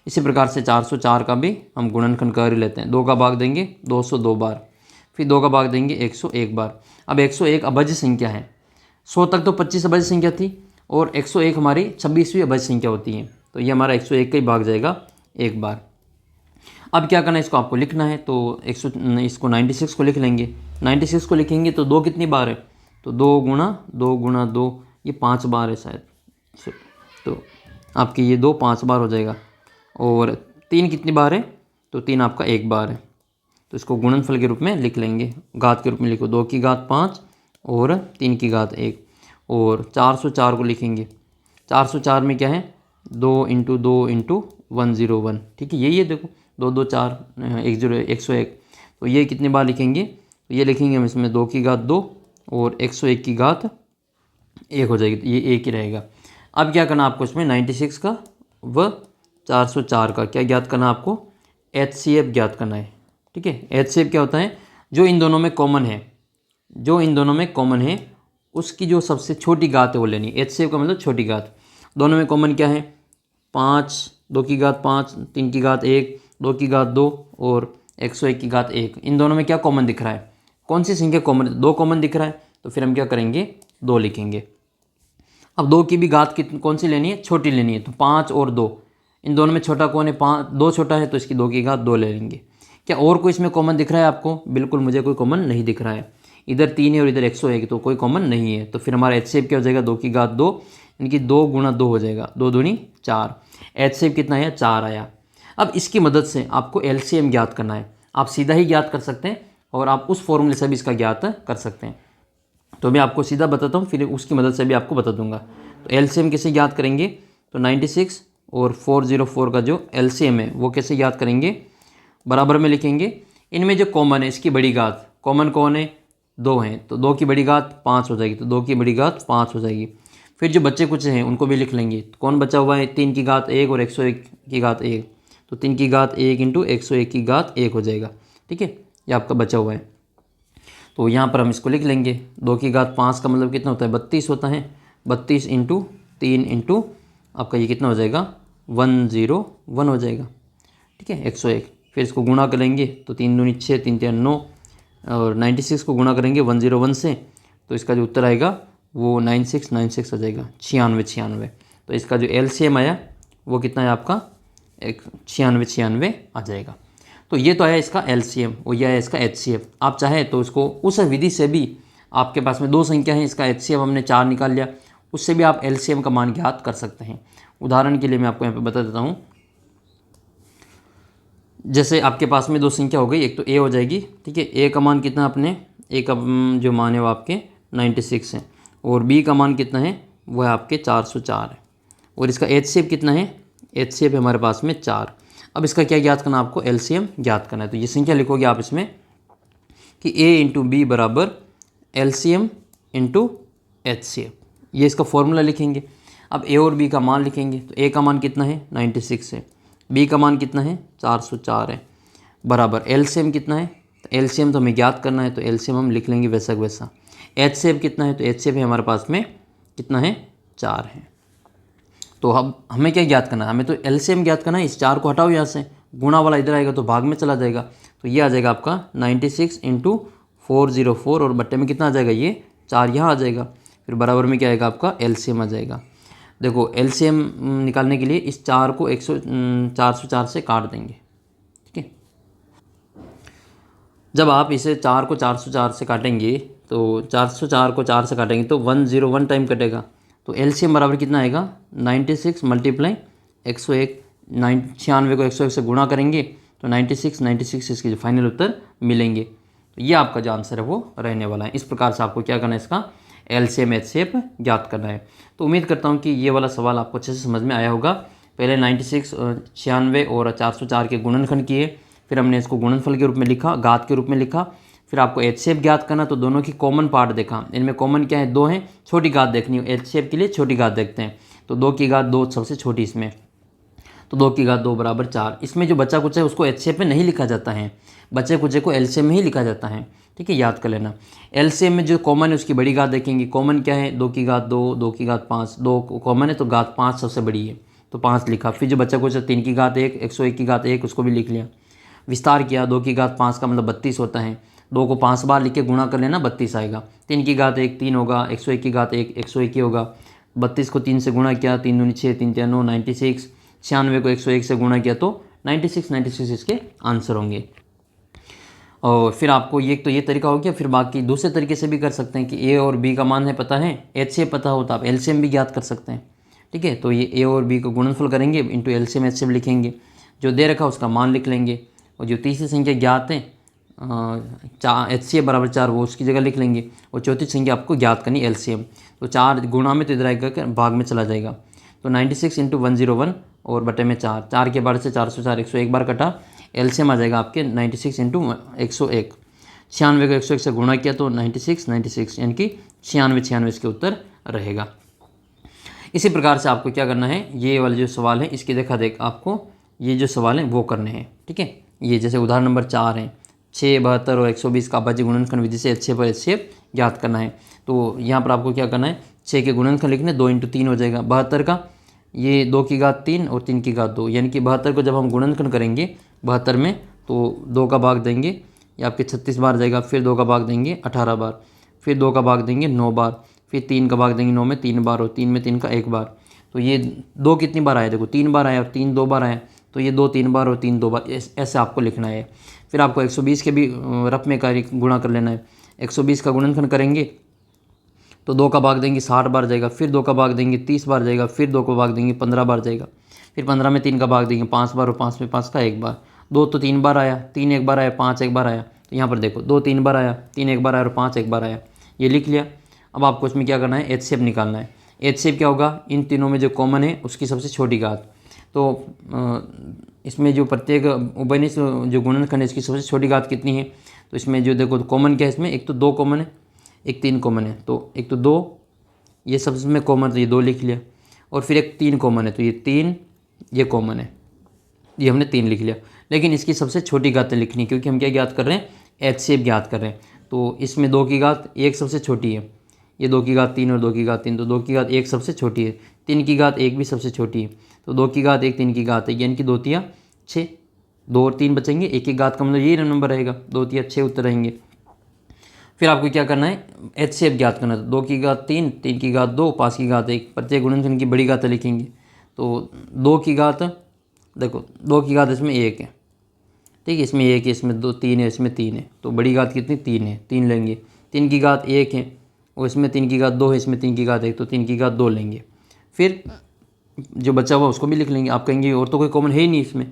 इसी प्रकार से 404 का भी हम गुणनखंड कर ही लेते हैं। 2 का भाग देंगे 202 बार, फिर 2 का भाग देंगे 101 बार। अब 101 अभाज्य संख्या है, 100 तक तो 25 अभाज्य संख्या थी और 101 हमारी 26वीं अभाज्य संख्या होती है, तो ये हमारा 101 का ही भाग जाएगा 1 बार। अब क्या करना है, इसको आपको लिखना है, तो इसको 96 को लिख लेंगे। 96 को लिखेंगे तो 2 कितनी बार है, तो 2 गुणा 2 ये 5 बार है शायद, तो आपकी ये 2 5 बार हो जाएगा। और 3 कितनी बार है, तो 3 आपका 1 बार है, तो इसको गुणनफल के रूप में लिख लेंगे, घात के रूप में लिखो, 2 की घात 5 और 3 की घात 1। और 404 को लिखेंगे, 404 में क्या है, 2 × 2 × 101, ठीक है, यही है, देखो 2 2 4 101, तो ये कितनी बार लिखेंगे, तो ये लिखेंगे हम इसमें 2 की घात 2 और 101 की घात 1 हो जाएगी, तो ये 1 ही रहेगा। अब क्या करना आपको इसमें 96 का व 404 का क्या ज्ञात करना, आपको एचसीएफ ज्ञात करना है, ठीक है। एचसीएफ क्या होता है, जो इन दोनों में कॉमन है, जो इन दोनों में कॉमन है उसकी जो सबसे छोटी घात है वो लेनी है। एचसीएफ का मतलब छोटी घात। दोनों में कॉमन क्या है, 5, 2 की घात 5, 3 की घात 1, 2 की घात 2 और 101 की घात 1। इन दोनों में क्या कॉमन दिख रहा है, कौन सी संख्या कॉमन, 2 कॉमन दिख रहा है, तो फिर हम क्या करेंगे 2 लिखेंगे। अब 2 की भी घात कितनी कौन सी लेनी है, छोटी लेनी है, तो 5 और 2, इन दोनों में छोटा कौन है, 5, 2 छोटा है, तो इसकी 2 की घात 2 ले लेंगे। क्या और कोई इसमें कॉमन दिख रहा है आपको, बिल्कुल मुझे कोई कॉमन नहीं दिख रहा है, इधर 3 है और इधर 101, तो कोई कॉमन नहीं है। तो फिर हमारा एचसीएफ क्या हो जाएगा, 2 की घात 2, इनकी 2 गुणा 2 हो जाएगा, 2 दूनी 4। एचसीएफ कितना आया, 4 आया। अब इसकी मदद से आपको एलसीएम ज्ञात करना है, आप सीधा ही ज्ञात कर सकते हैं और आप उस फॉर्मूले से भी इसका ज्ञात कर सकते हैं। तो मैं आपको सीधा बताता हूँ, फिर उसकी मदद से भी आपको बता दूंगा। तो एलसीएम कैसे ज्ञात करेंगे, तो 96 और 404 का जो एलसीएम है वो कैसे ज्ञात करेंगे, बराबर में लिखेंगे। इनमें जो कॉमन है इसकी बड़ी घात, कॉमन कौन है, 2 हैं, तो 2 की बड़ी घात 5 हो जाएगी, तो 2 की बड़ी घात 5 हो जाएगी। फिर जो बच्चे कुछ हैं उनको भी लिख लेंगे, तो कौन बचा हुआ है, 3 की घात 1 और 101 की घात 1, तो 3 की घात 1 × 101 की घात 1 हो जाएगा, ठीक है, ये आपका बचा हुआ है। तो यहाँ पर हम इसको लिख लेंगे, 2 की घात 5 का मतलब कितना होता है, 32 होता है, 32 × 3 × आपका ये कितना हो जाएगा, 101 हो जाएगा, ठीक है, 101। फिर इसको गुणा करेंगे तो 3 दूनी 6, 3 3 9 और 96 को गुणा करेंगे 101 से, तो इसका जो उत्तर आएगा वो 9696 आ जाएगा, 96 तो इसका जो एलसीएम आया वो कितना है आपका, 96 आ जाएगा। तो ये तो आया इसका एलसीएम और यह है इसका एचसीएफ। आप चाहे तो इसको उस विधि से भी, आपके पास में 2 संख्या है, इसका एचसीएफ हमने 4 निकाल लिया, उससे भी आप एलसीएम का मान ज्ञात कर सकते हैं। उदाहरण के लिए मैं आपको यहाँ पे बता देता हूँ, जैसे आपके पास में 2 संख्या हो गई, एक तो ए हो जाएगी, ठीक है, ए का मान कितना अपने, ए का जो मान है वो आपके 96 है और बी का मान कितना है, वो है आपके 404 है और इसका एचसीएफ कितना है, एचसीएफ है हमारे पास में 4। अब इसका क्या ज्ञात करना, आपको एलसीएम ज्ञात करना है। तो ये संख्या लिखोगे आप इसमें कि a × b बराबर एलसीएम इंटू HCF, ये इसका फॉर्मूला लिखेंगे। अब ए और बी का मान लिखेंगे, तो ए का मान कितना है 96 है, बी का मान कितना है 404 है, बराबर एलसीएम कितना है, तो एलसीएम तो हमें ज्ञात करना है, तो एलसीएम हम लिख लेंगे वैसा वैसा। HCF कितना है, तो HCF है हमारे पास में कितना है 4 है। तो अब हमें क्या ज्ञात करना है, हमें तो एलसीएम ज्ञात करना है। इस 4 को हटाओ यहाँ से, गुणा वाला इधर आएगा तो भाग में चला जाएगा, तो ये आ जाएगा आपका 96 इंटू 404 और बट्टे में कितना आ जाएगा, ये 4 यहाँ आ जाएगा। फिर बराबर में क्या आएगा आपका एलसीएम आ जाएगा। देखो एलसीएम निकालने के लिए इस 4 को 404 से काट देंगे, ठीक है। जब आप इसे 4 को 404 से काटेंगे तो 404 को 4 से काटेंगे तो 101 टाइम कटेगा, तो एलसीएम बराबर कितना आएगा 96 मल्टीप्लाई 101, 96 को 101 से गुणा करेंगे तो 96 इसके जो फाइनल उत्तर मिलेंगे। तो ये आपका जो आंसर है वो रहने वाला है। इस प्रकार से आपको क्या करना है, इसका एलसीएम HCF ज्ञात करना है। तो उम्मीद करता हूँ कि ये वाला सवाल आपको अच्छे से समझ में आया होगा। पहले 96, 96 और 404 के गुणनखंड किए, फिर हमने इसको गुणनफल के रूप में लिखा, घात के रूप में लिखा, फिर आपको HCF ज्ञात करना, तो दोनों की कॉमन पार्ट देखा। इनमें कॉमन क्या है, 2 हैं, छोटी घात देखनी हो, HCF के लिए छोटी घात देखते हैं, तो 2 की घात 2 सबसे छोटी इसमें, तो 2 की घात 2 बराबर 4। इसमें जो बचा कुचा है उसको HCF में नहीं लिखा जाता है, बचे कुचे को एलसीएम में ही लिखा जाता है, ठीक है, याद कर लेना। एलसीएम में जो कॉमन है उसकी बड़ी घात देखेंगे। कॉमन क्या है, 2 की घात 2, 2 की घात 5, 2 कॉमन है तो घात 5 सबसे बड़ी है, तो 5 लिखा। फिर जो बचा कुचा 3 की घात 1, 101 की घात 1 उसको भी लिख लिया। विस्तार किया, 2 की घात 5 का मतलब 32 होता है, 2 को 5 बार लिख के गुणा कर लेना 32 आएगा। 3 की घात 1 3 होगा, 101 की घात 1 101 ही होगा। 32 को 3 से गुणा किया, 3 दूनी 6, 3 9 96। 96 को 101 से गुणा किया तो 96 इसके आंसर होंगे। और फिर आपको ये तो ये तरीका हो गया। फिर बाकी दूसरे तरीके से भी कर सकते हैं कि ए और बी का मान है पता है, HCF पता हो तो आप एलसीएम भी ज्ञात कर सकते हैं, ठीक है। तो ये ए और बी को गुणनफल करेंगे, इंटू एलसीएम HCF लिखेंगे, जो दे रखा उसका मान लिख लेंगे, और जो तीसरी संख्या ज्ञात है HCF बराबर 4 वो उसकी जगह लिख लेंगे, और चौथी संख्या आपको ज्ञात करनी एलसीएम। तो 4 गुणा में तो इधर आएगा भाग में चला जाएगा, तो 96 इंटू 101 और बटे में 4, 4 के बाद से 404 101 बार कटा, एलसीएम आ जाएगा आपके 96 इंटू 101। 96 को 101 से गुणा किया तो 96 यानी कि 96 इसके उत्तर रहेगा। इसी प्रकार से आपको क्या करना है, ये वाले जो सवाल है इसकी देखा देख आपको ये जो सवाल है वो करने हैं, ठीक है। ये जैसे उदाहरण नंबर 4 है, 6, 72 और 120 का अभाज्य गुणनखंड विधि से HCF और HCF ज्ञात करना है। तो यहाँ पर आपको क्या करना है, 6 के गुणनखंड लिखने, 2 इंटू 3 हो जाएगा 72 का, ये 2 की घात 3 और 3 की घात 2, यानी कि 72 को जब हम गुणनखंड करेंगे 72 में तो 2 का भाग देंगे, ये आपके 36 बार जाएगा, फिर 2 का भाग देंगे 18 बार, फिर 2 का भाग देंगे 9 बार, फिर 3 का भाग देंगे 9 में 3 बार, और 3 में 3 का 1 बार। तो ये 2 कितनी बार आया, देखो 3 बार आया और 3 2 बार आया, तो ये 2 3 बार और 3 2 बार, ऐसे आपको लिखना है। फिर आपको 120 के भी रफ में कार्य गुणा कर लेना है। 120 का गुणनखंड करेंगे तो 2 का भाग देंगे 60 बार जाएगा, फिर 2 का भाग देंगे 30 बार जाएगा, फिर 2 का भाग देंगे 15 बार जाएगा, फिर 15 में 3 का भाग देंगे 5 बार, और 5 में 5 का 1 बार। 2 तो 3 बार आया, 3 1 बार आया, 5 1 बार आया, तो यहाँ पर देखो 2 3 बार आया, 3 1 बार आया और 5 1 बार आया, ये लिख लिया। अब आपको इसमें क्या करना है, HCF निकालना है। HCF क्या होगा, इन तीनों में जो कॉमन है उसकी सबसे छोटी घात। तो इसमें जो प्रत्येक उभयनिष्ठ जो गुणनखंड है इसकी सबसे छोटी घात कितनी है, तो इसमें जो देखो कॉमन क्या है, इसमें एक तो 2 कॉमन है, एक 3 कॉमन है, तो एक तो 2 ये सबसे में कॉमन, तो ये 2 लिख लिया, और फिर एक 3 कॉमन है, तो ये 3 ये कॉमन है, ये हमने 3 लिख लिया। लेकिन इसकी सबसे छोटी घातें लिखनी, क्योंकि हम क्या ज्ञात कर रहे हैं, HCF ज्ञात कर रहे हैं। तो इसमें 2 की घात 1 सबसे छोटी है, ये 2 की घात 3 और 2 की घात 3, तो 2 की घात 1 सबसे छोटी है, 3 की घात 1 भी सबसे छोटी है, तो 2 की घात 1 3 की घात 1 यानी कि 2 तिया 6, 2 और 3 बचेंगे, 1 की घात का मतलब यही नंबर रहेगा, 2 तिया 6 उत्तर रहेंगे। फिर आपको क्या करना है, HCF ज्ञात करना है। 2 की घात 3, 3 की घात 2, 5 की घात 1, प्रत्येक गुणनखंड की बड़ी घातें लिखेंगे। तो 2 की घात देखो 2 की घात इसमें 1 है, ठीक है, इसमें 1 है, इसमें 2 3 है, इसमें 3 है, तो बड़ी घात कितनी 3 है, 3 लेंगे। 3 की घात 1 है और इसमें 3 की घात 2 है, इसमें 3 की घात 1, तो 3 की घात 2 लेंगे। फिर जो बचा हुआ उसको भी लिख लेंगे। आप कहेंगे और तो कोई कॉमन है ही नहीं इसमें,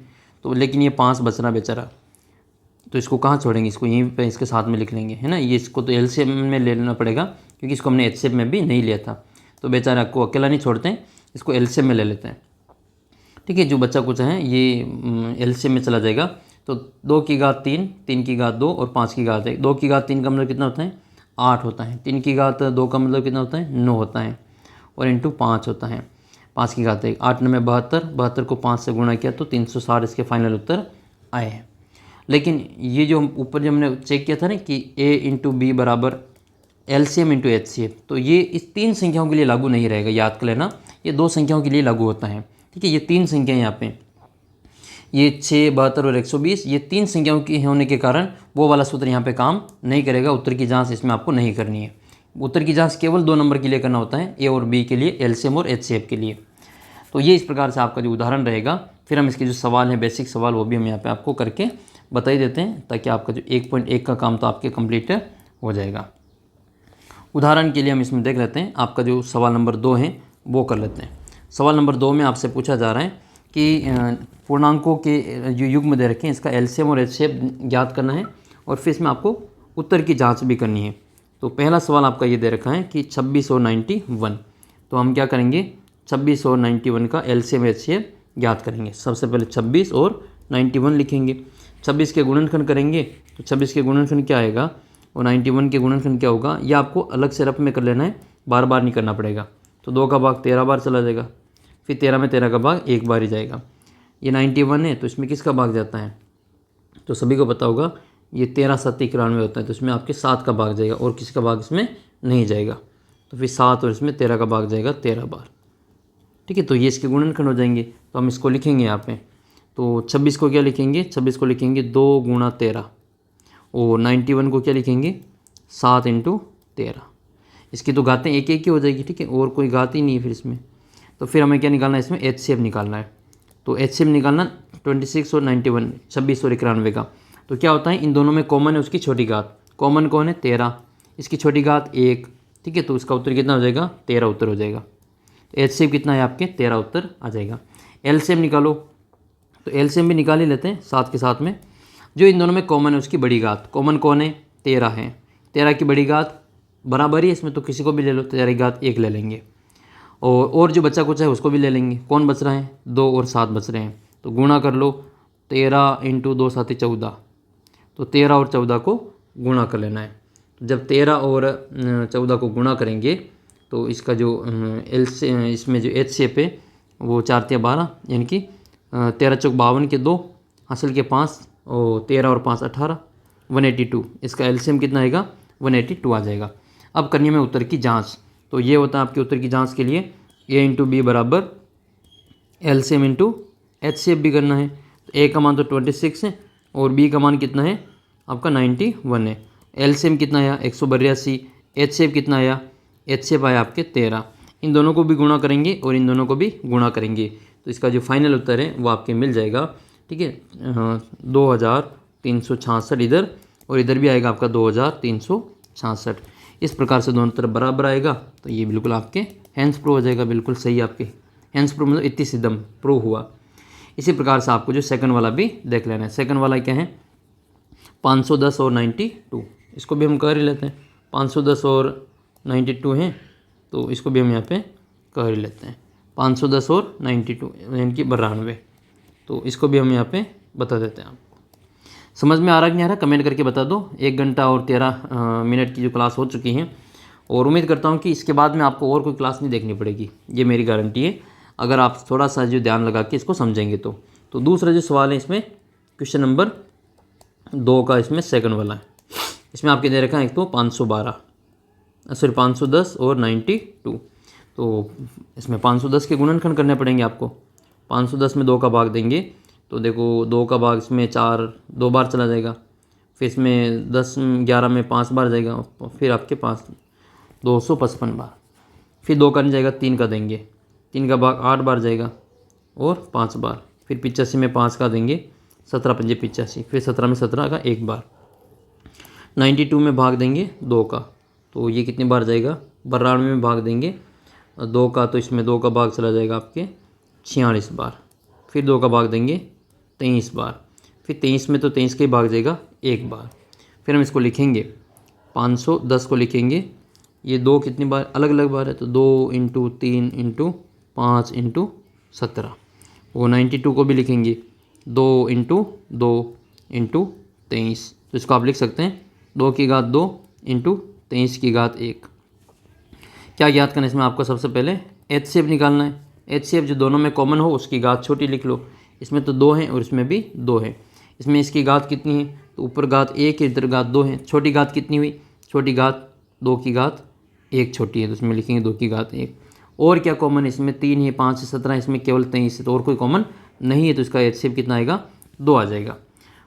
तो लेकिन ये 5 बच रहा बेचारा, तो इसको कहाँ छोड़ेंगे, इसको यहीं पे इसके साथ में लिख लेंगे, है ना। ये इसको तो एलसीएम में ले लेना पड़ेगा, क्योंकि इसको हमने HCF में भी नहीं लिया था, तो बेचारा को अकेला नहीं छोड़ते हैं, इसको एलसीएम में ले लेते हैं, ठीक है। जो बच्चा कुछ है ये एलसीएम में चला जाएगा। तो 2 की घात 3, 3 की घात 2 और 5 की घात 1, 2 की घात 3 का मतलब कितना होता है 8 होता है। 3 की घात 2 का मतलब कितना होता है 9 होता है, और इंटू 5 होता है, 5 की घात 1, 8 9 72, 72 को 5 से गुणा किया तो 360 इसके फाइनल उत्तर आए हैं। लेकिन ये जो ऊपर जो हमने चेक किया था ना कि a इंटू बी बराबर LCM इंटू HCF, तो ये इस 3 संख्याओं के लिए लागू नहीं रहेगा, याद कर लेना। ये 2 संख्याओं के लिए लागू होता है, ठीक है। ये 3 संख्याएं यहाँ पे, ये 6 72 और 120, ये 3 संख्याओं की होने के कारण वो वाला सूत्र यहाँ पे काम नहीं करेगा। उत्तर की जांच इसमें आपको नहीं करनी है। उत्तर की जांच केवल 2 नंबर के लिए करना होता है, A और B के लिए, LCM और HCF के लिए। तो ये इस प्रकार से आपका जो उदाहरण रहेगा। फिर हम इसके जो सवाल हैं, बेसिक सवाल, वो भी हम यहाँ पे आपको करके बता ही देते हैं, ताकि आपका जो 1.1 का काम तो आपके कंप्लीट हो जाएगा। उदाहरण के लिए हम इसमें देख लेते हैं, आपका जो सवाल नंबर 2 है वो कर लेते हैं। सवाल नंबर 2 में आपसे पूछा जा रहा है कि पूर्णांकों के जो युग्म दे रखे हैं, इसका LCM और HCF ज्ञात करना है, और फिर इसमें आपको उत्तर की जाँच भी करनी है। तो पहला सवाल आपका ये दे रखा है कि 26 और 91, तो हम क्या करेंगे, 26 और 91 का LCM HCF ज्ञात करेंगे। सबसे पहले 26 और 91 लिखेंगे, 26 के गुणनखंड करेंगे तो 26 के गुणनखंड क्या आएगा और 91 के गुणनखंड क्या होगा, ये आपको अलग से रफ में कर लेना है, बार बार नहीं करना पड़ेगा। तो 2 का भाग 13 बार चला जाएगा, फिर 13 में 13 का भाग 1 बार ही जाएगा। ये 91 है तो इसमें किसका भाग जाता है, तो सभी को पता होगा ये 13 7 91 होता है, तो इसमें आपके 7 का भाग जाएगा और किसी का भाग इसमें नहीं जाएगा। तो फिर 7 और इसमें 13 का भाग जाएगा 13 बार, ठीक है। तो ये इसके गुणनखंड हो जाएंगे, तो हम इसको लिखेंगे यहाँ पे। तो 26 को क्या लिखेंगे, 26 को लिखेंगे 2 गुणा 13, और 91 को क्या लिखेंगे 7 इंटू 13। इसकी तो घातें एक एक ही हो जाएगी, ठीक है, और कोई घात ही नहीं है फिर इसमें। तो फिर हमें क्या निकालना है, इसमें HCF निकालना है। तो HCF निकालना 26 और 91, 26 और 91 का। तो क्या होता है, इन दोनों में कॉमन है उसकी छोटी घात, कॉमन कौन है 13, इसकी छोटी घात 1, ठीक है। तो इसका उत्तर कितना हो जाएगा 13 उत्तर हो जाएगा। तो HCF कितना है आपके 13 उत्तर आ जाएगा। LCM निकालो, तो LCM भी निकाल ही लेते हैं साथ के साथ में। जो इन दोनों में कॉमन है उसकी बड़ी घात, कॉमन कौन है 13 है, 13 की बड़ी घात बराबर ही है इसमें, तो किसी को भी ले लो, 13 की घात 1 ले लेंगे, और जो बच्चा कुछ है उसको भी ले लेंगे। कौन बच रहा है 2 और 7 बच रहे हैं, तो गुणा कर लो, 13 इंटू 2 7 14, तो 13 और 14 को गुणा कर लेना है। जब 13 और 14 को गुणा करेंगे तो इसका जो इसमें जो HCF है वो 4 3 12, यानी कि 13 चौक 52 के 2, हासिल के 5, और 13 और 5 18, 182। इसका LCM कितना आएगा 182 आ जाएगा। अब करनी है उत्तर की जांच। तो ये होता है आपके उत्तर की जांच के लिए A इंटू बी बराबर LCM इंटू HCF भी करना है। तो A का मान तो 26 है और B का मान कितना है आपका 91 है। LCM कितना आया 182, HCF कितना आया, HCF आया आपके 13। इन दोनों को भी गुणा करेंगे और इन दोनों को भी गुणा करेंगे, तो इसका जो फाइनल उत्तर है वो आपके मिल जाएगा, ठीक है। 2366 इधर, और इधर भी आएगा आपका 2366। इस प्रकार से दोनों तरफ बराबर आएगा, तो ये बिल्कुल आपके हैंड्स प्रूव हो जाएगा, बिल्कुल सही आपके हैंड्स प्रूव मतलब इतनी सिद्धम प्रूव हुआ। इसी प्रकार से आपको जो सेकंड वाला भी देख लेना है। सेकंड वाला क्या है 510 और 92, इसको भी हम कर ही लेते हैं। 510 और 92 हैं, तो इसको भी हम यहाँ पे कर ही लेते हैं। 510 और 92 यानी कि 92, तो इसको भी हम यहाँ पे बता देते हैं। आपको समझ में आ रहा कि नहीं आ रहा कमेंट करके बता दो। 1 घंटा और 13 मिनट की जो क्लास हो चुकी हैं, और उम्मीद करता हूँ कि इसके बाद में आपको और कोई क्लास नहीं देखनी पड़ेगी, ये मेरी गारंटी है, अगर आप थोड़ा सा जो ध्यान लगा के इसको समझेंगे तो दूसरा जो सवाल है इसमें क्वेश्चन नंबर 2 का, इसमें सेकंड वाला है। इसमें आपके दे रखा है एक तो 510 और 92, तो इसमें 510 के गुणनखंड करने पड़ेंगे आपको। 510 में 2 का भाग देंगे तो देखो 2 का भाग इसमें 4 2 बार चला जाएगा, फिर इसमें 10 11 में 5 बार जाएगा, फिर आपके 5 255 बार, फिर 2 का नहीं जाएगा 3 का देंगे, 3 का भाग 8 बार जाएगा और 5 बार, फिर 85 में 5 का देंगे 17 पंजे 85, फिर 17 में 17 का 1 बार। 92 में भाग देंगे 2 का, तो ये कितनी बार जाएगा 92 में भाग देंगे 2 का, तो इसमें 2 का भाग चला जाएगा आपके 46 बार, फिर 2 का भाग देंगे 23 बार, फिर 23 में तो 23 का ही भाग जाएगा 1 बार। फिर हम इसको लिखेंगे 510 को लिखेंगे, ये 2 कितनी बार अलग अलग बार है, तो 2 इंटू 3 इंटू 5 इंटू 17। वो 92 को भी लिखेंगे 2 इंटू 2 इंटू 23, तो इसको आप लिख सकते हैं 2 की घात 2 इंटू 23 की घात 1। क्या ज्ञात करना है इसमें आपको? सबसे पहले HCF निकालना है। HCF जो दोनों में कॉमन हो उसकी घात छोटी लिख लो। इसमें तो 2 है और इसमें भी 2 है। इसमें इसकी घात कितनी है? तो ऊपर घात 1 है, इधर घात 2 है। छोटी घात कितनी हुई? छोटी घात 2 की घात 1 छोटी है, तो इसमें लिखेंगे 2 की घात 1। और क्या कॉमन है? इसमें 3 है, 5 है, 17, इसमें केवल 23 है, तो और कोई कॉमन नहीं है, तो इसका HCF कितना आएगा? 2 आ जाएगा।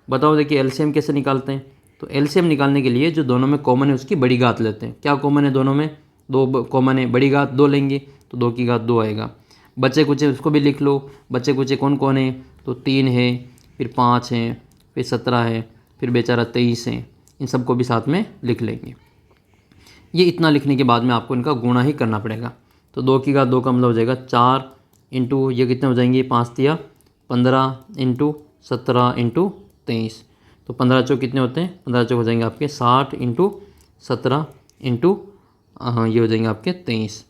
बताओ देखिए एलसीएम कैसे निकालते हैं। तो एलसीएम निकालने के लिए जो दोनों में कॉमन है उसकी बड़ी घात लेते हैं। क्या कॉमन है दोनों में? 2 कॉमन है, बड़ी घात 2 लेंगे तो 2 की घात 2 आएगा। बच्चे कुचे उसको भी लिख लो। बच्चे कुचे कौन कौन है? तो 3 है, फिर 5 है, फिर 17 है, फिर बेचारा 23 है। इन सबको भी साथ में लिख लेंगे। ये इतना लिखने के बाद में आपको इनका गुणा ही करना पड़ेगा। तो 2 की घात 2 का मतलब हो जाएगा 4 इंटू ये कितने हो जाएंगे? 5 तिया 15 इंटू 17 इंटू 23। तो 15 चौक कितने होते हैं? 15 चौक हो जाएंगे आपके 60 इंटू 17 इंटू ये हो जाएंगे आपके 23।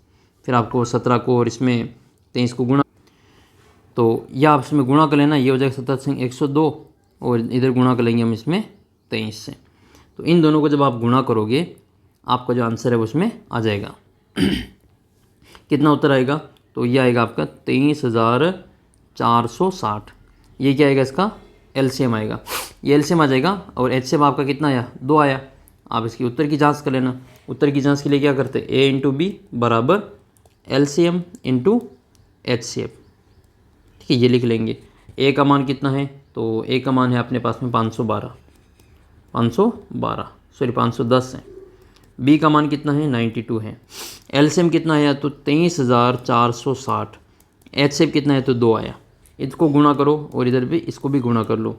फिर आपको 17 को और इसमें 23 को गुणा, तो यह आप इसमें गुणा कर लेना। ये हो जाएगा 17 102 और इधर गुणा कर लेंगे हम इसमें 23 से। तो इन दोनों को जब आप गुणा करोगे आपका जो आंसर है वो उसमें आ जाएगा। कितना उत्तर आएगा? तो ये आएगा आपका 23,460। ये क्या आएगा? इसका एलसीएम आएगा। ये एलसीएम आ जाएगा। और एचसीएफ आपका कितना आया? 2 आया। आप इसकी उत्तर की जांच कर लेना। उत्तर की जांच के लिए क्या करते हैं? A इंटू बी बराबर एलसीएम इंटू एचसीएफ। ठीक है, ये लिख लेंगे। ए का मान कितना है? तो ए का मान है अपने पास में 512 सॉरी 510 है। बी का मान कितना है? 92 है। एलसीएम कितना आया? तो 23,460। एचसीएफ कितना है? तो 2 आया। इसको गुणा करो और इधर भी इसको भी गुणा कर लो।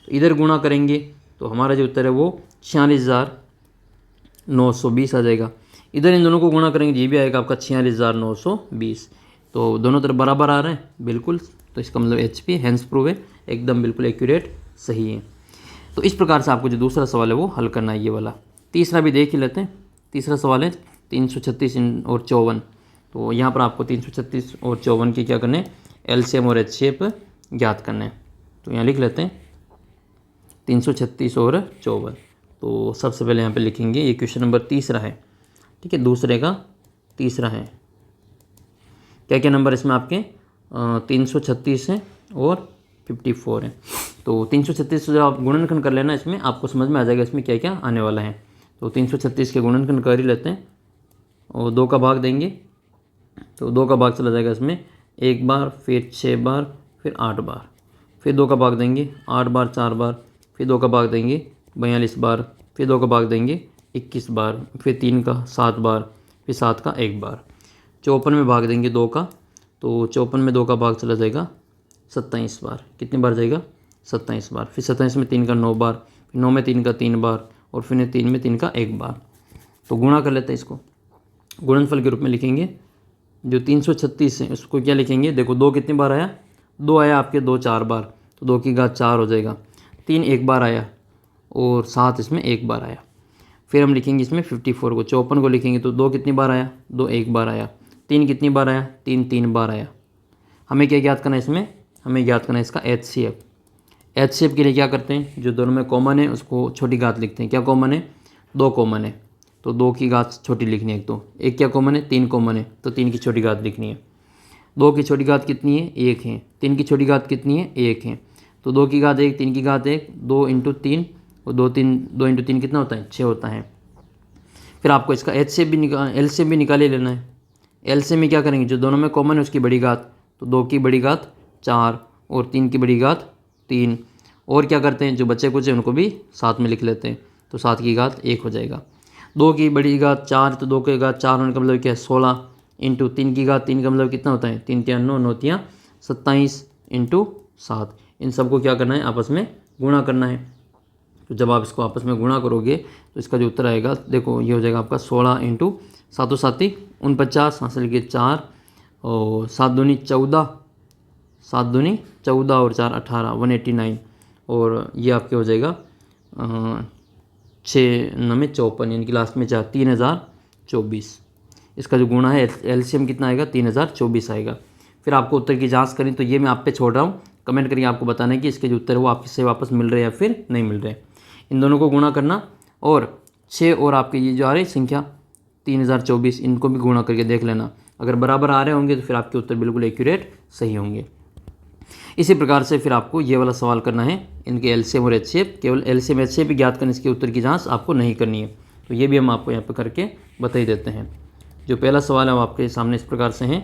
तो इधर गुणा करेंगे तो हमारा जो उत्तर है वो 46,920 आ जाएगा। इधर इन दोनों को गुणा करेंगे, ये भी आएगा आपका 46,920। तो दोनों तरफ बराबर आ रहे हैं बिल्कुल। तो इसका मतलब HP हैंस प्रूव है, एकदम बिल्कुल एक्यूरेट सही है। तो इस प्रकार से आपको जो दूसरा सवाल है वो हल करना है, ये वाला। तीसरा भी देख ही लेते हैं। तीसरा सवाल है 336 और 54। तो यहाँ पर आपको 336 और 54 के क्या करने? एलसीएम और एचसीएफ ज्ञात करने हैं। तो यहाँ लिख लेते हैं 336 और 54। तो सबसे पहले यहाँ पे लिखेंगे, ये क्वेश्चन नंबर तीसरा है। ठीक है, दूसरे का तीसरा है। क्या क्या नंबर इसमें आपके? 336 है और 54 है। तो 336 से जब आप गुणनखंड कर लेना, इसमें आपको समझ में आ जाएगा इसमें क्या क्या आने वाला है। तो 336 के गुणनखंड कर ही लेते हैं और 2 का भाग देंगे। तो 2 का भाग चला जाएगा इसमें 1 बार, फिर 6 बार, फिर 8 बार, फिर 2 का भाग देंगे 8 बार 4 बार, फिर 2 का भाग देंगे 42 बार, फिर 2 का भाग देंगे 21 बार, फिर 3 का 7 बार, फिर 7 का 1 बार। 54 में भाग देंगे 2 का, तो 54 में 2 का भाग चला जाएगा 27 बार। कितनी बार जाएगा? 27 बार। फिर 27 में 3 का 9 बार, फिर 9 में 3 का 3 बार, और फिर 3 में 3 का 1 बार। तो गुणा कर लेते हैं इसको। गुणनफल के रूप में लिखेंगे जो 336 है उसको क्या लिखेंगे? देखो 2 कितनी बार आया? 2 आया आपके, 2 4 बार, तो 2 की घात 4 हो जाएगा। 3 1 बार आया और 7 इसमें 1 बार आया। फिर हम लिखेंगे इसमें 54 को, 54 को लिखेंगे तो 2 कितनी बार आया? 2 1 बार आया। 3 कितनी बार आया? 3 3 बार आया। हमें क्या ज्ञात करना है इसमें? हमें ज्ञात करना है इसका HCF। HCF के लिए क्या करते हैं? जो दोनों में कॉमन है उसको छोटी घात लिखते हैं। क्या कॉमन है? 2 कॉमन है तो 2 की घात छोटी लिखनी है। एक क्या कॉमन है? 3 कॉमन है तो 3 की छोटी घात लिखनी है। 2 की छोटी घात कितनी है? 1 है। 3 की छोटी घात कितनी है? 1 है। तो 2 की घात 1, 3 की घात 1, 2 इंटू 3, और 2 इंटू 3 कितना होता है? 6 होता है। फिर आपको इसका HCF भी LCM भी निकाल ही लेना है। LCM में क्या करेंगे? जो दोनों में कॉमन है उसकी बड़ी घात, तो 2 की बड़ी घात 4 और 3 की बड़ी घात 3। और क्या करते हैं? जो बच्चे कुछ हैं उनको भी साथ में लिख लेते हैं, तो 7 की घात 1 हो जाएगा। 2 की बड़ी घात 4, तो 2 की घात 4 होने का मतलब क्या है? 16 इंटू 3 की घात 3 का मतलब कितना होता है? 3 3 9 9 3 27 इंटू 7। इन सबको क्या करना है? आपस में गुणा करना है। तो जब आप इसको आपस में गुणा करोगे तो इसका जो उत्तर आएगा, देखो ये हो जाएगा आपका 16 इंटू 7 7 49 हासिल के 4 और 7 दूनी 14, 7 दूनी 14 और 4 18 189, और ये आपके हो जाएगा 6 9 54, यानी कि लास्ट में 4 3024। इसका जो गुणा है LCM कितना आएगा? 3024 आएगा। फिर आपको उत्तर की जांच करें तो ये मैं आप पे छोड़ रहा हूँ, कमेंट करिए आपको बताना है कि इसके जो उत्तर है वो आपसे वापस मिल रहे हैं या फिर नहीं मिल रहे। इन दोनों को गुणा करना और 6 और आपके ये जो आ रही संख्या 3024, इनको भी गुणा करके देख लेना। अगर बराबर आ रहे होंगे तो फिर आपके उत्तर बिल्कुल एक्यूरेट सही होंगे। इसी प्रकार से फिर आपको ये वाला सवाल करना है, इनके एलसीएम और एचसीएफ। केवल एलसीएम एचसीएफ ही ज्ञात करने, इसके उत्तर की जांच आपको नहीं करनी है। तो ये भी हम आपको यहाँ पे करके बता ही देते हैं। जो पहला सवाल है वो आपके सामने इस प्रकार से है।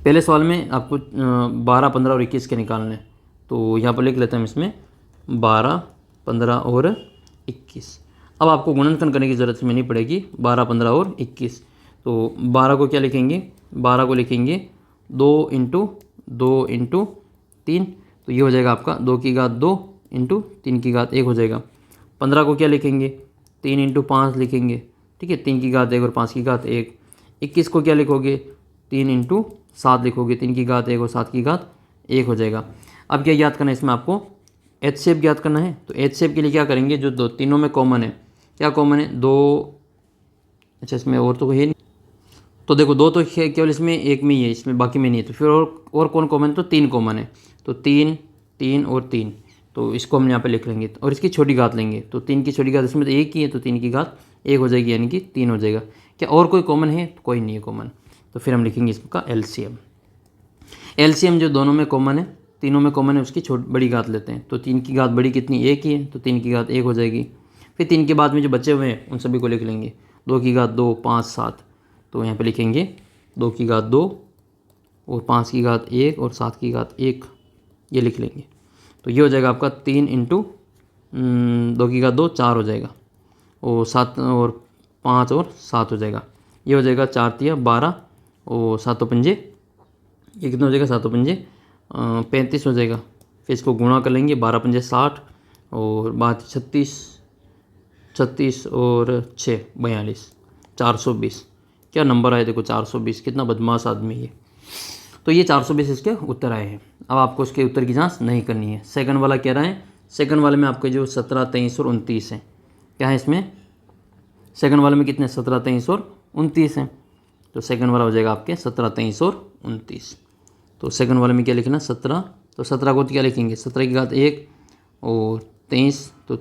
पहले सवाल में आपको 12, 15 और 21 के निकालने हैं। तो यहाँ पर लिख लेते हैं हम इसमें 12, 15 और 21। अब आपको गुणनखंड करने की ज़रूरत में नहीं पड़ेगी, 12, 15 और 21। तो 12 को क्या लिखेंगे, 12 को लिखेंगे 2 इंटू 2 इंटू 3, तो ये हो जाएगा आपका 2 की घात 2 इंटू 3 की घात 1 हो जाएगा। 15 को क्या लिखेंगे, 3 इंटू 5 लिखेंगे, ठीक है, 3 की घात 1 और 5 की घात 1। 21 को क्या लिखोगे, 3 इंटू 7 लिखोगे, 3 की घात 1 और 7 की घात 1 हो जाएगा। अब क्या याद करना है इसमें, आपको एच शेप ज्ञात करना है। तो एच शेप के लिए क्या करेंगे, जो दो तीनों में कॉमन है, क्या कॉमन है, 2, अच्छा इसमें और तो है नहीं, तो देखो 2 तो केवल इसमें एक में ही है, इसमें बाकी में नहीं है। तो फिर और कौन कॉमन है, तो 3 कॉमन है। तो 3, 3 और 3, तो इसको हम यहाँ पे लिख लेंगे और इसकी छोटी घात लेंगे। तो 3 की छोटी घात इसमें तो 1 ही है, तो 3 की घात 1 हो जाएगी, यानी कि 3 हो जाएगा। क्या और कोई कॉमन है, तो कोई नहीं है कॉमन। तो फिर हम लिखेंगे इसका एलसीएम। एलसीएम जो दोनों में कॉमन है, तीनों में कॉमन है, उसकी बड़ी घात लेते हैं। तो 3 की घात बड़ी कितनी, 1 ही है, तो 3 की घात 1 हो जाएगी। फिर 3 के बाद में जो बचे हुए हैं उन सभी को लिख लेंगे। 2 की घात 2, 5, 7, तो यहाँ पे लिखेंगे 2 की घात 2 और 5 की घात 1 और 7 की घात 1, ये लिख लेंगे। तो ये हो जाएगा आपका 3 इंटू 2 की घात 2, 4 हो जाएगा, और 7 और 5 और 7 हो जाएगा। ये हो जाएगा 4 तिया 12 और 7 पंजे, ये कितना हो जाएगा, 7 पंजे 35 हो जाएगा। फिर इसको गुणा कर लेंगे, 12 पंजे 60 और 36, 36 और 6 42, 420। क्या नंबर आए देखो, 420। कितना बदमाश आदमी है। तो ये 420 इसके उत्तर आए हैं। अब आपको इसके उत्तर की जांच नहीं करनी है। सेकंड वाला कह रहा है, सेकंड वाले में आपके जो 17, 23 और 29 हैं, क्या है इसमें, सेकंड वाले में कितने, 17, 23 और 29 हैं। तो सेकंड वाला हो जाएगा आपके 17, 23 और 29। तो सेकंड वाले में क्या लिखना, 17, तो 17 को क्या लिखेंगे, 17 की घात 1 और 23, तो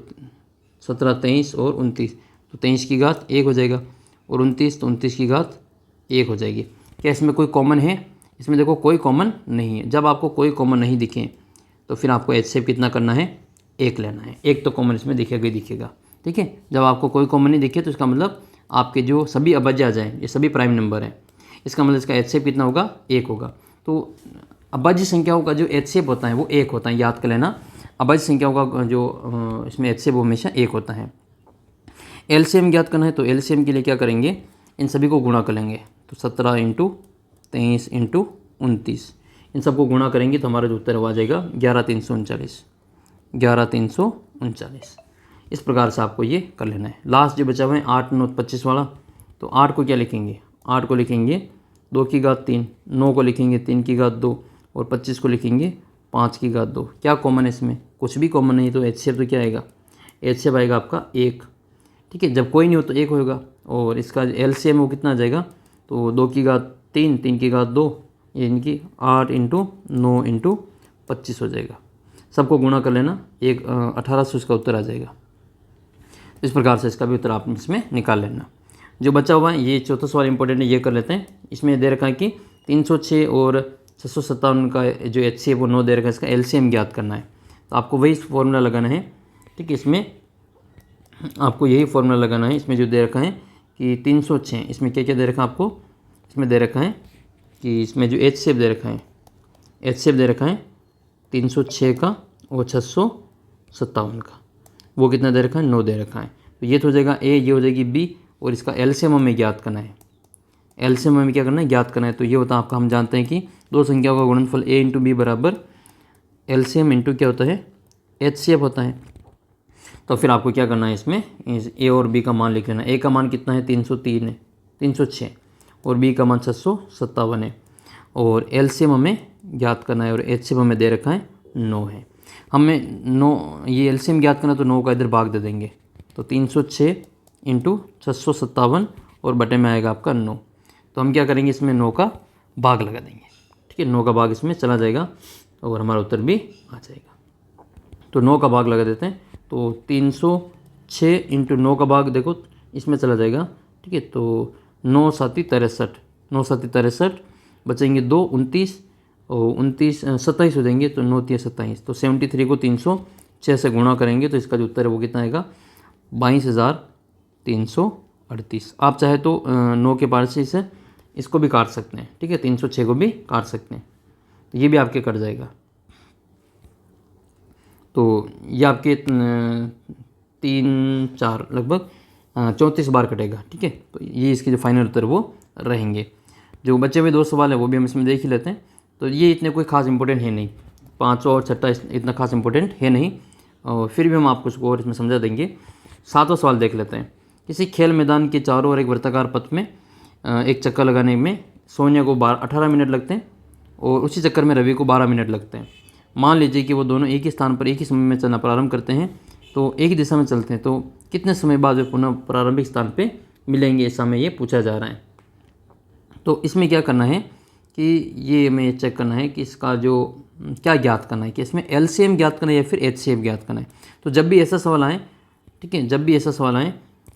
17, 23 और 29, तो 23 की घात 1 हो जाएगा, और 29, तो 29 की घात 1 हो जाएगी। क्या इसमें कोई कॉमन है, इसमें देखो कोई कॉमन नहीं है। जब आपको कोई कॉमन नहीं दिखे तो फिर आपको एच शेप कितना करना है, 1 लेना है। एक तो कॉमन इसमें दिखेगा ही दिखेगा, ठीक है। जब आपको कोई कॉमन नहीं दिखे तो इसका मतलब आपके जो सभी अभाज्य आ जाएँ, ये सभी प्राइम नंबर हैं, इसका मतलब इसका एच शेप कितना होगा, 1 होगा। तो अभाज्य संख्याओं का जो एच शेप होता है वो 1 होता है, याद कर लेना। अभाज्य संख्याओं का जो इसमें एच शेप वो हमेशा 1 होता है। एलसीएम ज्ञात करना है, तो एलसीएम के लिए क्या करेंगे, इन सभी को गुणा कर लेंगे। तो 17 इंटू 23 इंटू 29, इन सबको गुणा करेंगे तो हमारा जो उत्तर आ जाएगा 11,339, 11,339। इस प्रकार से आपको ये कर लेना है। लास्ट जो बचा हुआ है 8, 9, 25 वाला, तो 8 को क्या लिखेंगे, 8 को लिखेंगे 2 की घात 3, 9 को लिखेंगे 3 की घात 2 और 25 को लिखेंगे 5 की घात 2। क्या कॉमन है इसमें, कुछ भी कॉमन नहीं, तो एच शेप तो क्या आएगा, एच शेप आएगा आपका 1, ठीक है। जब कोई नहीं हो तो 1 होगा, और इसका एलसीएम वो कितना आ जाएगा, तो 2 की घात 3, 3 की घात 2, यानी कि 8 इंटू 9 इंटू 25 हो जाएगा। सबको गुणा कर लेना, 1800 इसका उत्तर आ जाएगा। इस प्रकार से इसका भी उत्तर आप इसमें निकाल लेना। जो बचा हुआ है ये चौथा सवाल इंपॉर्टेंट है, ये कर लेते हैं। इसमें दे रखा है कि 306 और 657 का जो एच सी है वो 9 दे रखा है, इसका एलसीएम ज्ञात करना है। तो आपको वही फॉर्मूला लगाना है, ठीक है। इसमें आपको यही फॉर्मूला लगाना है। इसमें जो दे रखा है कि 306, इसमें क्या क्या दे रखा है आपको, इसमें दे रखा है कि इसमें जो एच शेप दे रखा है, एच शेप दे रखा है 306 का और 657 का, वो कितना दे रखा है, 9 दे रखा है। तो ये तो हो जाएगा ए, ये हो जाएगी बी, और इसका एलसीएम हमें ज्ञात करना है। एलसीएम हमें क्या करना है, ज्ञात करना है। तो ये होता है आपका, हम जानते हैं कि दो संख्याओं का गुणनफल ए इंटू बी बराबर एलसीएम इंटू क्या होता है, एच शेप होता है। तो फिर आपको क्या करना है, इसमें ए और बी का मान लिख लेना। ए का मान कितना है, 303 है, 306, और बी का मान 657 है, और एलसीएम हमें ज्ञात करना है, और एचसीएम हमें दे रखा है 9 है। हमें 9, ये एलसीएम ज्ञात करना, तो 9 का इधर भाग दे देंगे। तो 306 इंटू 657 और बटे में आएगा आपका 9। तो हम क्या करेंगे, इसमें 9 का भाग लगा देंगे, ठीक है। 9 का भाग इसमें चला जाएगा और हमारा उत्तर भी आ जाएगा। तो 9 का भाग लगा देते हैं। तो 306 इंटू 9 का भाग देखो इसमें चला जाएगा, ठीक है। तो 9 साती 63, 9 साती 63, बचेंगे 2, 29 और 29 27 हो जाएंगे, तो 9 3 27। तो 73 को 306 से गुणा करेंगे तो इसका जो उत्तर है वो कितना आएगा, 22,338। आप चाहे तो 9 के पार से इसे इसको भी काट सकते हैं, ठीक है, 306 को भी काट सकते हैं, तो ये भी आपके कट जाएगा। तो ये आपके 3 4 लगभग 34 बार कटेगा, ठीक है। तो ये इसके जो फाइनल उत्तर वो रहेंगे। जो बचे हुए 2 सवाल है वो भी हम इसमें देख ही लेते हैं। तो ये इतने कोई खास इंपॉर्टेंट है नहीं, 5 और 6 इतना खास इंपॉर्टेंट है नहीं, और फिर भी हम आपको उसको और इसमें समझा देंगे। 7वां सवाल देख लेते हैं। किसी खेल मैदान के चारों ओर एक वृत्ताकार पथ में एक चक्कर लगाने में सोनिया को 18 मिनट लगते हैं और उसी चक्कर में रवि को 12 मिनट लगते हैं। मान लीजिए कि वो दोनों एक ही स्थान पर एक ही समय में चलना प्रारंभ करते हैं, तो एक ही दिशा में चलते हैं, तो कितने समय बाद वे पुनः प्रारंभिक स्थान पे मिलेंगे, इस समय ये पूछा जा रहा है। तो इसमें क्या करना है कि ये हमें चेक करना है कि इसका जो क्या ज्ञात करना है, कि इसमें एलसीएम ज्ञात करना है या फिर एचसीएफ ज्ञात करना है। तो जब भी ऐसा सवाल आए, ठीक है, जब भी ऐसा सवाल आए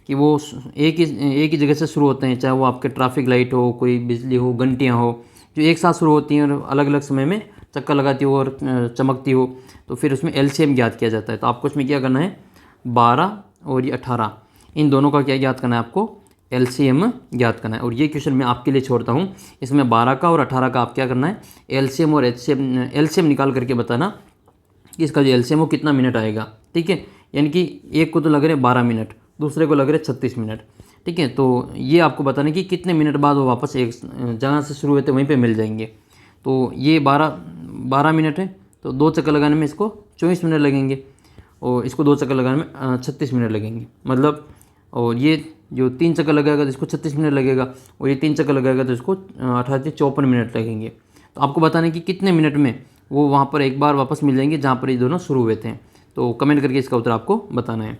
कि वो एक ही जगह से शुरू होते हैं, चाहे वो आपके ट्रैफिक लाइट हो, कोई बिजली हो, घंटियाँ हो, जो एक साथ शुरू होती हैं और अलग अलग समय में चक्कर लगाती हो और चमकती हो, तो फिर उसमें एलसीएम ज्ञात किया जाता है। तो आपको इसमें क्या करना है, 12 और ये 18, इन दोनों का क्या ज्ञात करना है, आपको एलसीएम ज्ञात करना है। और ये क्वेश्चन मैं आपके लिए छोड़ता हूँ, इसमें 12 का और 18 का आप क्या करना है, एलसीएम और एलसीएम निकाल करके बताना कि इसका जो एलसीएम वो कितना मिनट आएगा, ठीक है। यानी कि एक को तो लग रहे 12 मिनट, दूसरे को लग रहे 36 मिनट, ठीक है। तो ये आपको बताना कि कितने मिनट बाद वो वापस एक जहाँ से शुरू हुए थे वहीं पे मिल जाएंगे। तो ये 12 मिनट है, तो 2 चक्कर लगाने में इसको 24 मिनट लगेंगे और इसको 2 चक्कर लगाने में 36 मिनट लगेंगे, मतलब। और ये जो 3 चक्कर लगाएगा तो इसको 36 मिनट लगेगा, और ये 3 चक्कर लगाएगा तो इसको 18 54 मिनट लगेंगे। तो आपको बताना है कि कितने मिनट में वो वहाँ पर एक बार वापस मिल जाएंगे जहाँ पर ये दोनों शुरू हुए थे। तो कमेंट करके इसका उत्तर आपको बताना है।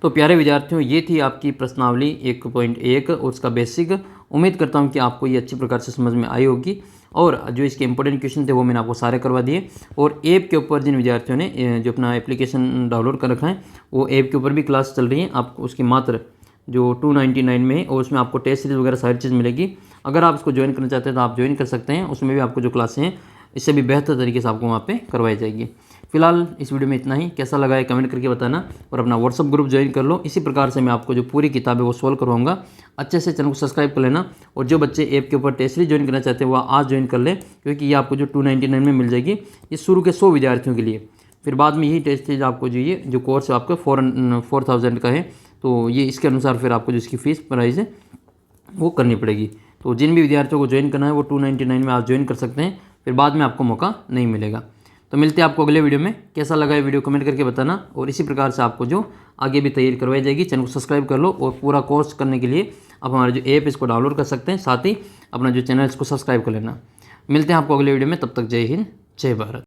तो प्यारे विद्यार्थियों, ये थी आपकी प्रश्नावली 1.1 और उसका बेसिक। उम्मीद करता हूँ कि आपको ये अच्छी प्रकार से समझ में आई होगी, और जो इसके इंपॉर्टेंट क्वेश्चन थे वो मैंने आपको सारे करवा दिए। और ऐप के ऊपर जिन विद्यार्थियों ने जो अपना एप्लीकेशन डाउनलोड कर रखा है, वो ऐप के ऊपर भी क्लास चल रही है। आपको उसकी मात्र जो 299 में है, और उसमें आपको टेस्ट सीरीज वगैरह सारी चीज़ मिलेगी। अगर आप इसको ज्वाइन करना चाहते हैं तो आप ज्वाइन कर सकते हैं, उसमें भी आपको जो क्लासें हैं इससे भी बेहतर तरीके से आपको वहाँ पे करवाई जाएगी। फिलहाल इस वीडियो में इतना ही। कैसा लगा है कमेंट करके बताना, और अपना व्हाट्सअप ग्रुप ज्वाइन कर लो। इसी प्रकार से मैं आपको जो पूरी किताब है वो सॉल्व करवाऊंगा। अच्छे से चैनल को सब्सक्राइब कर लेना, और जो बच्चे ऐप के ऊपर टेस्ट सीरीज ज्वाइन करना चाहते हैं वह आज ज्वाइन कर लें, क्योंकि ये आपको जो 299 में मिल जाएगी, ये शुरू के 100 विद्यार्थियों के लिए। फिर बाद में यही टेस्ट सीरीज आपको जो ये जो कोर्स है आपका 4000 का है, तो ये इसके अनुसार फिर आपको जो इसकी फ़ीस प्राइस है वो करनी पड़ेगी। तो जिन भी विद्यार्थियों को ज्वाइन करना है वो 299 में आप ज्वाइन कर सकते हैं, फिर बाद में आपको मौका नहीं मिलेगा। तो मिलते हैं आपको अगले वीडियो में। कैसा लगा ये वीडियो कमेंट करके बताना, और इसी प्रकार से आपको जो आगे भी तैयारी करवाई जाएगी। चैनल को सब्सक्राइब कर लो, और पूरा कोर्स करने के लिए आप हमारा जो ऐप इसको डाउनलोड कर सकते हैं, साथ ही अपना जो चैनल इसको सब्सक्राइब कर लेना। मिलते हैं आपको अगले वीडियो में, तब तक जय हिंद जय भारत।